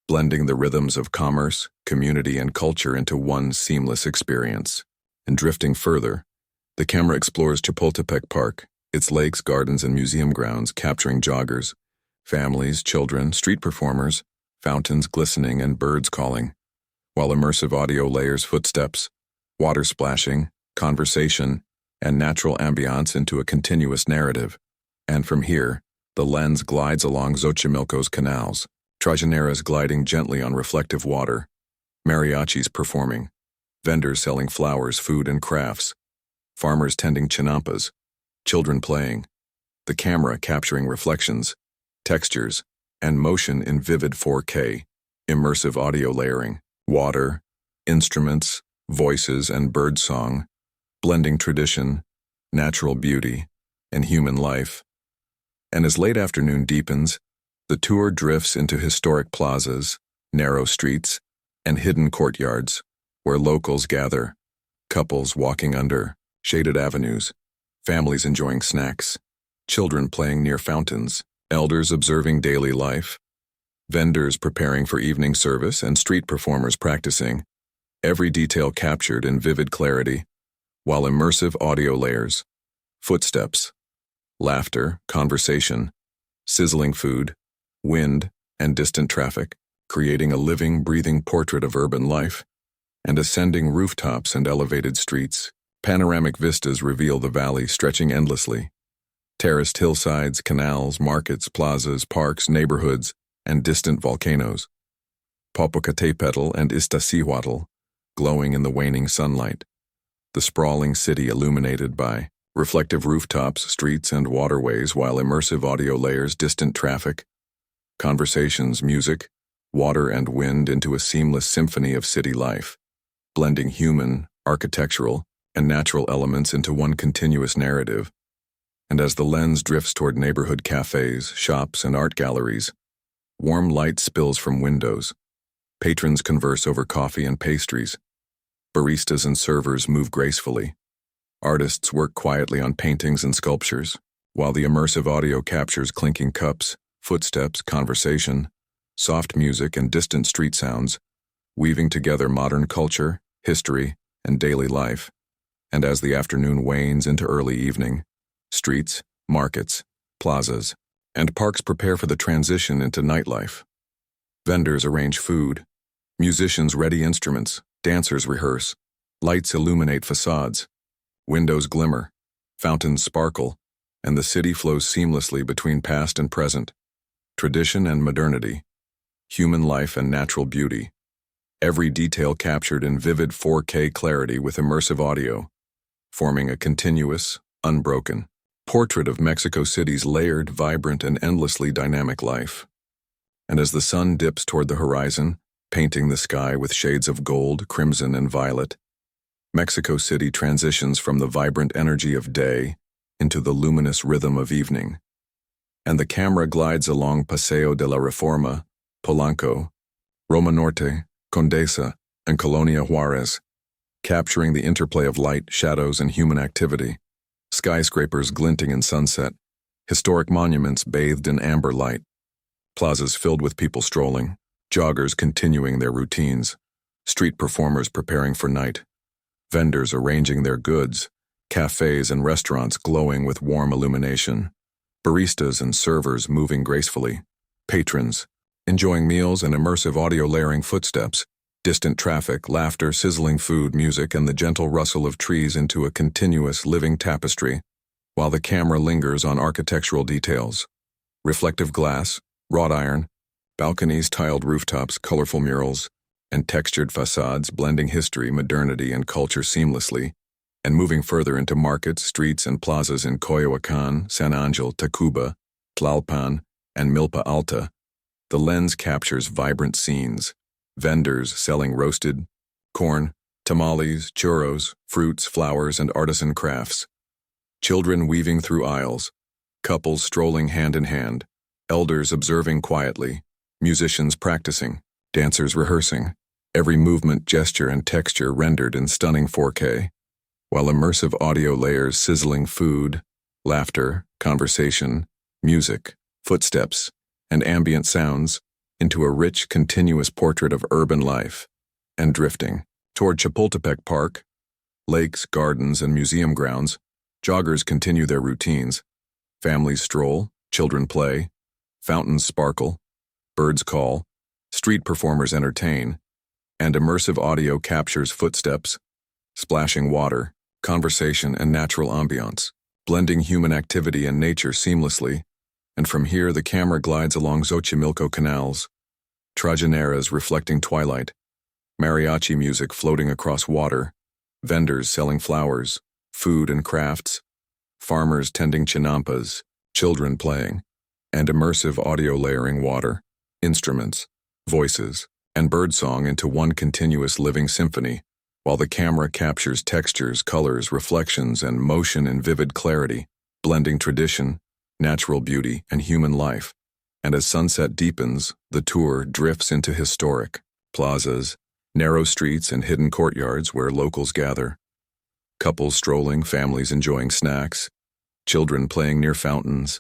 Speaker 1: blending the rhythms of commerce, community, and culture into one seamless experience. And drifting further, the camera explores Chapultepec Park, its lakes, gardens, and museum grounds, capturing joggers, families, children, street performers, fountains glistening, and birds calling, while immersive audio layers footsteps, water splashing, conversation, and natural ambiance into a continuous narrative. And from here, the lens glides along Xochimilco's canals, trajineras gliding gently on reflective water, mariachis performing, vendors selling flowers, food, and crafts, farmers tending chinampas, children playing, the camera capturing reflections, textures, and motion in vivid 4K, immersive audio layering, water, instruments, voices, and birdsong, blending tradition, natural beauty, and human life. And as late afternoon deepens, the tour drifts into historic plazas, narrow streets, and hidden courtyards, where locals gather, couples walking under shaded avenues, families enjoying snacks, children playing near fountains, elders observing daily life, vendors preparing for evening service, and street performers practicing, every detail captured in vivid clarity, while immersive audio layers, footsteps, laughter, conversation, sizzling food, wind, and distant traffic, creating a living, breathing portrait of urban life. And ascending rooftops and elevated streets, panoramic vistas reveal the valley stretching endlessly. Terraced hillsides, canals, markets, plazas, parks, neighborhoods, and distant volcanoes. Popocatépetl and Iztaccíhuatl, glowing in the waning sunlight. The sprawling city illuminated by reflective rooftops, streets, and waterways, while immersive audio layers distant traffic, conversations, music, water, and wind into a seamless symphony of city life, blending human, architectural, and natural elements into one continuous narrative. And as the lens drifts toward neighborhood cafes, shops, and art galleries, warm light spills from windows. Patrons converse over coffee and pastries. Baristas and servers move gracefully. Artists work quietly on paintings and sculptures, while the immersive audio captures clinking cups, footsteps, conversation, soft music, and distant street sounds, weaving together modern culture, history, and daily life. And as the afternoon wanes into early evening, streets, markets, plazas, and parks prepare for the transition into nightlife. Vendors arrange food, musicians ready instruments, dancers rehearse, lights illuminate facades, windows glimmer, fountains sparkle, and the city flows seamlessly between past and present, tradition and modernity, human life and natural beauty, every detail captured in vivid 4K clarity with immersive audio, forming a continuous, unbroken portrait of Mexico City's layered, vibrant, and endlessly dynamic life. And as the sun dips toward the horizon, painting the sky with shades of gold, crimson, and violet, Mexico City transitions from the vibrant energy of day into the luminous rhythm of evening. And the camera glides along Paseo de la Reforma, Polanco, Roma Norte, Condesa, and Colonia Juarez, capturing the interplay of light, shadows, and human activity. Skyscrapers glinting in sunset, historic monuments bathed in amber light, plazas filled with people strolling, joggers continuing their routines, street performers preparing for night, vendors arranging their goods, cafes and restaurants glowing with warm illumination, baristas and servers moving gracefully, patrons enjoying meals and immersive audio layering footsteps, distant traffic, laughter, sizzling food, music, and the gentle rustle of trees into a continuous living tapestry, while the camera lingers on architectural details. Reflective glass, wrought iron, balconies, tiled rooftops, colorful murals, and textured facades blending history, modernity, and culture seamlessly, and moving further into markets, streets, and plazas in Coyoacán, San Angel, Tacuba, Tlalpan, and Milpa Alta. The lens captures vibrant scenes, vendors selling roasted corn, tamales, churros, fruits, flowers, and artisan crafts, children weaving through aisles, couples strolling hand in hand, elders observing quietly, musicians practicing, dancers rehearsing, every movement, gesture, and texture rendered in stunning 4K, while immersive audio layers sizzling food, laughter, conversation, music, footsteps, and ambient sounds into a rich, continuous portrait of urban life. And drifting toward Chapultepec Park, lakes, gardens, and museum grounds, joggers continue their routines. Families stroll, children play, fountains sparkle, birds call, street performers entertain, and immersive audio captures footsteps, splashing water, conversation, and natural ambiance, blending human activity and nature seamlessly. And from here the camera glides along Xochimilco canals, trajineras reflecting twilight, mariachi music floating across water, vendors selling flowers, food and crafts, farmers tending chinampas, children playing, and immersive audio layering water, instruments, voices, and birdsong into one continuous living symphony, while the camera captures textures, colors, reflections, and motion in vivid clarity, blending tradition, natural beauty, and human life. And as sunset deepens, the tour drifts into historic plazas, narrow streets, and hidden courtyards where locals gather. Couples strolling, families enjoying snacks, children playing near fountains,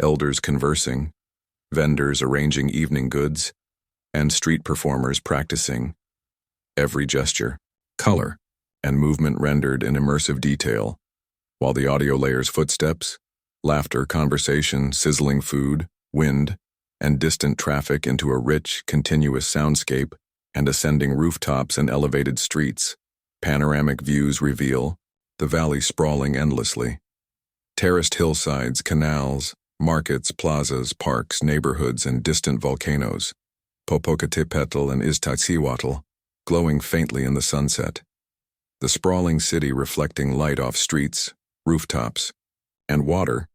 Speaker 1: elders conversing, vendors arranging evening goods, and street performers practicing. Every gesture, color, and movement rendered in immersive detail, while the audio layers footsteps, laughter, conversation, sizzling food, wind, and distant traffic into a rich, continuous soundscape, and ascending rooftops and elevated streets. Panoramic views reveal the valley sprawling endlessly. Terraced hillsides, canals, markets, plazas, parks, neighborhoods, and distant volcanoes, Popocatépetl and Iztaccíhuatl, glowing faintly in the sunset. The sprawling city reflecting light off streets, rooftops, and water,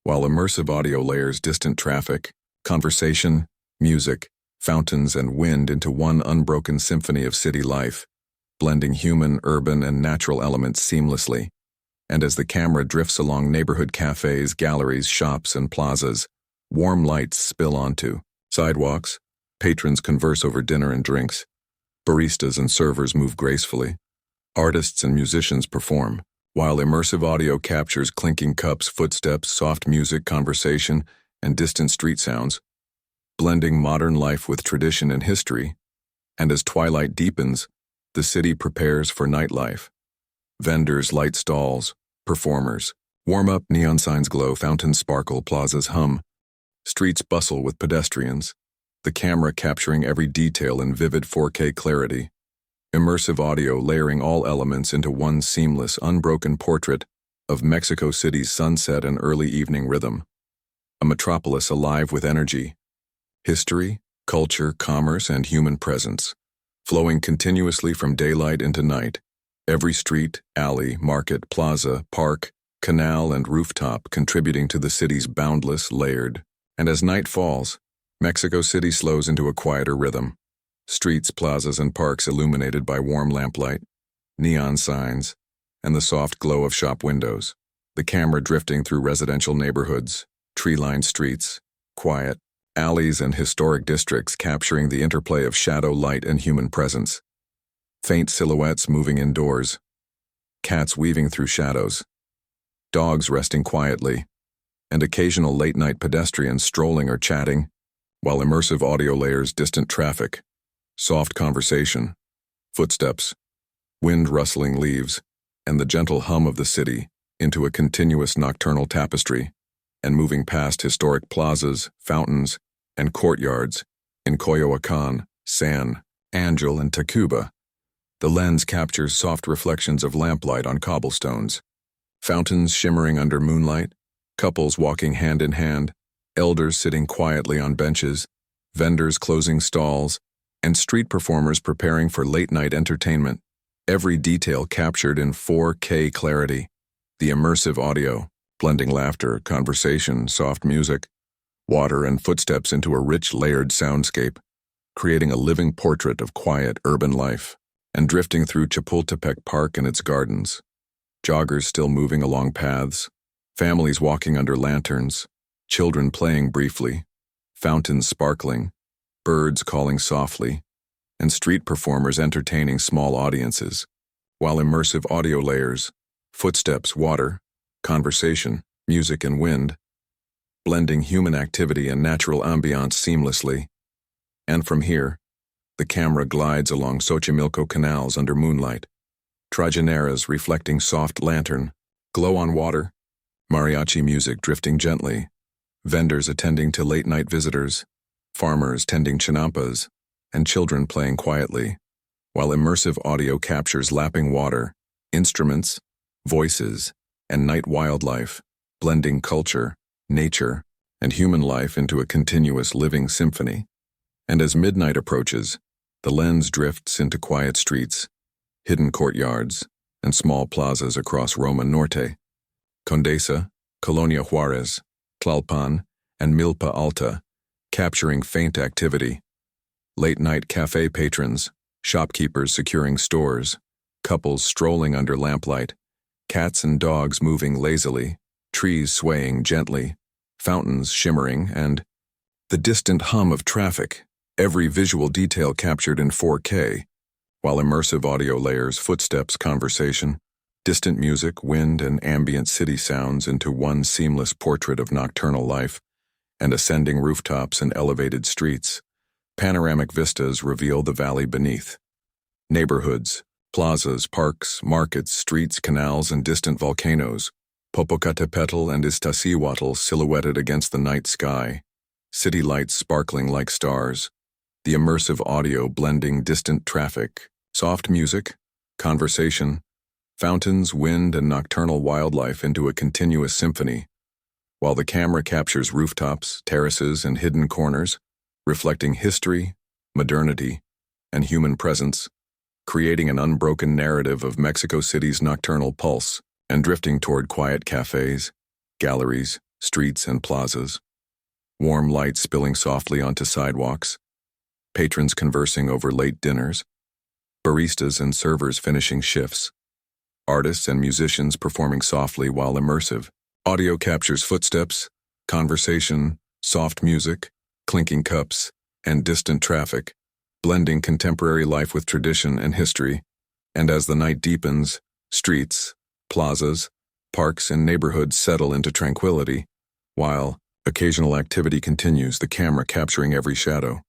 Speaker 1: while immersive audio layers distant traffic, conversation, music, fountains, and wind into one unbroken symphony of city life, blending human, urban, and natural elements seamlessly. And as the camera drifts along neighborhood cafes, galleries, shops, and plazas, warm lights spill onto sidewalks, patrons converse over dinner and drinks, baristas and servers move gracefully, artists and musicians perform, while immersive audio captures clinking cups, footsteps, soft music, conversation, and distant street sounds, blending modern life with tradition and history. And as twilight deepens, the city prepares for nightlife. Vendors light stalls, performers warm up, neon signs glow, fountains sparkle, plazas hum, streets bustle with pedestrians, the camera capturing every detail in vivid 4K clarity. Immersive audio layering all elements into one seamless, unbroken portrait of Mexico City's sunset and early evening rhythm. A metropolis alive with energy, history, culture, commerce, and human presence, flowing continuously from daylight into night. Every street, alley, market, plaza, park, canal, and rooftop contributing to the city's boundless, layered. And as night falls, Mexico City slows into a quieter rhythm. Streets, plazas, and parks illuminated by warm lamplight, neon signs, and the soft glow of shop windows. The camera drifting through residential neighborhoods, tree-lined streets, quiet alleys, and historic districts capturing the interplay of shadow, light, and human presence. Faint silhouettes moving indoors, cats weaving through shadows, dogs resting quietly, and occasional late-night pedestrians strolling or chatting, while immersive audio layers distant traffic, soft conversation, footsteps, wind rustling leaves, and the gentle hum of the city into a continuous nocturnal tapestry, and moving past historic plazas, fountains, and courtyards in Coyoacán, San Angel, and Tacuba. The lens captures soft reflections of lamplight on cobblestones, fountains shimmering under moonlight, couples walking hand in hand, elders sitting quietly on benches, vendors closing stalls, and street performers preparing for late-night entertainment. Every detail captured in 4K clarity. The immersive audio, blending laughter, conversation, soft music, water, and footsteps into a rich, layered soundscape, creating a living portrait of quiet urban life. And drifting through Chapultepec Park and its gardens, joggers still moving along paths, families walking under lanterns, children playing briefly, fountains sparkling, birds calling softly, and street performers entertaining small audiences, while immersive audio layers, footsteps, water, conversation, music, and wind, blending human activity and natural ambiance seamlessly. And from here, the camera glides along Xochimilco canals under moonlight, trajineras reflecting soft lantern, glow on water, mariachi music drifting gently, vendors attending to late-night visitors, farmers tending chinampas, and children playing quietly, while immersive audio captures lapping water, instruments, voices, and night wildlife, blending culture, nature, and human life into a continuous living symphony. And as midnight approaches, the lens drifts into quiet streets, hidden courtyards, and small plazas across Roma Norte, Condesa, Colonia Juarez, Tlalpan, and Milpa Alta, capturing faint activity. Late-night cafe patrons, shopkeepers securing stores, couples strolling under lamplight, cats and dogs moving lazily, trees swaying gently, fountains shimmering, and the distant hum of traffic. Every visual detail captured in 4K, while immersive audio layers footsteps, conversation, distant music, wind, and ambient city sounds into one seamless portrait of nocturnal life, and ascending rooftops and elevated streets. Panoramic vistas reveal the valley beneath. Neighborhoods, plazas, parks, markets, streets, canals, and distant volcanoes, Popocatépetl and Iztaccíhuatl silhouetted against the night sky, city lights sparkling like stars. The immersive audio blending distant traffic, soft music, conversation, fountains, wind, and nocturnal wildlife into a continuous symphony, while the camera captures rooftops, terraces, and hidden corners, reflecting history, modernity, and human presence, creating an unbroken narrative of Mexico City's nocturnal pulse and drifting toward quiet cafes, galleries, streets, and plazas. Warm light spilling softly onto sidewalks, patrons conversing over late dinners, baristas and servers finishing shifts, artists and musicians performing softly while immersive. Audio captures footsteps, conversation, soft music, clinking cups, and distant traffic, blending contemporary life with tradition and history. And as the night deepens, streets, plazas, parks, and neighborhoods settle into tranquility, while occasional activity continues, the camera capturing every shadow,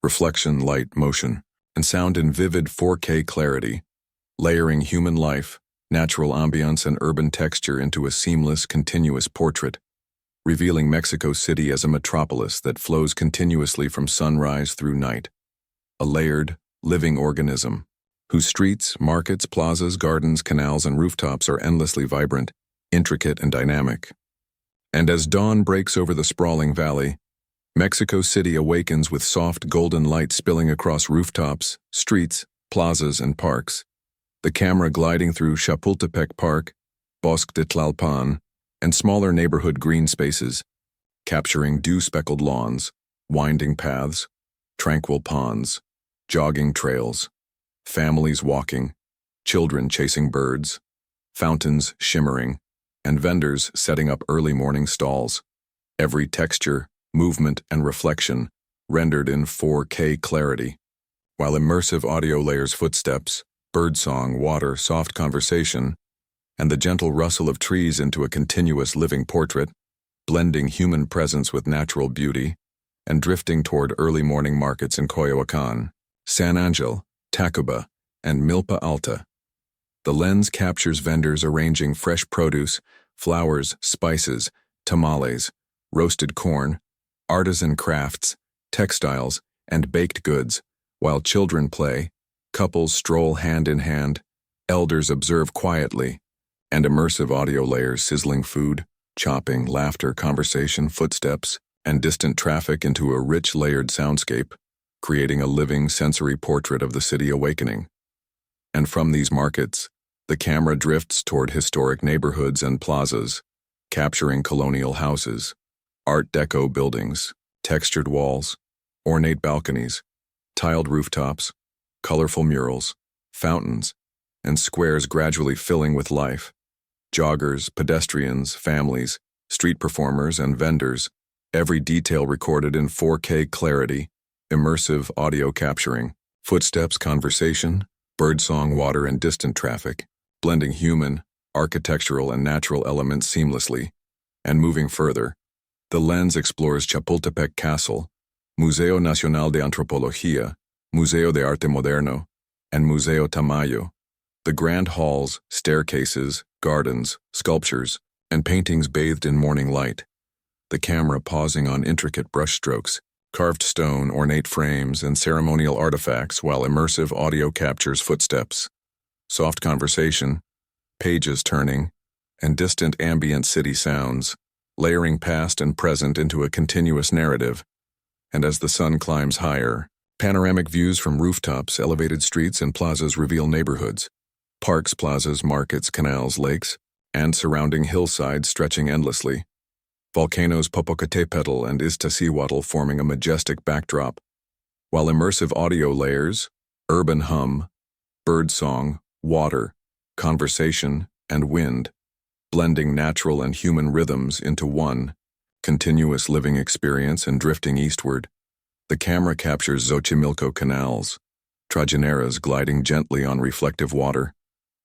Speaker 1: reflection, light, motion, and sound in vivid 4K clarity, layering human life, natural ambiance, and urban texture into a seamless, continuous portrait, revealing Mexico City as a metropolis that flows continuously from sunrise through night, a layered, living organism, whose streets, markets, plazas, gardens, canals, and rooftops are endlessly vibrant, intricate, and dynamic. And as dawn breaks over the sprawling valley, Mexico City awakens with soft golden light spilling across rooftops, streets, plazas, and parks, the camera gliding through Chapultepec Park, Bosque de Tlalpan, and smaller neighborhood green spaces, capturing dew-speckled lawns, winding paths, tranquil ponds, jogging trails, families walking, children chasing birds, fountains shimmering, and vendors setting up early morning stalls. Every texture, movement, and reflection rendered in 4K clarity, while immersive audio layers footsteps, birdsong, water, soft conversation, and the gentle rustle of trees into a continuous living portrait, blending human presence with natural beauty, and drifting toward early morning markets in Coyoacán, San Angel, Tacuba, and Milpa Alta, The lens captures vendors arranging fresh produce, flowers, spices, tamales, roasted corn, artisan crafts, textiles, and baked goods, while children play, couples stroll hand in hand, elders observe quietly, and immersive audio layers sizzling food, chopping, laughter, conversation, footsteps, and distant traffic into a rich layered soundscape, creating a living sensory portrait of the city awakening. And from these markets, the camera drifts toward historic neighborhoods and plazas, capturing colonial houses, Art Deco buildings, textured walls, ornate balconies, tiled rooftops, colorful murals, fountains, and squares gradually filling with life. Joggers, pedestrians, families, street performers, and vendors, every detail recorded in 4K clarity, immersive audio capturing, footsteps, conversation, birdsong, water, and distant traffic, blending human, architectural, and natural elements seamlessly. And moving further, the lens explores Chapultepec Castle, Museo Nacional de Antropología, Museo de Arte Moderno, and Museo Tamayo, the grand halls, staircases, gardens, sculptures, and paintings bathed in morning light. The camera pausing on intricate brushstrokes, carved stone, ornate frames, and ceremonial artifacts while immersive audio captures footsteps, soft conversation, pages turning, and distant ambient city sounds, layering past and present into a continuous narrative. And as the sun climbs higher, panoramic views from rooftops, elevated streets, and plazas reveal neighborhoods, parks, plazas, markets, canals, lakes, and surrounding hillsides stretching endlessly. Volcanoes Popocatépetl and Iztaccíhuatl forming a majestic backdrop, while immersive audio layers, urban hum, birdsong, water, conversation, and wind, blending natural and human rhythms into one continuous living experience. And drifting eastward, the camera captures Xochimilco canals, trajineras gliding gently on reflective water,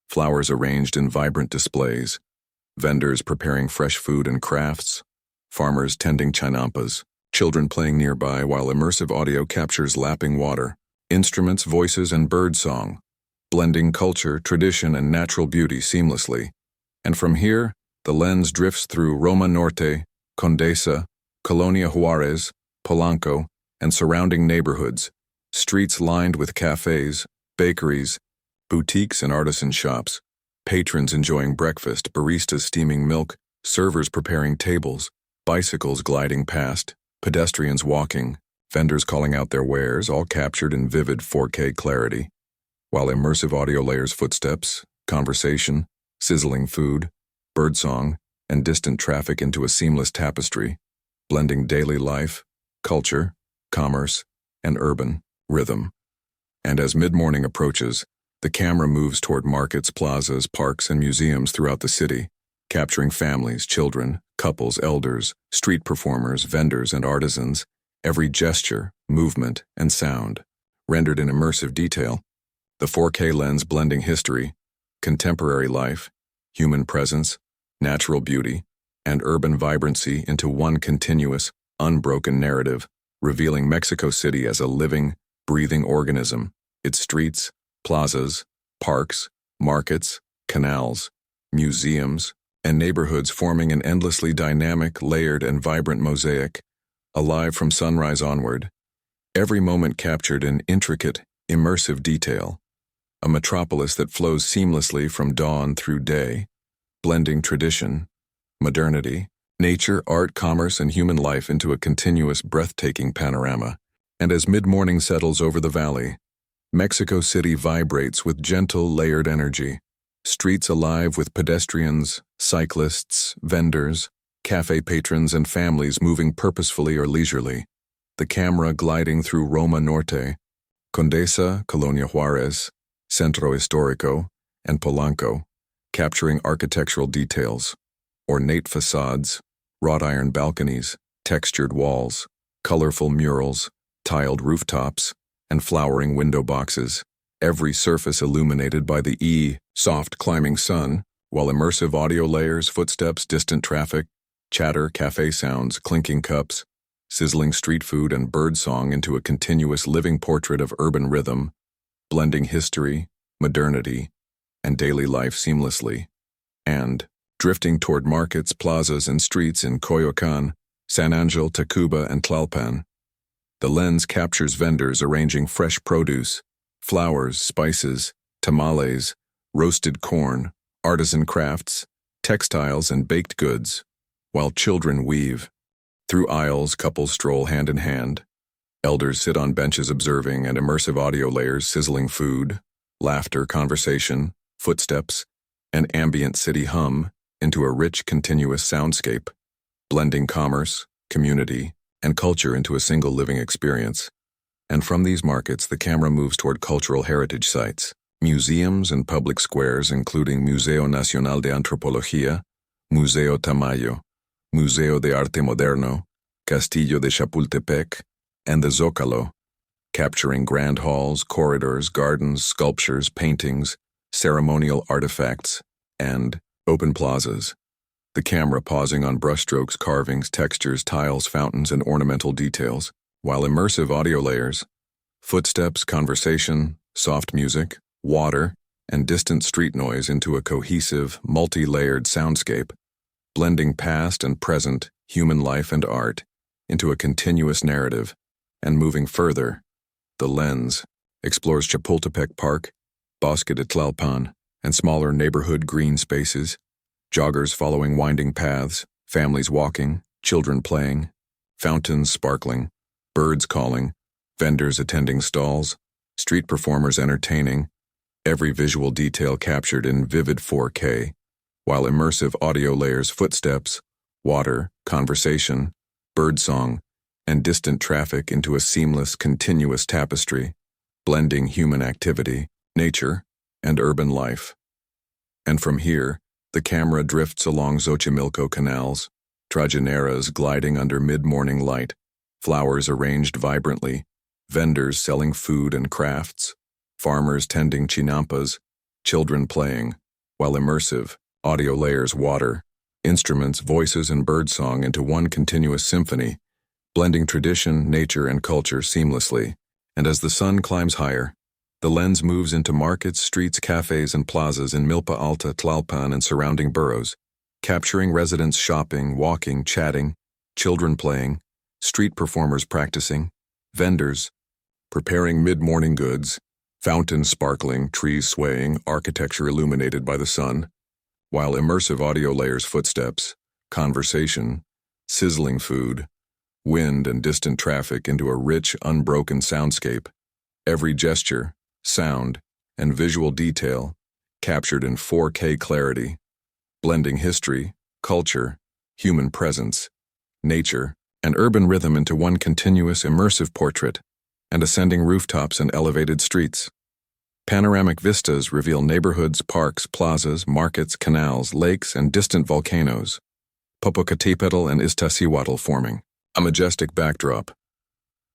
Speaker 1: flowers arranged in vibrant displays, vendors preparing fresh food and crafts, farmers tending chinampas, children playing nearby, while immersive audio captures lapping water, instruments, voices, and birdsong, blending culture, tradition, and natural beauty seamlessly. And from here, the lens drifts through Roma Norte, Condesa, Colonia Juarez, Polanco, and surrounding neighborhoods, streets lined with cafes, bakeries, boutiques, and artisan shops, patrons enjoying breakfast, baristas steaming milk, servers preparing tables, bicycles gliding past, pedestrians walking, vendors calling out their wares, all captured in vivid 4K clarity, while immersive audio layers footsteps, conversation, sizzling food, birdsong, and distant traffic into a seamless tapestry, blending daily life, culture, commerce, and urban rhythm. And as mid-morning approaches, the camera moves toward markets, plazas, parks, and museums throughout the city, capturing families, children, couples, elders, street performers, vendors, and artisans, every gesture, movement, and sound, rendered in immersive detail. The 4K lens blending history, contemporary life, human presence, natural beauty, and urban vibrancy into one continuous, unbroken narrative, revealing Mexico City as a living, breathing organism, its streets, plazas, parks, markets, canals, museums, and neighborhoods forming an endlessly dynamic, layered, and vibrant mosaic, alive from sunrise onward, every moment captured in intricate, immersive detail, a metropolis that flows seamlessly from dawn through day, blending tradition, modernity, nature, art, commerce, and human life into a continuous, breathtaking panorama. And as mid-morning settles over the valley, Mexico City vibrates with gentle, layered energy, streets alive with pedestrians, cyclists, vendors, cafe patrons, and families moving purposefully or leisurely, the camera gliding through Roma Norte, Condesa, Colonia Juarez, Centro Histórico, and Polanco, capturing architectural details, ornate facades, wrought iron balconies, textured walls, colorful murals, tiled rooftops, and flowering window boxes, every surface illuminated by the soft climbing sun, while immersive audio layers, footsteps, distant traffic, chatter, cafe sounds, clinking cups, sizzling street food, and birdsong into a continuous living portrait of urban rhythm, blending history, modernity, and daily life seamlessly. And, drifting toward markets, plazas, and streets in Coyoacán, San Angel, Tacuba, and Tlalpan, the lens captures vendors arranging fresh produce, flowers, spices, tamales, roasted corn, artisan crafts, textiles, and baked goods, while children weave. Through aisles, couples stroll hand in hand. Elders sit on benches observing, and immersive audio layers sizzling food, laughter, conversation, footsteps, and ambient city hum into a rich, continuous soundscape, blending commerce, community, and culture into a single living experience. And from these markets, the camera moves toward cultural heritage sites, museums and public squares including Museo Nacional de Antropología, Museo Tamayo, Museo de Arte Moderno, Castillo de Chapultepec, and the Zócalo, capturing grand halls, corridors, gardens, sculptures, paintings, ceremonial artifacts, and open plazas. The camera pausing on brushstrokes, carvings, textures, tiles, fountains, and ornamental details, while immersive audio layers, footsteps, conversation, soft music, water, and distant street noise into a cohesive, multi-layered soundscape, blending past and present, human life and art, into a continuous narrative, and moving further, the lens explores Chapultepec Park, Bosque de Tlalpan, and smaller neighborhood green spaces, joggers following winding paths, families walking, children playing, fountains sparkling, birds calling, vendors attending stalls, street performers entertaining, every visual detail captured in vivid 4K, while immersive audio layers footsteps, water, conversation, birdsong, and distant traffic into a seamless, continuous tapestry, blending human activity, nature, and urban life. And from here, the camera drifts along Xochimilco canals, trajineras gliding under mid-morning light, flowers arranged vibrantly, vendors selling food and crafts, farmers tending chinampas, children playing, while immersive audio layers water, instruments, voices, and birdsong into one continuous symphony, blending tradition, nature, and culture seamlessly. And as the sun climbs higher, the lens moves into markets, streets, cafes, and plazas in Milpa Alta, Tlalpan, and surrounding boroughs, capturing residents shopping, walking, chatting, children playing, street performers practicing, vendors preparing mid-morning goods, fountains sparkling, trees swaying, architecture illuminated by the sun, while immersive audio layers footsteps, conversation, sizzling food, wind and distant traffic into a rich, unbroken soundscape, every gesture, sound, and visual detail captured in 4K clarity, blending history, culture, human presence, nature, and urban rhythm into one continuous immersive portrait, and ascending rooftops and elevated streets. Panoramic vistas reveal neighborhoods, parks, plazas, markets, canals, lakes, and distant volcanoes, Popocatépetl and Iztaccíhuatl forming a majestic backdrop.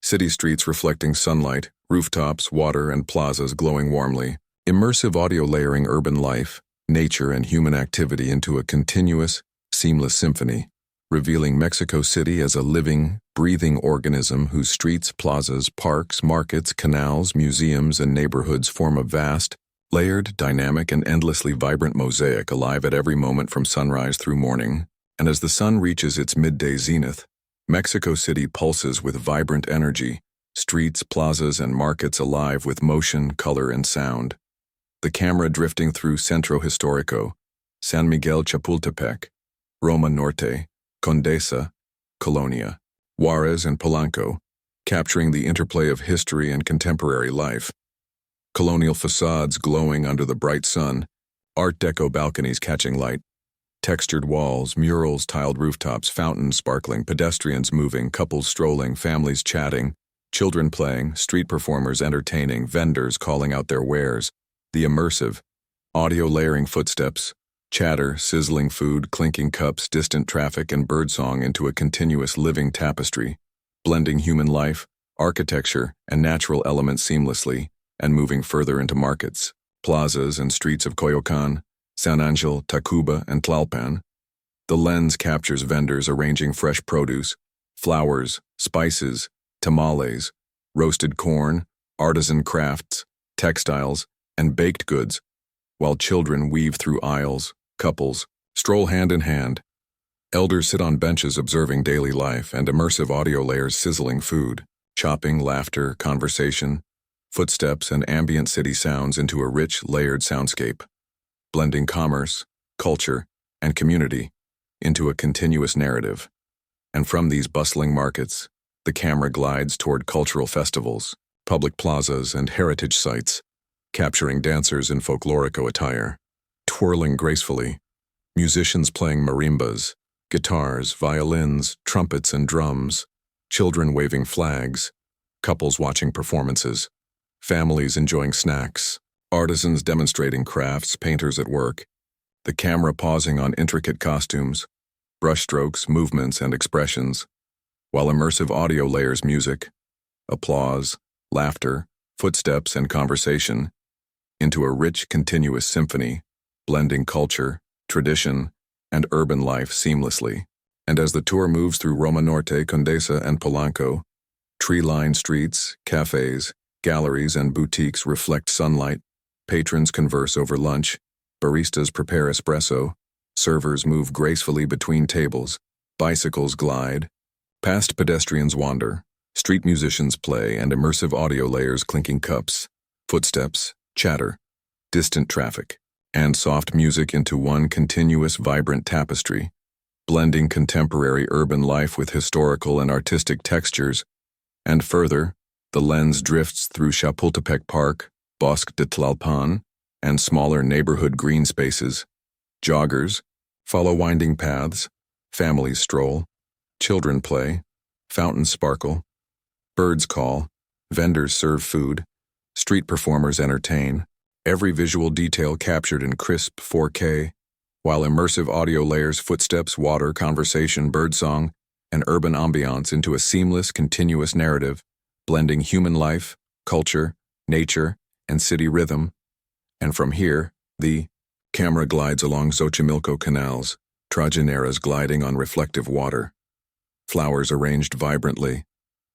Speaker 1: City streets reflecting sunlight, rooftops, water, and plazas glowing warmly, immersive audio layering urban life, nature, and human activity into a continuous, seamless symphony, revealing Mexico City as a living, breathing organism whose streets, plazas, parks, markets, canals, museums, and neighborhoods form a vast, layered, dynamic, and endlessly vibrant mosaic alive at every moment from sunrise through morning. And as the sun reaches its midday zenith, Mexico City pulses with vibrant energy, streets, plazas, and markets alive with motion, color, and sound. The camera drifting through Centro Histórico, San Miguel Chapultepec, Roma Norte, Condesa, Colonia, Juarez, and Polanco, capturing the interplay of history and contemporary life. Colonial facades glowing under the bright sun, Art Deco balconies catching light, textured walls, murals, tiled rooftops, fountains sparkling, pedestrians moving, couples strolling, families chatting, children playing, street performers entertaining, vendors calling out their wares, the immersive, audio layering footsteps, chatter, sizzling food, clinking cups, distant traffic, and birdsong into a continuous living tapestry, blending human life, architecture, and natural elements seamlessly, and moving further into markets, plazas, and streets of Coyoacán, San Angel, Tacuba, and Tlalpan. The lens captures vendors arranging fresh produce, flowers, spices, tamales, roasted corn, artisan crafts, textiles, and baked goods, while children weave through aisles, couples stroll hand in hand. Elders sit on benches observing daily life, and immersive audio layers sizzling food, chopping, laughter, conversation, footsteps, and ambient city sounds into a rich, layered soundscape, blending commerce, culture, and community into a continuous narrative. And from these bustling markets, the camera glides toward cultural festivals, public plazas, and heritage sites, capturing dancers in folklorico attire, twirling gracefully, musicians playing marimbas, guitars, violins, trumpets, and drums, children waving flags, couples watching performances, families enjoying snacks, artisans demonstrating crafts, painters at work, the camera pausing on intricate costumes, brushstrokes, movements, and expressions, while immersive audio layers music, applause, laughter, footsteps, and conversation into a rich, continuous symphony, blending culture, tradition, and urban life seamlessly. And as the tour moves through Roma Norte, Condesa, and Polanco, tree-lined streets, cafes, galleries, and boutiques reflect sunlight, patrons converse over lunch, baristas prepare espresso, servers move gracefully between tables, bicycles glide, past pedestrians wander, street musicians play, and immersive audio layers clinking cups, footsteps, chatter, distant traffic, and soft music into one continuous vibrant tapestry, blending contemporary urban life with historical and artistic textures. And further, the lens drifts through Chapultepec Park, Bosque de Tlalpan, and smaller neighborhood green spaces. Joggers follow winding paths, families stroll, children play, fountains sparkle, birds call, vendors serve food, street performers entertain, every visual detail captured in crisp 4K, while immersive audio layers footsteps, water, conversation, birdsong, and urban ambiance into a seamless, continuous narrative, blending human life, culture, nature, and city rhythm. And from here, the camera glides along Xochimilco canals, trajineras gliding on reflective water, flowers arranged vibrantly,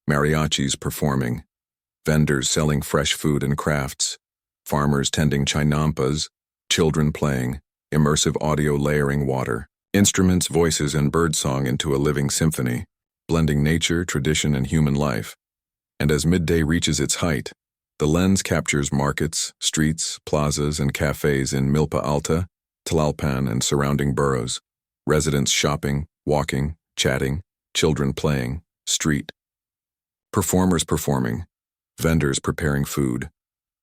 Speaker 1: mariachis performing, vendors selling fresh food and crafts, farmers tending chinampas, children playing, immersive audio layering water, instruments, voices, and birdsong into a living symphony, blending nature, tradition, and human life. And as midday reaches its height, the lens captures markets, streets, plazas, and cafes in Milpa Alta, Tlalpan, and surrounding boroughs, residents shopping, walking, chatting, children playing, street, performers performing, vendors preparing food,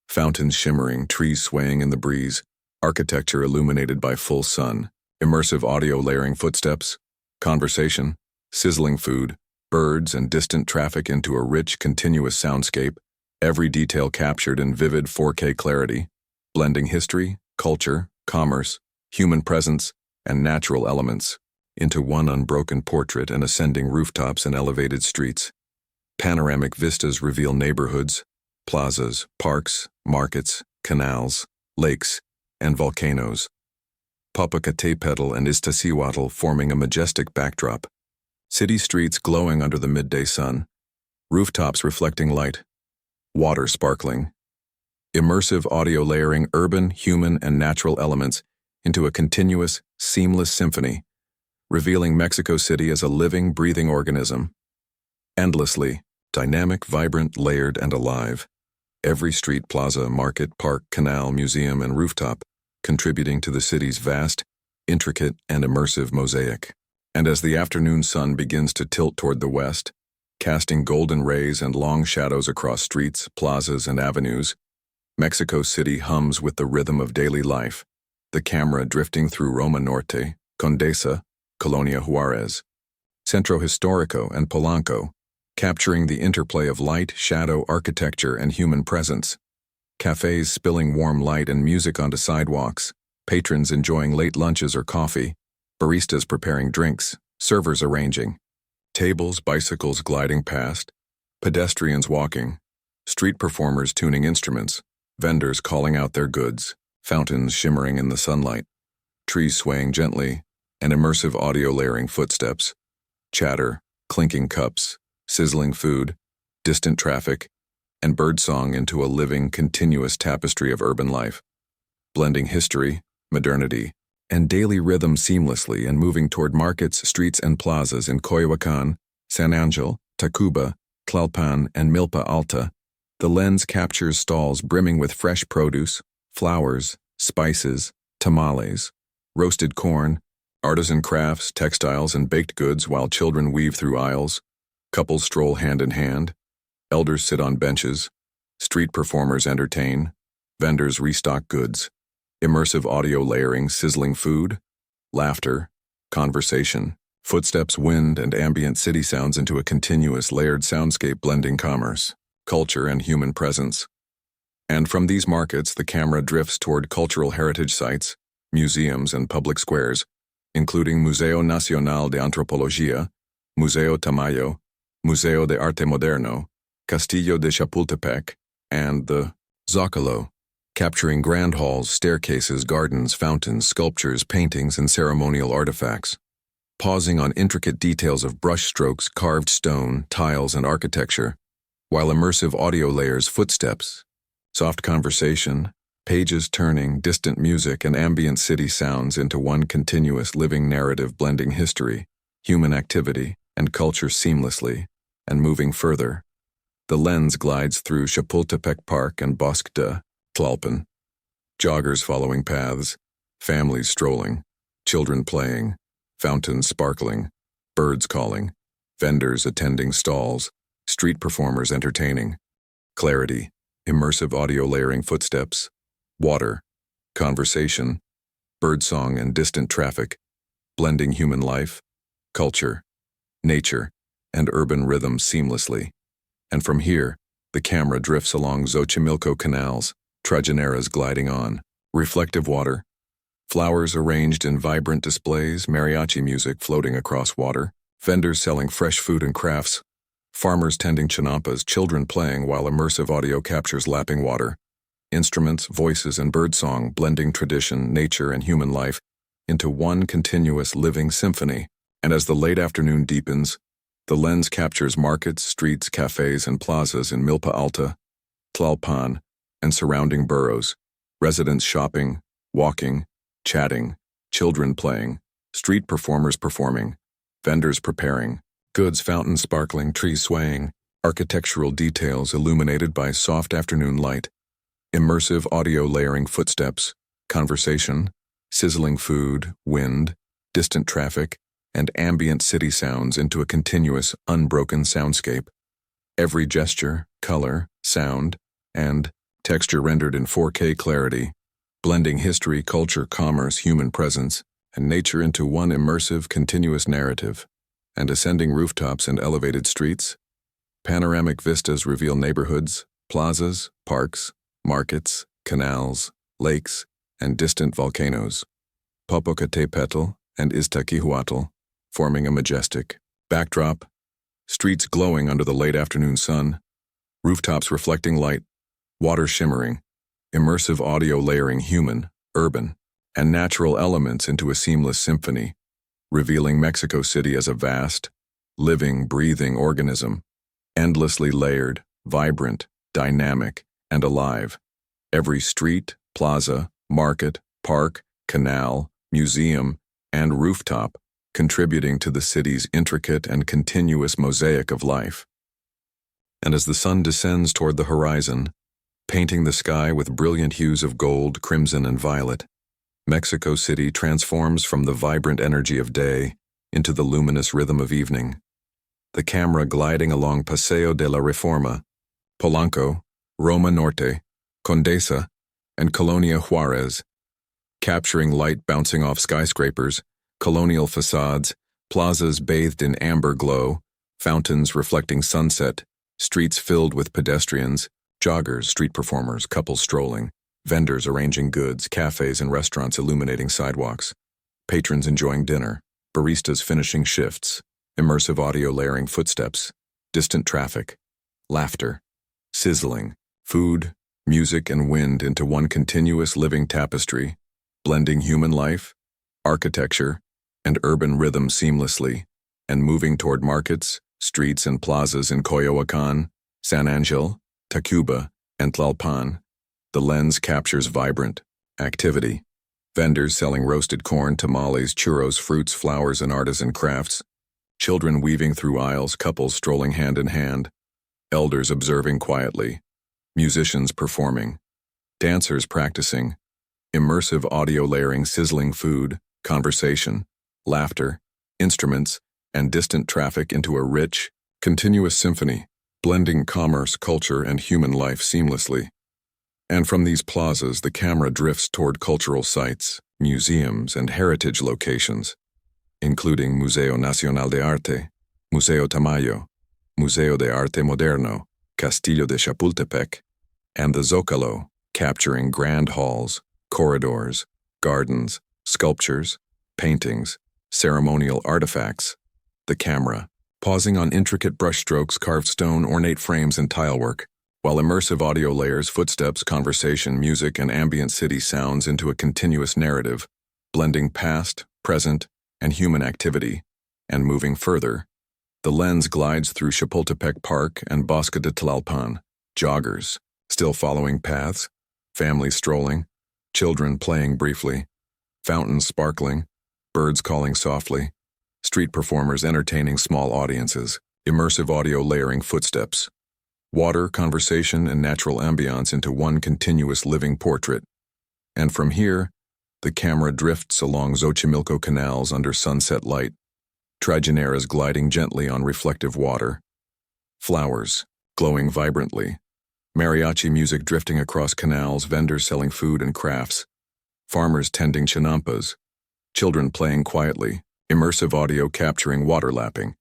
Speaker 1: fountains shimmering, trees swaying in the breeze, architecture illuminated by full sun, immersive audio layering footsteps, conversation, sizzling food, birds, and distant traffic into a rich, continuous soundscape, every detail captured in vivid 4K clarity, blending history, culture, commerce, human presence, and natural elements into one unbroken portrait, and ascending rooftops and elevated streets. Panoramic vistas reveal neighborhoods, plazas, parks, markets, canals, lakes, and volcanoes. Popocatépetl and Iztaccíhuatl forming a majestic backdrop. City streets glowing under the midday sun. Rooftops reflecting light. Water sparkling. Immersive audio layering urban, human, and natural elements into a continuous, seamless symphony, revealing Mexico City as a living, breathing organism. Endlessly, dynamic, vibrant, layered, and alive. Every street, plaza, market, park, canal, museum, and rooftop contributing to the city's vast, intricate, and immersive mosaic. And as the afternoon sun begins to tilt toward the west, casting golden rays and long shadows across streets, plazas, and avenues, Mexico City hums with the rhythm of daily life, the camera drifting through Roma Norte, Condesa, Colonia Juarez, Centro Histórico, and Polanco, capturing the interplay of light, shadow, architecture, and human presence. Cafes spilling warm light and music onto sidewalks, patrons enjoying late lunches or coffee, baristas preparing drinks, servers arranging, tables, bicycles gliding past, pedestrians walking, street performers tuning instruments, vendors calling out their goods, fountains shimmering in the sunlight, trees swaying gently, and immersive audio layering footsteps, chatter, clinking cups, sizzling food, distant traffic, and birdsong into a living, continuous tapestry of urban life. blending history, modernity, and daily rhythm seamlessly and moving toward markets, streets, and plazas in Coyoacán, San Angel, Tacuba, Tlalpan, and Milpa Alta. The lens captures stalls brimming with fresh produce, flowers, spices, tamales, roasted corn, artisan crafts, textiles, and baked goods while children weave through aisles, couples stroll hand in hand, elders sit on benches, street performers entertain, vendors restock goods, immersive audio layering sizzling food, laughter, conversation, footsteps, wind, and ambient city sounds into a continuous layered soundscape blending commerce, culture, and human presence. And from these markets, the camera drifts toward cultural heritage sites, museums, and public squares, including Museo Nacional de Antropología, Museo Tamayo, Museo de Arte Moderno, Castillo de Chapultepec, and the Zócalo, capturing grand halls, staircases, gardens, fountains, sculptures, paintings, and ceremonial artifacts. Pausing on intricate details of brushstrokes, carved stone, tiles, and architecture, while immersive audio layers footsteps, soft conversation, pages turning, distant music, and ambient city sounds into one continuous living narrative blending history, human activity, and culture seamlessly, and moving further. The lens glides through Chapultepec Park and Bosque de Tlalpan. Joggers following paths, families strolling, children playing, fountains sparkling, birds calling, vendors attending stalls, street performers entertaining. Clarity, immersive audio layering footsteps, water, conversation, birdsong and distant traffic, blending human life, culture, nature, and urban rhythm seamlessly. And from here, the camera drifts along Xochimilco canals, trajineras gliding on, reflective water, flowers arranged in vibrant displays, mariachi music floating across water, vendors selling fresh food and crafts, farmers tending chinampas, children playing while immersive audio captures lapping water, instruments, voices, and birdsong blending tradition, nature, and human life into one continuous living symphony. And as the late afternoon deepens, the lens captures markets, streets, cafes, and plazas in Milpa Alta, Tlalpan, and surrounding boroughs, residents shopping, walking, chatting, children playing, street performers performing, vendors preparing, goods fountains sparkling, trees swaying, architectural details illuminated by soft afternoon light, immersive audio layering footsteps, conversation, sizzling food, wind, distant traffic, and ambient city sounds into a continuous, unbroken soundscape. Every gesture, color, sound, and texture rendered in 4K clarity, blending history, culture, commerce, human presence, and nature into one immersive, continuous narrative. And ascending rooftops and elevated streets, panoramic vistas reveal neighborhoods, plazas, parks, markets, canals, lakes, and distant volcanoes. Popocatépetl and Iztaccíhuatl, forming a majestic backdrop, streets glowing under the late afternoon sun, rooftops reflecting light, water shimmering, immersive audio layering human, urban, and natural elements into a seamless symphony, revealing Mexico City as a vast, living, breathing organism, endlessly layered, vibrant, dynamic, and alive. Every street, plaza, market, park, canal, museum, and rooftop contributing to the city's intricate and continuous mosaic of life. And as the sun descends toward the horizon, painting the sky with brilliant hues of gold, crimson, and violet, Mexico City transforms from the vibrant energy of day into the luminous rhythm of evening. The camera gliding along Paseo de la Reforma, Polanco, Roma Norte, Condesa, and Colonia Juarez, capturing light bouncing off skyscrapers, colonial facades, plazas bathed in amber glow, fountains reflecting sunset, streets filled with pedestrians, joggers, street performers, couples strolling, vendors arranging goods, cafes and restaurants illuminating sidewalks, patrons enjoying dinner, baristas finishing shifts, immersive audio layering footsteps, distant traffic, laughter, sizzling, food, music, and wind into one continuous living tapestry, blending human life, architecture, and urban rhythm seamlessly, and moving toward markets, streets, and plazas in Coyoacán, San Angel, Tacuba, and Tlalpan. The lens captures vibrant, activity. Vendors selling roasted corn, tamales, churros, fruits, flowers, and artisan crafts. Children weaving through aisles, couples strolling hand in hand. Elders observing quietly. Musicians performing. Dancers practicing. Immersive audio layering sizzling food, conversation, laughter, instruments, and distant traffic into a rich, continuous symphony, blending commerce, culture, and human life seamlessly. And from these plazas, the camera drifts toward cultural sites, museums, and heritage locations, including Museo Nacional de Arte, Museo Tamayo, Museo de Arte Moderno, Castillo de Chapultepec, and the Zócalo, capturing grand halls, corridors, gardens, sculptures, paintings, ceremonial artifacts. The camera, pausing on intricate brushstrokes, carved stone, ornate frames, and tilework, while immersive audio layers footsteps, conversation, music, and ambient city sounds into a continuous narrative, blending past, present, and human activity. And moving further, the lens glides through Chapultepec Park and Bosque de Tlalpan, joggers, still following paths, families strolling, children playing briefly, fountains sparkling, birds calling softly, street performers entertaining small audiences, immersive audio layering footsteps, water, conversation, and natural ambiance into one continuous living portrait. And from here, the camera drifts along Xochimilco canals under sunset light, trigeneras gliding gently on reflective water, flowers glowing vibrantly, mariachi music drifting across canals, vendors selling food and crafts, farmers tending chinampas, children playing quietly, immersive audio capturing water lapping,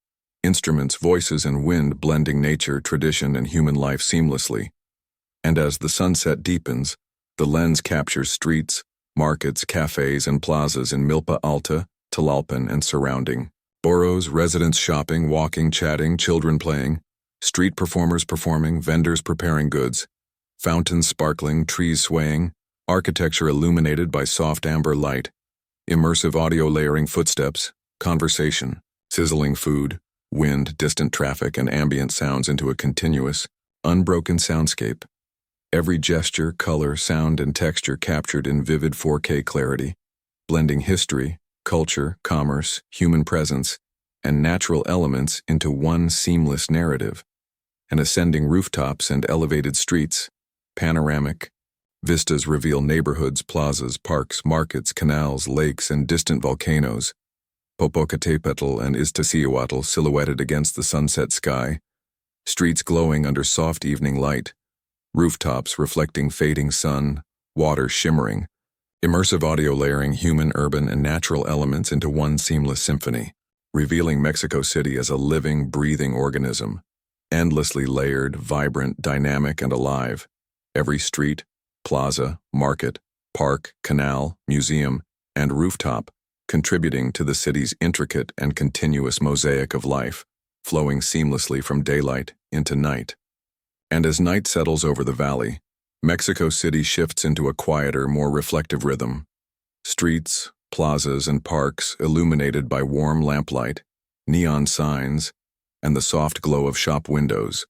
Speaker 1: instruments, voices, and wind blending nature, tradition, and human life seamlessly. And as the sunset deepens, the lens captures streets, markets, cafes, and plazas in Milpa Alta, Tlalpan, and surrounding. Boroughs, residents shopping, walking, chatting, children playing, street performers performing, vendors preparing goods, fountains sparkling, trees swaying, architecture illuminated by soft amber light, immersive audio layering footsteps, conversation, sizzling food, wind, distant traffic, and ambient sounds into a continuous, unbroken soundscape. Every gesture, color, sound, and texture captured in vivid 4K clarity, blending history, culture, commerce, human presence, and natural elements into one seamless narrative. And ascending rooftops and elevated streets, panoramic vistas reveal neighborhoods, plazas, parks, markets, canals, lakes, and distant volcanoes, Popocatépetl and Iztaccíhuatl silhouetted against the sunset sky, streets glowing under soft evening light, rooftops reflecting fading sun, water shimmering, immersive audio layering human, urban, and natural elements into one seamless symphony, revealing Mexico City as a living, breathing organism, endlessly layered, vibrant, dynamic, and alive. Every street, plaza, market, park, canal, museum, and rooftop contributing to the city's intricate and continuous mosaic of life, flowing seamlessly from daylight into night. And as night settles over the valley, Mexico City shifts into a quieter, more reflective rhythm. Streets, plazas, and parks illuminated by warm lamplight, neon signs, and the soft glow of shop windows,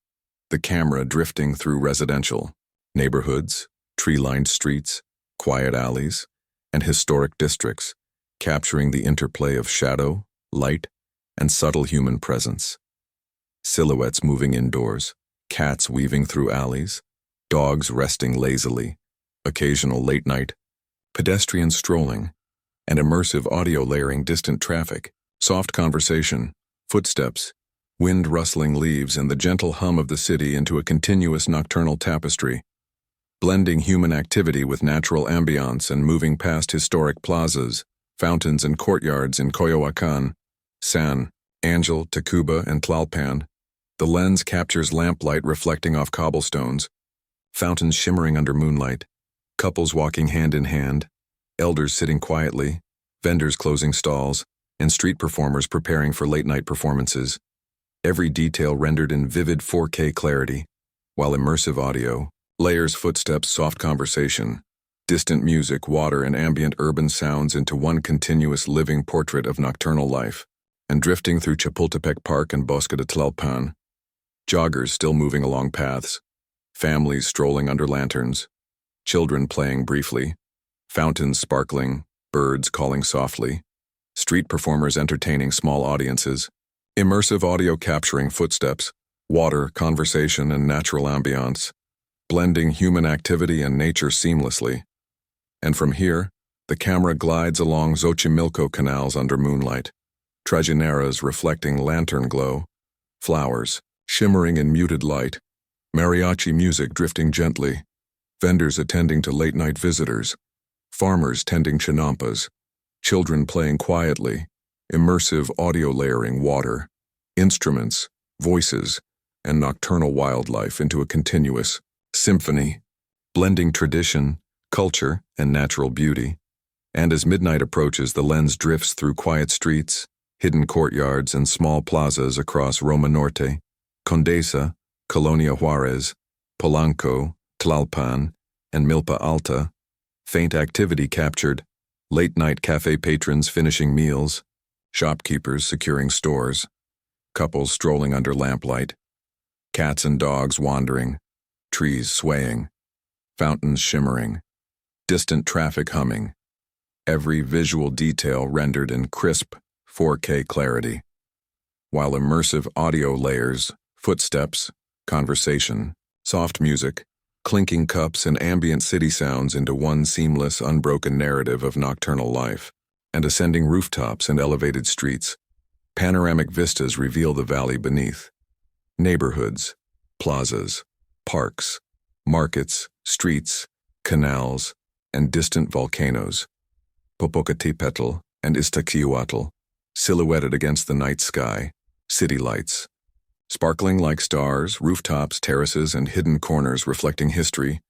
Speaker 1: the camera drifting through residential neighborhoods, tree-lined streets, quiet alleys, and historic districts, capturing the interplay of shadow, light, and subtle human presence. Silhouettes moving indoors, cats weaving through alleys, dogs resting lazily, occasional late-night, pedestrians strolling, and immersive audio layering distant traffic, soft conversation, footsteps, wind rustling leaves, and the gentle hum of the city into a continuous nocturnal tapestry, blending human activity with natural ambiance and moving past historic plazas, fountains, and courtyards in Coyoacán, San Angel, Tacuba, and Tlalpan. The lens captures lamplight reflecting off cobblestones, fountains shimmering under moonlight, couples walking hand in hand, elders sitting quietly, vendors closing stalls, and street performers preparing for late-night performances. Every detail rendered in vivid 4K clarity, while immersive audio layers footsteps, soft conversation, distant music, water, and ambient urban sounds into one continuous living portrait of nocturnal life. And drifting through Chapultepec Park and Bosque de Tlalpan, joggers still moving along paths, families strolling under lanterns, children playing briefly, fountains sparkling, birds calling softly, street performers entertaining small audiences, immersive audio capturing footsteps, water, conversation, and natural ambiance, blending human activity and nature seamlessly. And from here, the camera glides along Xochimilco canals under moonlight, trajineras reflecting lantern glow, flowers shimmering in muted light, mariachi music drifting gently, vendors attending to late-night visitors, farmers tending chinampas, children playing quietly, immersive audio layering water, instruments, voices, and nocturnal wildlife into a continuous symphony, blending tradition, culture, and natural beauty. And as midnight approaches, the lens drifts through quiet streets, hidden courtyards, and small plazas across Roma Norte, Condesa, Colonia Juarez, Polanco, Tlalpan, and Milpa Alta, faint activity captured, late-night cafe patrons finishing meals, shopkeepers securing stores, couples strolling under lamplight, cats and dogs wandering, trees swaying, fountains shimmering, distant traffic humming, every visual detail rendered in crisp 4K clarity, while immersive audio layers, footsteps, conversation, soft music, clinking cups, and ambient city sounds into one seamless, unbroken narrative of nocturnal life. And ascending rooftops and elevated streets, panoramic vistas reveal the valley beneath. Neighborhoods, plazas, parks, markets, streets, canals, and distant volcanoes, Popocatépetl and Iztaccíhuatl, silhouetted against the night sky, city lights, sparkling like stars, rooftops, terraces, and hidden corners reflecting history,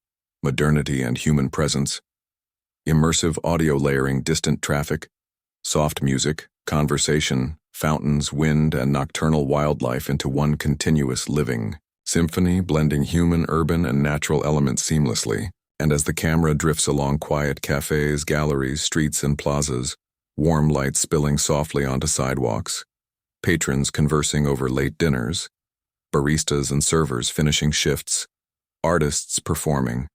Speaker 1: modernity, and human presence, immersive audio layering distant traffic, soft music, conversation, fountains, wind, and nocturnal wildlife into one continuous living symphony blending human, urban, and natural elements seamlessly. And as the camera drifts along quiet cafes, galleries, streets, and plazas, warm lights spilling softly onto sidewalks, patrons conversing over late dinners, baristas and servers finishing shifts, artists performing,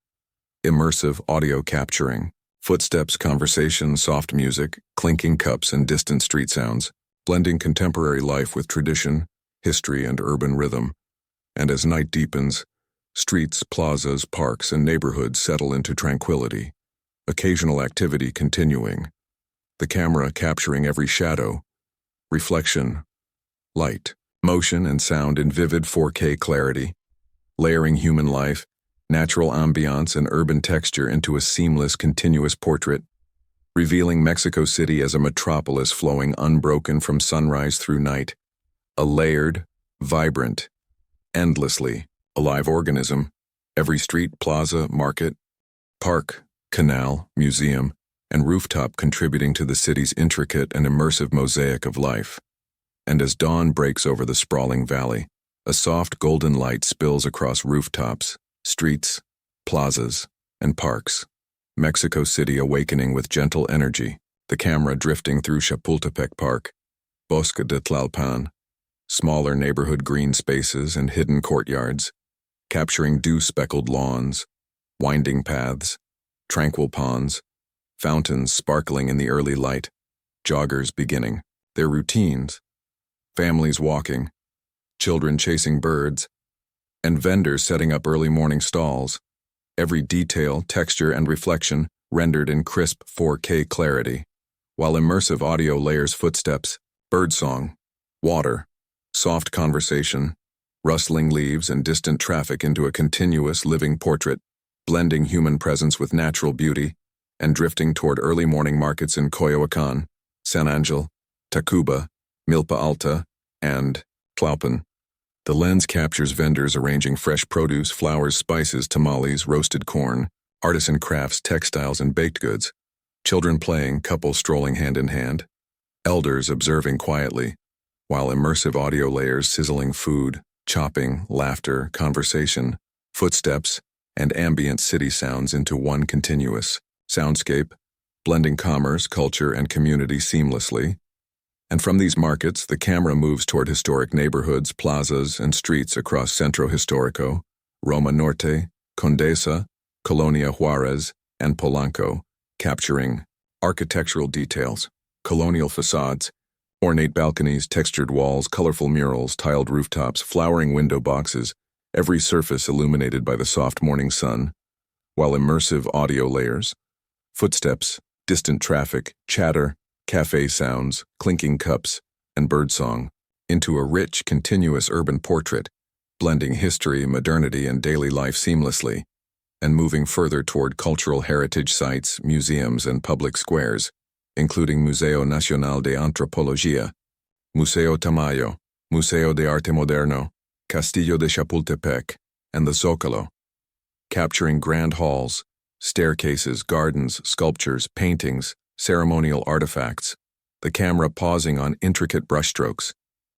Speaker 1: immersive audio capturing, footsteps, conversation, soft music, clinking cups, and distant street sounds, blending contemporary life with tradition, history, and urban rhythm. And as night deepens, streets, plazas, parks, and neighborhoods settle into tranquility, occasional activity continuing, the camera capturing every shadow, reflection, light, motion, and sound in vivid 4K clarity, layering human life, natural ambiance, and urban texture into a seamless, continuous portrait, revealing Mexico City as a metropolis flowing unbroken from sunrise through night, a layered, vibrant, endlessly alive organism, every street, plaza, market, park, canal, museum, and rooftop contributing to the city's intricate and immersive mosaic of life. And as dawn breaks over the sprawling valley, a soft golden light spills across rooftops, streets, plazas, and parks, Mexico City awakening with gentle energy, the camera drifting through Chapultepec Park, Bosque de Tlalpan, smaller neighborhood green spaces and hidden courtyards, capturing dew-speckled lawns, winding paths, tranquil ponds, fountains sparkling in the early light, joggers beginning their routines, families walking, children chasing birds, and vendors setting up early morning stalls, every detail, texture, and reflection rendered in crisp 4K clarity, while immersive audio layers footsteps, birdsong, water, soft conversation, rustling leaves, and distant traffic into a continuous living portrait, blending human presence with natural beauty, and drifting toward early morning markets in Coyoacán, San Angel, Tacuba, Milpa Alta, and Tlalpan. The lens captures vendors arranging fresh produce, flowers, spices, tamales, roasted corn, artisan crafts, textiles, and baked goods, children playing, couples strolling hand in hand, elders observing quietly, while immersive audio layers sizzling food, chopping, laughter, conversation, footsteps, and ambient city sounds into one continuous soundscape, blending commerce, culture, and community seamlessly. And from these markets, the camera moves toward historic neighborhoods, plazas, and streets across Centro Histórico, Roma Norte, Condesa, Colonia Juarez, and Polanco, capturing architectural details, colonial facades, ornate balconies, textured walls, colorful murals, tiled rooftops, flowering window boxes, every surface illuminated by the soft morning sun, while immersive audio layers, footsteps, distant traffic, chatter, cafe sounds, clinking cups, and birdsong, into a rich, continuous urban portrait, blending history, modernity, and daily life seamlessly, and moving further toward cultural heritage sites, museums, and public squares, including Museo Nacional de Antropología, Museo Tamayo, Museo de Arte Moderno, Castillo de Chapultepec, and the Zócalo, capturing grand halls, staircases, gardens, sculptures, paintings, ceremonial artifacts, the camera pausing on intricate brushstrokes,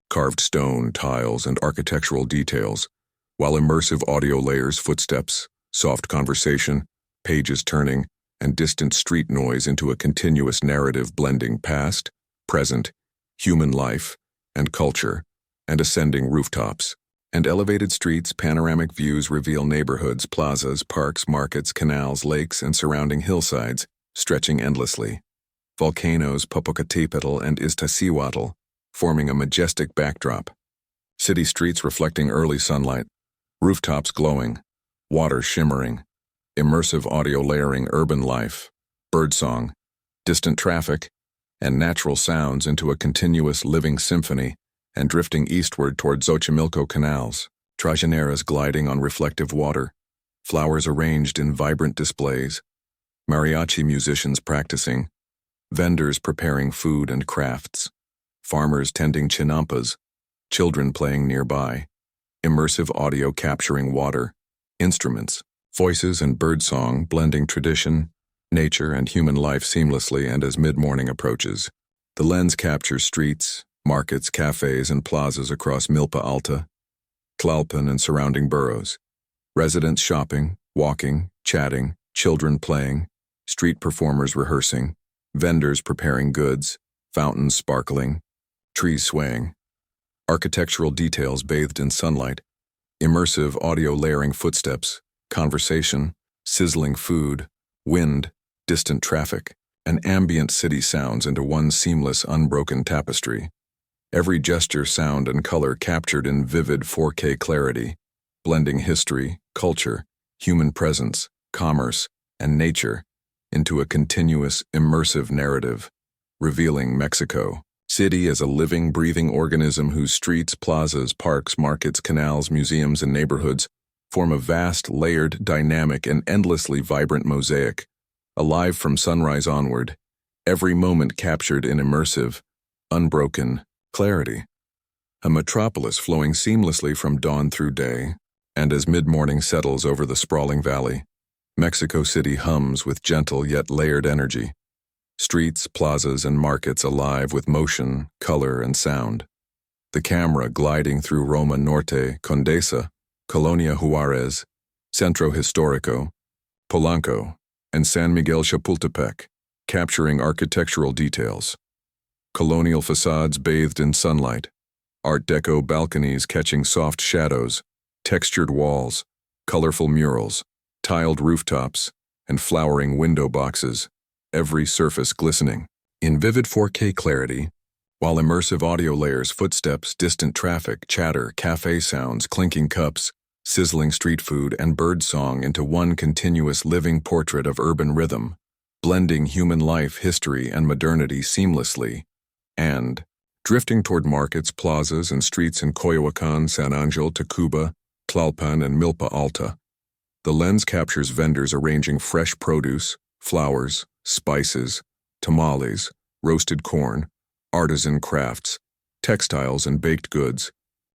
Speaker 1: carved stone, tiles, and architectural details, while immersive audio layers, footsteps, soft conversation, pages turning, and distant street noise into a continuous narrative blending past, present, human life, and culture, and ascending rooftops. And elevated streets, panoramic views reveal neighborhoods, plazas, parks, markets, canals, lakes, and surrounding hillsides, stretching endlessly. Volcanoes Popocatépetl and Iztaccíhuatl, forming a majestic backdrop. City streets reflecting early sunlight, rooftops glowing, water shimmering, immersive audio layering urban life, birdsong, distant traffic, and natural sounds into a continuous living symphony, and drifting eastward toward Xochimilco canals, trajineras gliding on reflective water, flowers arranged in vibrant displays, mariachi musicians practicing, vendors preparing food and crafts, farmers tending chinampas, children playing nearby, immersive audio capturing water, instruments, voices, and birdsong blending tradition, nature, and human life seamlessly. And as mid-morning approaches, the lens captures streets, markets, cafes, and plazas across Milpa Alta, Tlalpan, and surrounding boroughs, residents shopping, walking, chatting, children playing, street performers rehearsing, vendors preparing goods, fountains sparkling, trees swaying, architectural details bathed in sunlight, immersive audio layering footsteps, conversation, sizzling food, wind, distant traffic, and ambient city sounds into one seamless, unbroken tapestry. Every gesture, sound, and color captured in vivid 4K clarity, blending history, culture, human presence, commerce, and nature into a continuous, immersive narrative, revealing Mexico City as a living, breathing organism whose streets, plazas, parks, markets, canals, museums, and neighborhoods form a vast, layered, dynamic, and endlessly vibrant mosaic, alive from sunrise onward, every moment captured in immersive, unbroken clarity. A metropolis flowing seamlessly from dawn through day, and as mid-morning settles over the sprawling valley, Mexico City hums with gentle yet layered energy. Streets, plazas, and markets alive with motion, color, and sound. The camera gliding through Roma Norte, Condesa, Colonia Juarez, Centro Histórico, Polanco, and San Miguel Chapultepec, capturing architectural details. Colonial facades bathed in sunlight, Art Deco balconies catching soft shadows, textured walls, colorful murals, tiled rooftops, and flowering window boxes, every surface glistening in vivid 4K clarity, while immersive audio layers footsteps, distant traffic, chatter, cafe sounds, clinking cups, sizzling street food, and birdsong into one continuous living portrait of urban rhythm, blending human life, history, and modernity seamlessly, and drifting toward markets, plazas, and streets in Coyoacán, San Angel, Tacuba, Tlalpan, and Milpa Alta. The lens captures vendors arranging fresh produce, flowers, spices, tamales, roasted corn, artisan crafts, textiles, and baked goods,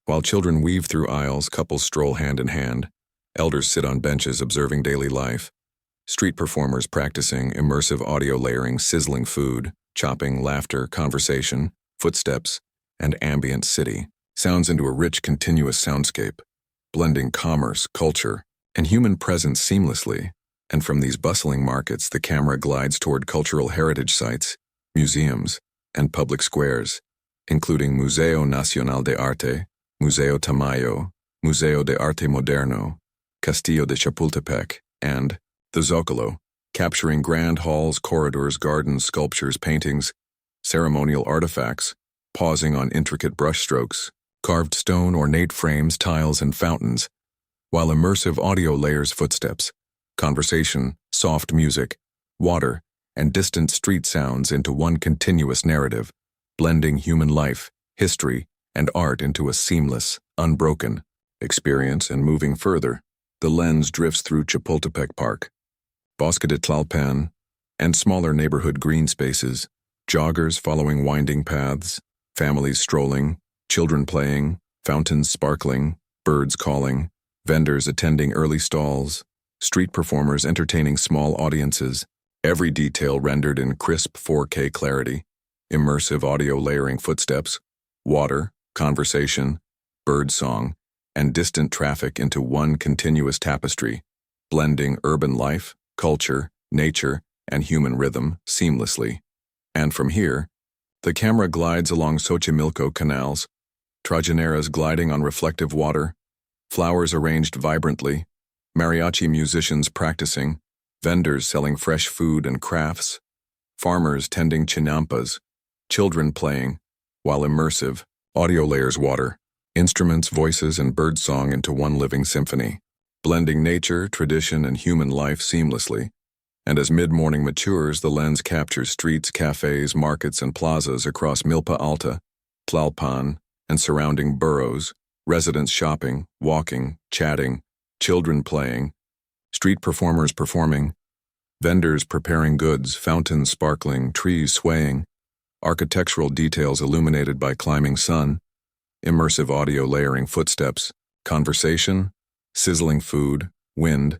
Speaker 1: while children weave through aisles, couples stroll hand in hand, elders sit on benches observing daily life, street performers practicing immersive audio layering, sizzling food, chopping, laughter, conversation, footsteps, and ambient city sounds into a rich, continuous soundscape, blending commerce, culture, and human presence seamlessly. And from these bustling markets, the camera glides toward cultural heritage sites, museums, and public squares, including Museo Nacional de Arte, Museo Tamayo, Museo de Arte Moderno, Castillo de Chapultepec, and the Zócalo, capturing grand halls, corridors, gardens, sculptures, paintings, ceremonial artifacts, pausing on intricate brushstrokes, carved stone, ornate frames, tiles, and fountains, while immersive audio layers footsteps, conversation, soft music, water, and distant street sounds into one continuous narrative, blending human life, history, and art into a seamless, unbroken experience. And moving further, the lens drifts through Chapultepec Park, Bosque de Tlalpan, and smaller neighborhood green spaces, joggers following winding paths, families strolling, children playing, fountains sparkling, birds calling, vendors attending early stalls, street performers entertaining small audiences, every detail rendered in crisp 4K clarity, immersive audio layering footsteps, water, conversation, bird song, and distant traffic into one continuous tapestry, blending urban life, culture, nature, and human rhythm seamlessly. And from here, the camera glides along Xochimilco canals, trajineras gliding on reflective water, flowers arranged vibrantly, mariachi musicians practicing, vendors selling fresh food and crafts, farmers tending chinampas, children playing, while immersive audio layers water, instruments, voices, and birdsong into one living symphony, blending nature, tradition, and human life seamlessly. And as mid-morning matures, the lens captures streets, cafes, markets, and plazas across Milpa Alta, Tlalpan, and surrounding boroughs, residents shopping, walking, chatting, children playing, street performers performing, vendors preparing goods, fountains sparkling, trees swaying, architectural details illuminated by climbing sun, immersive audio layering footsteps, conversation, sizzling food, wind,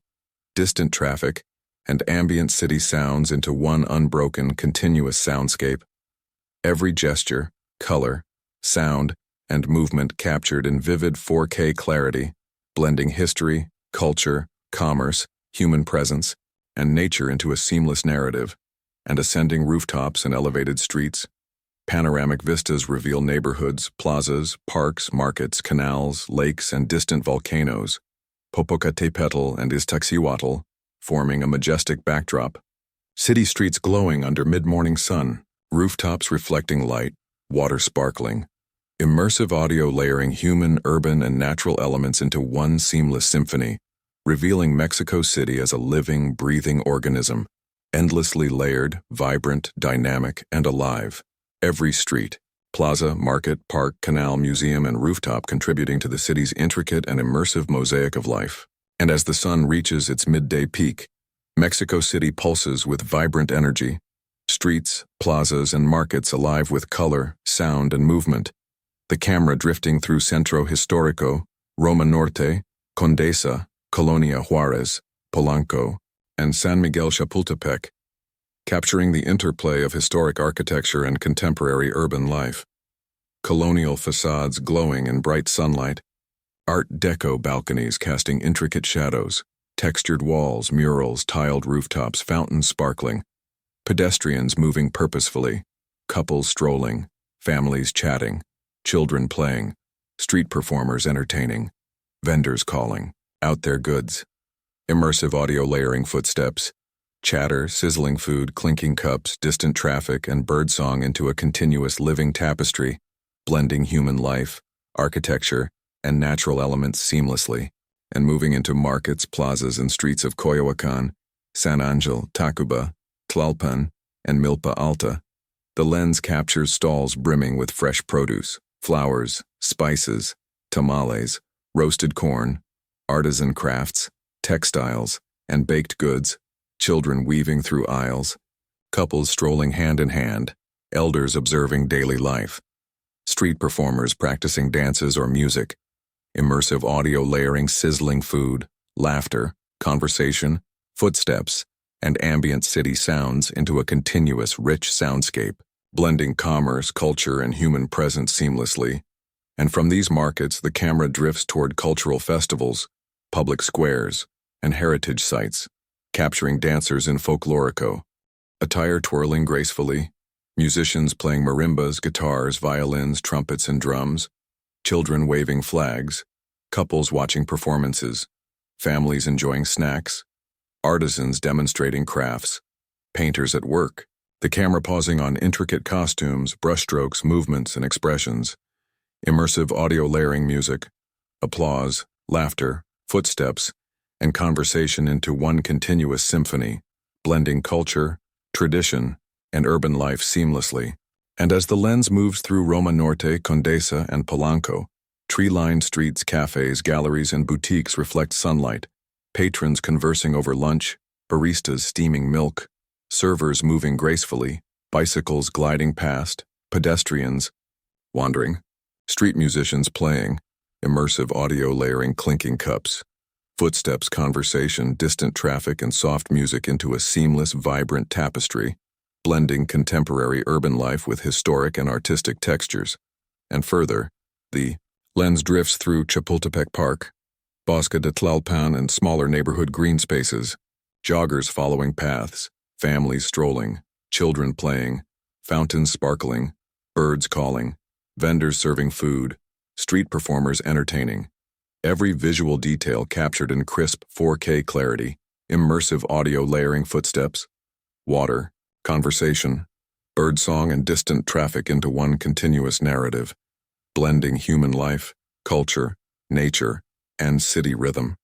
Speaker 1: distant traffic, and ambient city sounds into one unbroken, continuous soundscape. Every gesture, color, sound, and movement captured in vivid 4K clarity, blending history, culture, commerce, human presence, and nature into a seamless narrative. And ascending rooftops and elevated streets, panoramic vistas reveal neighborhoods, plazas, parks, markets, canals, lakes, and distant volcanoes, Popocatépetl and Iztaccíhuatl, forming a majestic backdrop. City streets glowing under mid-morning sun, rooftops reflecting light, water sparkling. Immersive audio layering human, urban, and natural elements into one seamless symphony, revealing Mexico City as a living, breathing organism, endlessly layered, vibrant, dynamic, and alive. Every street, plaza, market, park, canal, museum, and rooftop contributing to the city's intricate and immersive mosaic of life. And as the sun reaches its midday peak, Mexico City pulses with vibrant energy, streets, plazas, and markets alive with color, sound, and movement. The camera drifting through Centro Histórico, Roma Norte, Condesa, Colonia Juárez, Polanco, and San Miguel Chapultepec, capturing the interplay of historic architecture and contemporary urban life. Colonial facades glowing in bright sunlight, Art Deco balconies casting intricate shadows, textured walls, murals, tiled rooftops, fountains sparkling, pedestrians moving purposefully, couples strolling, families chatting, children playing, street performers entertaining, vendors calling out their goods, immersive audio layering footsteps, chatter, sizzling food, clinking cups, distant traffic, and birdsong into a continuous living tapestry, blending human life, architecture, and natural elements seamlessly, and moving into markets, plazas, and streets of Coyoacán, San Angel, Tacuba, Tlalpan, and Milpa Alta. The lens captures stalls brimming with fresh produce, flowers, spices, tamales, roasted corn, artisan crafts, textiles, and baked goods, children weaving through aisles, couples strolling hand in hand, elders observing daily life, street performers practicing dances or music, immersive audio layering sizzling food, laughter, conversation, footsteps, and ambient city sounds into a continuous, rich soundscape, blending commerce, culture, and human presence seamlessly. And from these markets, the camera drifts toward cultural festivals, public squares, and heritage sites, capturing dancers in folklorico, attire twirling gracefully, musicians playing marimbas, guitars, violins, trumpets, and drums, children waving flags, couples watching performances, families enjoying snacks, artisans demonstrating crafts, painters at work, the camera pausing on intricate costumes, brushstrokes, movements, and expressions, immersive audio layering music, applause, laughter, footsteps, and conversation into one continuous symphony, blending culture, tradition, and urban life seamlessly. And as the lens moves through Roma Norte, Condesa, and Polanco, tree-lined streets, cafes, galleries, and boutiques reflect sunlight, patrons conversing over lunch, baristas steaming milk, servers moving gracefully, bicycles gliding past, pedestrians wandering, street musicians playing, immersive audio layering clinking cups, footsteps, conversation, distant traffic, and soft music into a seamless, vibrant tapestry, blending contemporary urban life with historic and artistic textures. And further, the lens drifts through Chapultepec Park, Bosque de Tlalpan, and smaller neighborhood green spaces, joggers following paths, families strolling, children playing, fountains sparkling, birds calling, vendors serving food, street performers entertaining. Every visual detail captured in crisp 4K clarity, immersive audio layering footsteps, water, conversation, birdsong, and distant traffic into one continuous narrative, blending human life, culture, nature, and city rhythm.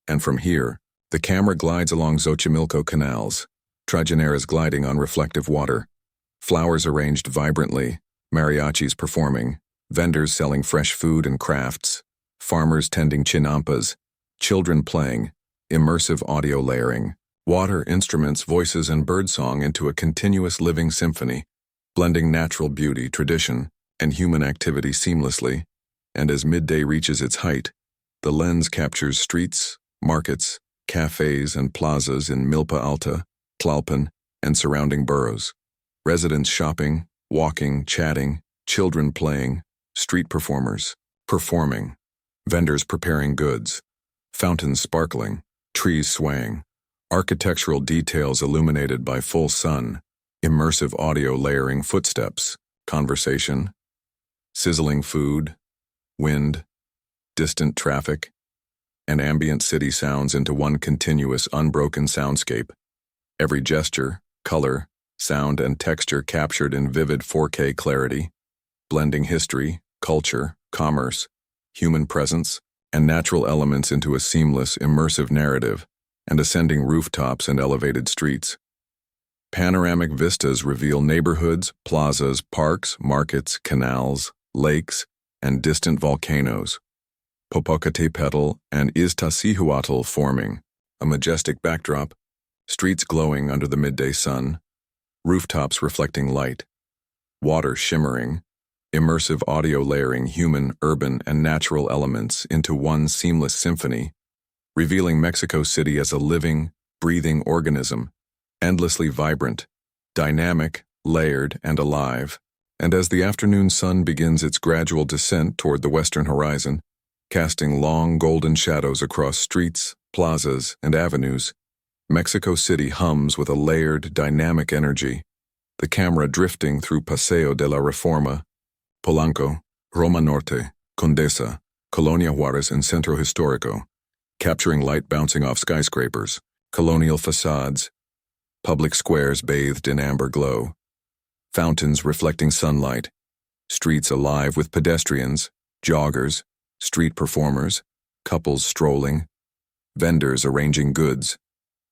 Speaker 1: And from here, the camera glides along Xochimilco canals, trajineras gliding on reflective water, flowers arranged vibrantly, mariachis performing, vendors selling fresh food and crafts, farmers tending chinampas, children playing, immersive audio layering, water, instruments, voices, and birdsong into a continuous living symphony, blending natural beauty, tradition, and human activity seamlessly. And as midday reaches its height, the lens captures streets, markets, cafes, and plazas in Milpa Alta, Tlalpan, and surrounding boroughs. Residents shopping, walking, chatting, children playing, street performers performing, vendors preparing goods, fountains sparkling, trees swaying, architectural details illuminated by full sun, immersive audio layering footsteps, conversation, sizzling food, wind, distant traffic, and ambient city sounds into one continuous unbroken soundscape. Every gesture, color, sound, and texture captured in vivid 4K clarity, blending history, culture, commerce, human presence, and natural elements into a seamless, immersive narrative, and ascending rooftops and elevated streets. Panoramic vistas reveal neighborhoods, plazas, parks, markets, canals, lakes, and distant volcanoes. Popocatépetl and Iztaccíhuatl forming, a majestic backdrop, streets glowing under the midday sun, rooftops reflecting light, water shimmering, immersive audio layering human, urban, and natural elements into one seamless symphony, revealing Mexico City as a living, breathing organism, endlessly vibrant, dynamic, layered, and alive. And as the afternoon sun begins its gradual descent toward the western horizon, casting long golden shadows across streets, plazas, and avenues, Mexico City hums with a layered, dynamic energy, the camera drifting through Paseo de la Reforma, Polanco, Roma Norte, Condesa, Colonia Juarez, and Centro Histórico, capturing light bouncing off skyscrapers, colonial facades, public squares bathed in amber glow, fountains reflecting sunlight, streets alive with pedestrians, joggers, street performers, couples strolling, vendors arranging goods,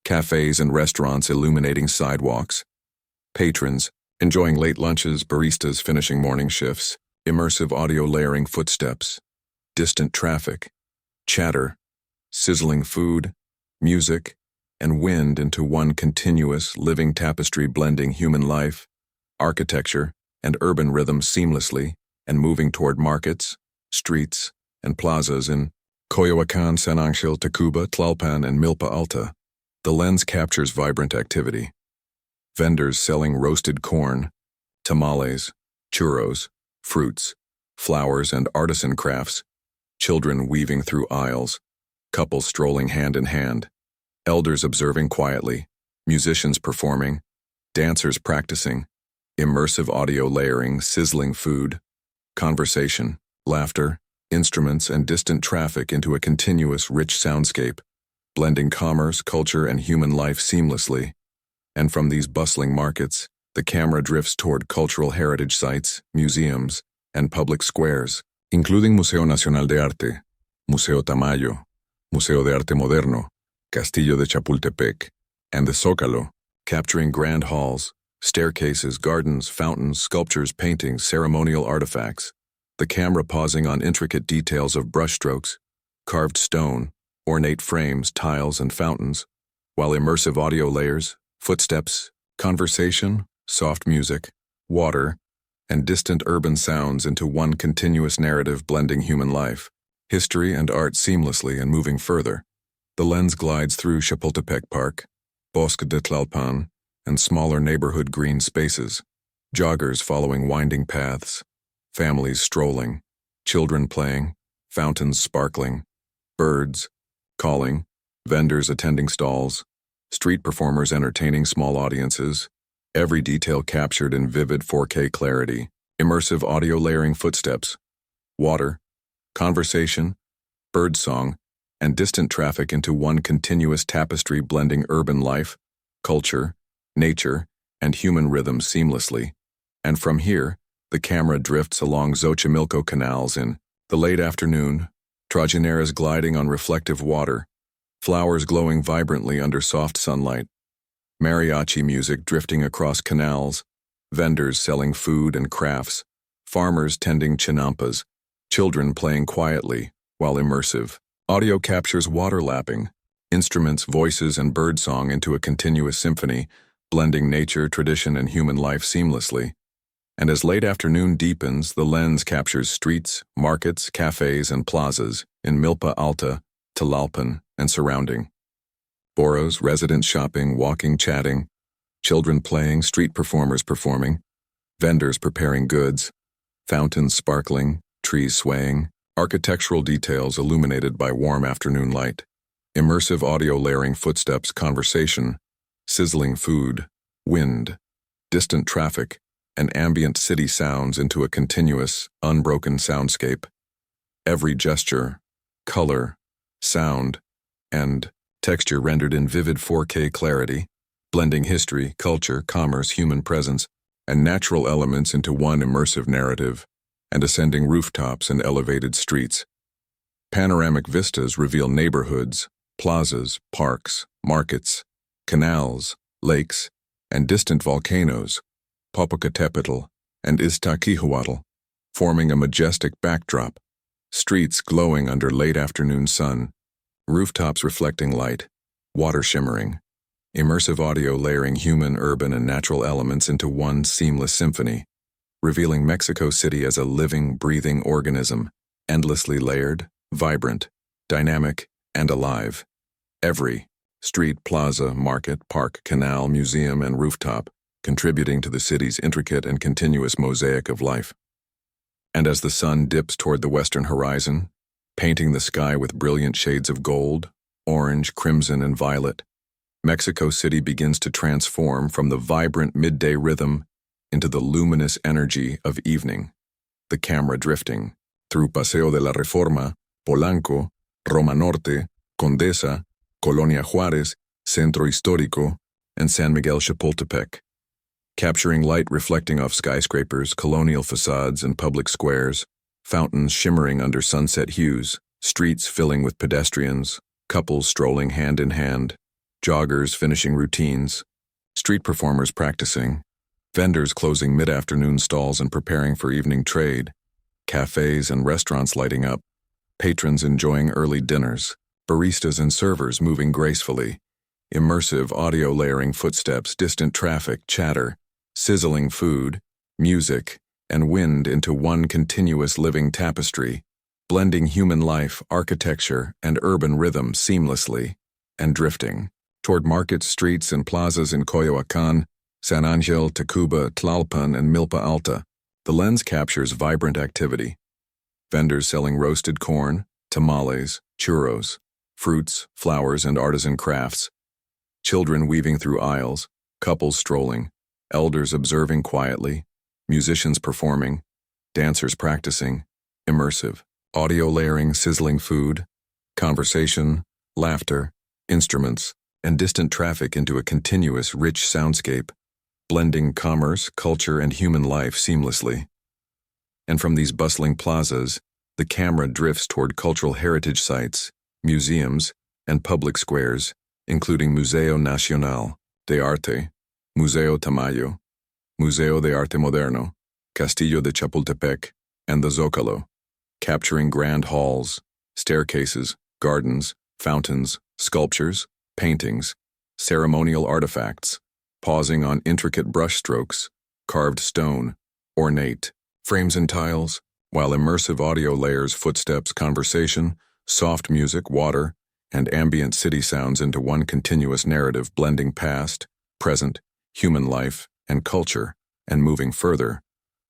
Speaker 1: cafes and restaurants illuminating sidewalks, patrons enjoying late lunches, baristas finishing morning shifts, immersive audio layering footsteps, distant traffic, chatter, sizzling food, music, and wind into one continuous, living tapestry blending human life, architecture, and urban rhythm seamlessly and moving toward markets, streets, and plazas in Coyoacán, San Angel, Tacuba, Tlalpan, and Milpa Alta. The lens captures vibrant activity. Vendors selling roasted corn, tamales, churros, fruits, flowers, and artisan crafts, children weaving through aisles, couples strolling hand in hand, elders observing quietly, musicians performing, dancers practicing, immersive audio layering, sizzling food, conversation, laughter, instruments, and distant traffic into a continuous, rich soundscape, blending commerce, culture, and human life seamlessly. And from these bustling markets, the camera drifts toward cultural heritage sites, museums, and public squares, including Museo Nacional de Arte, Museo Tamayo, Museo de Arte Moderno, Castillo de Chapultepec, and the Zócalo, capturing grand halls, staircases, gardens, fountains, sculptures, paintings, ceremonial artifacts, the camera pausing on intricate details of brushstrokes, carved stone, ornate frames, tiles, and fountains, while immersive audio layers, footsteps, conversation, soft music, water, and distant urban sounds into one continuous narrative blending human life, history, and art seamlessly and moving further. The lens glides through Chapultepec Park, Bosque de Tlalpan, and smaller neighborhood green spaces, joggers following winding paths, families strolling, children playing, fountains sparkling, birds calling, vendors attending stalls, street performers entertaining small audiences, every detail captured in vivid 4K clarity, immersive audio layering footsteps, water, conversation, birdsong, and distant traffic into one continuous tapestry blending urban life, culture, nature, and human rhythms seamlessly. And from here, the camera drifts along Xochimilco canals in the late afternoon, trajineras gliding on reflective water, flowers glowing vibrantly under soft sunlight, mariachi music drifting across canals, vendors selling food and crafts, farmers tending chinampas, children playing quietly while immersive. Audio captures water lapping, instruments, voices, and birdsong into a continuous symphony, blending nature, tradition, and human life seamlessly. And as late afternoon deepens, the lens captures streets, markets, cafes, and plazas in Milpa Alta, Tlalpan, and surrounding. Boroughs, residents shopping, walking, chatting, children playing, street performers performing, vendors preparing goods, fountains sparkling, trees swaying, architectural details illuminated by warm afternoon light, immersive audio layering footsteps, conversation, sizzling food, wind, distant traffic, and ambient city sounds into a continuous, unbroken soundscape. Every gesture, color, sound, and texture rendered in vivid 4K clarity, blending history, culture, commerce, human presence, and natural elements into one immersive narrative, and ascending rooftops and elevated streets. Panoramic vistas reveal neighborhoods, plazas, parks, markets, canals, lakes, and distant volcanoes, Popocatépetl and Iztaccíhuatl, forming a majestic backdrop, streets glowing under late afternoon sun, rooftops reflecting light, water shimmering, immersive audio layering human, urban, and natural elements into one seamless symphony, revealing Mexico City as a living, breathing organism, endlessly layered, vibrant, dynamic, and alive. Every street, plaza, market, park, canal, museum, and rooftop contributing to the city's intricate and continuous mosaic of life. And as the sun dips toward the western horizon, painting the sky with brilliant shades of gold, orange, crimson, and violet, Mexico City begins to transform from the vibrant midday rhythm into the luminous energy of evening, the camera drifting through Paseo de la Reforma, Polanco, Roma Norte, Condesa, Colonia Juárez, Centro Histórico, and San Miguel Chapultepec, capturing light reflecting off skyscrapers, colonial facades, and public squares, fountains shimmering under sunset hues, streets filling with pedestrians, couples strolling hand in hand, joggers finishing routines, street performers practicing, vendors closing mid-afternoon stalls and preparing for evening trade, cafes and restaurants lighting up, patrons enjoying early dinners, baristas and servers moving gracefully, immersive audio layering footsteps, distant traffic, chatter, sizzling food, music, and wind into one continuous living tapestry, blending human life, architecture, and urban rhythm seamlessly, and drifting toward markets, streets, and plazas in Coyoacán, San Angel, Tacuba, Tlalpan, and Milpa Alta. The lens captures vibrant activity. Vendors selling roasted corn, tamales, churros, fruits, flowers, and artisan crafts. Children weaving through aisles, couples strolling, elders observing quietly, musicians performing, dancers practicing, immersive, audio layering, sizzling food, conversation, laughter, instruments, and distant traffic into a continuous, rich soundscape, blending commerce, culture, and human life seamlessly. And from these bustling plazas, the camera drifts toward cultural heritage sites, museums, and public squares, including Museo Nacional de Arte, Museo Tamayo, Museo de Arte Moderno, Castillo de Chapultepec, and the Zócalo, capturing grand halls, staircases, gardens, fountains, sculptures, paintings, ceremonial artifacts, pausing on intricate brushstrokes, carved stone, ornate, frames and tiles, while immersive audio layers footsteps, conversation, soft music, water, and ambient city sounds into one continuous narrative blending past, present, human life, and culture, and moving further,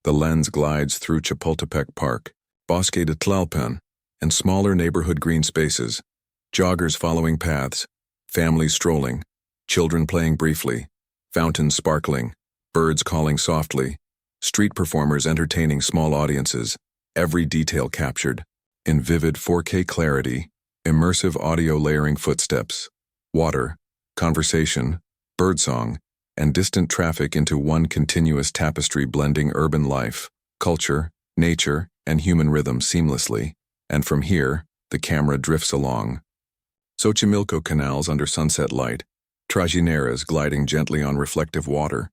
Speaker 1: the lens glides through Chapultepec Park, Bosque de Tlalpan, and smaller neighborhood green spaces, joggers following paths, families strolling, children playing briefly, fountains sparkling, birds calling softly, street performers entertaining small audiences, every detail captured, in vivid 4K clarity, immersive audio layering footsteps, water, conversation, birdsong, and distant traffic into one continuous tapestry blending urban life, culture, nature, and human rhythm seamlessly, and from here, the camera drifts along. Xochimilco canals under sunset light, trajineras gliding gently on reflective water,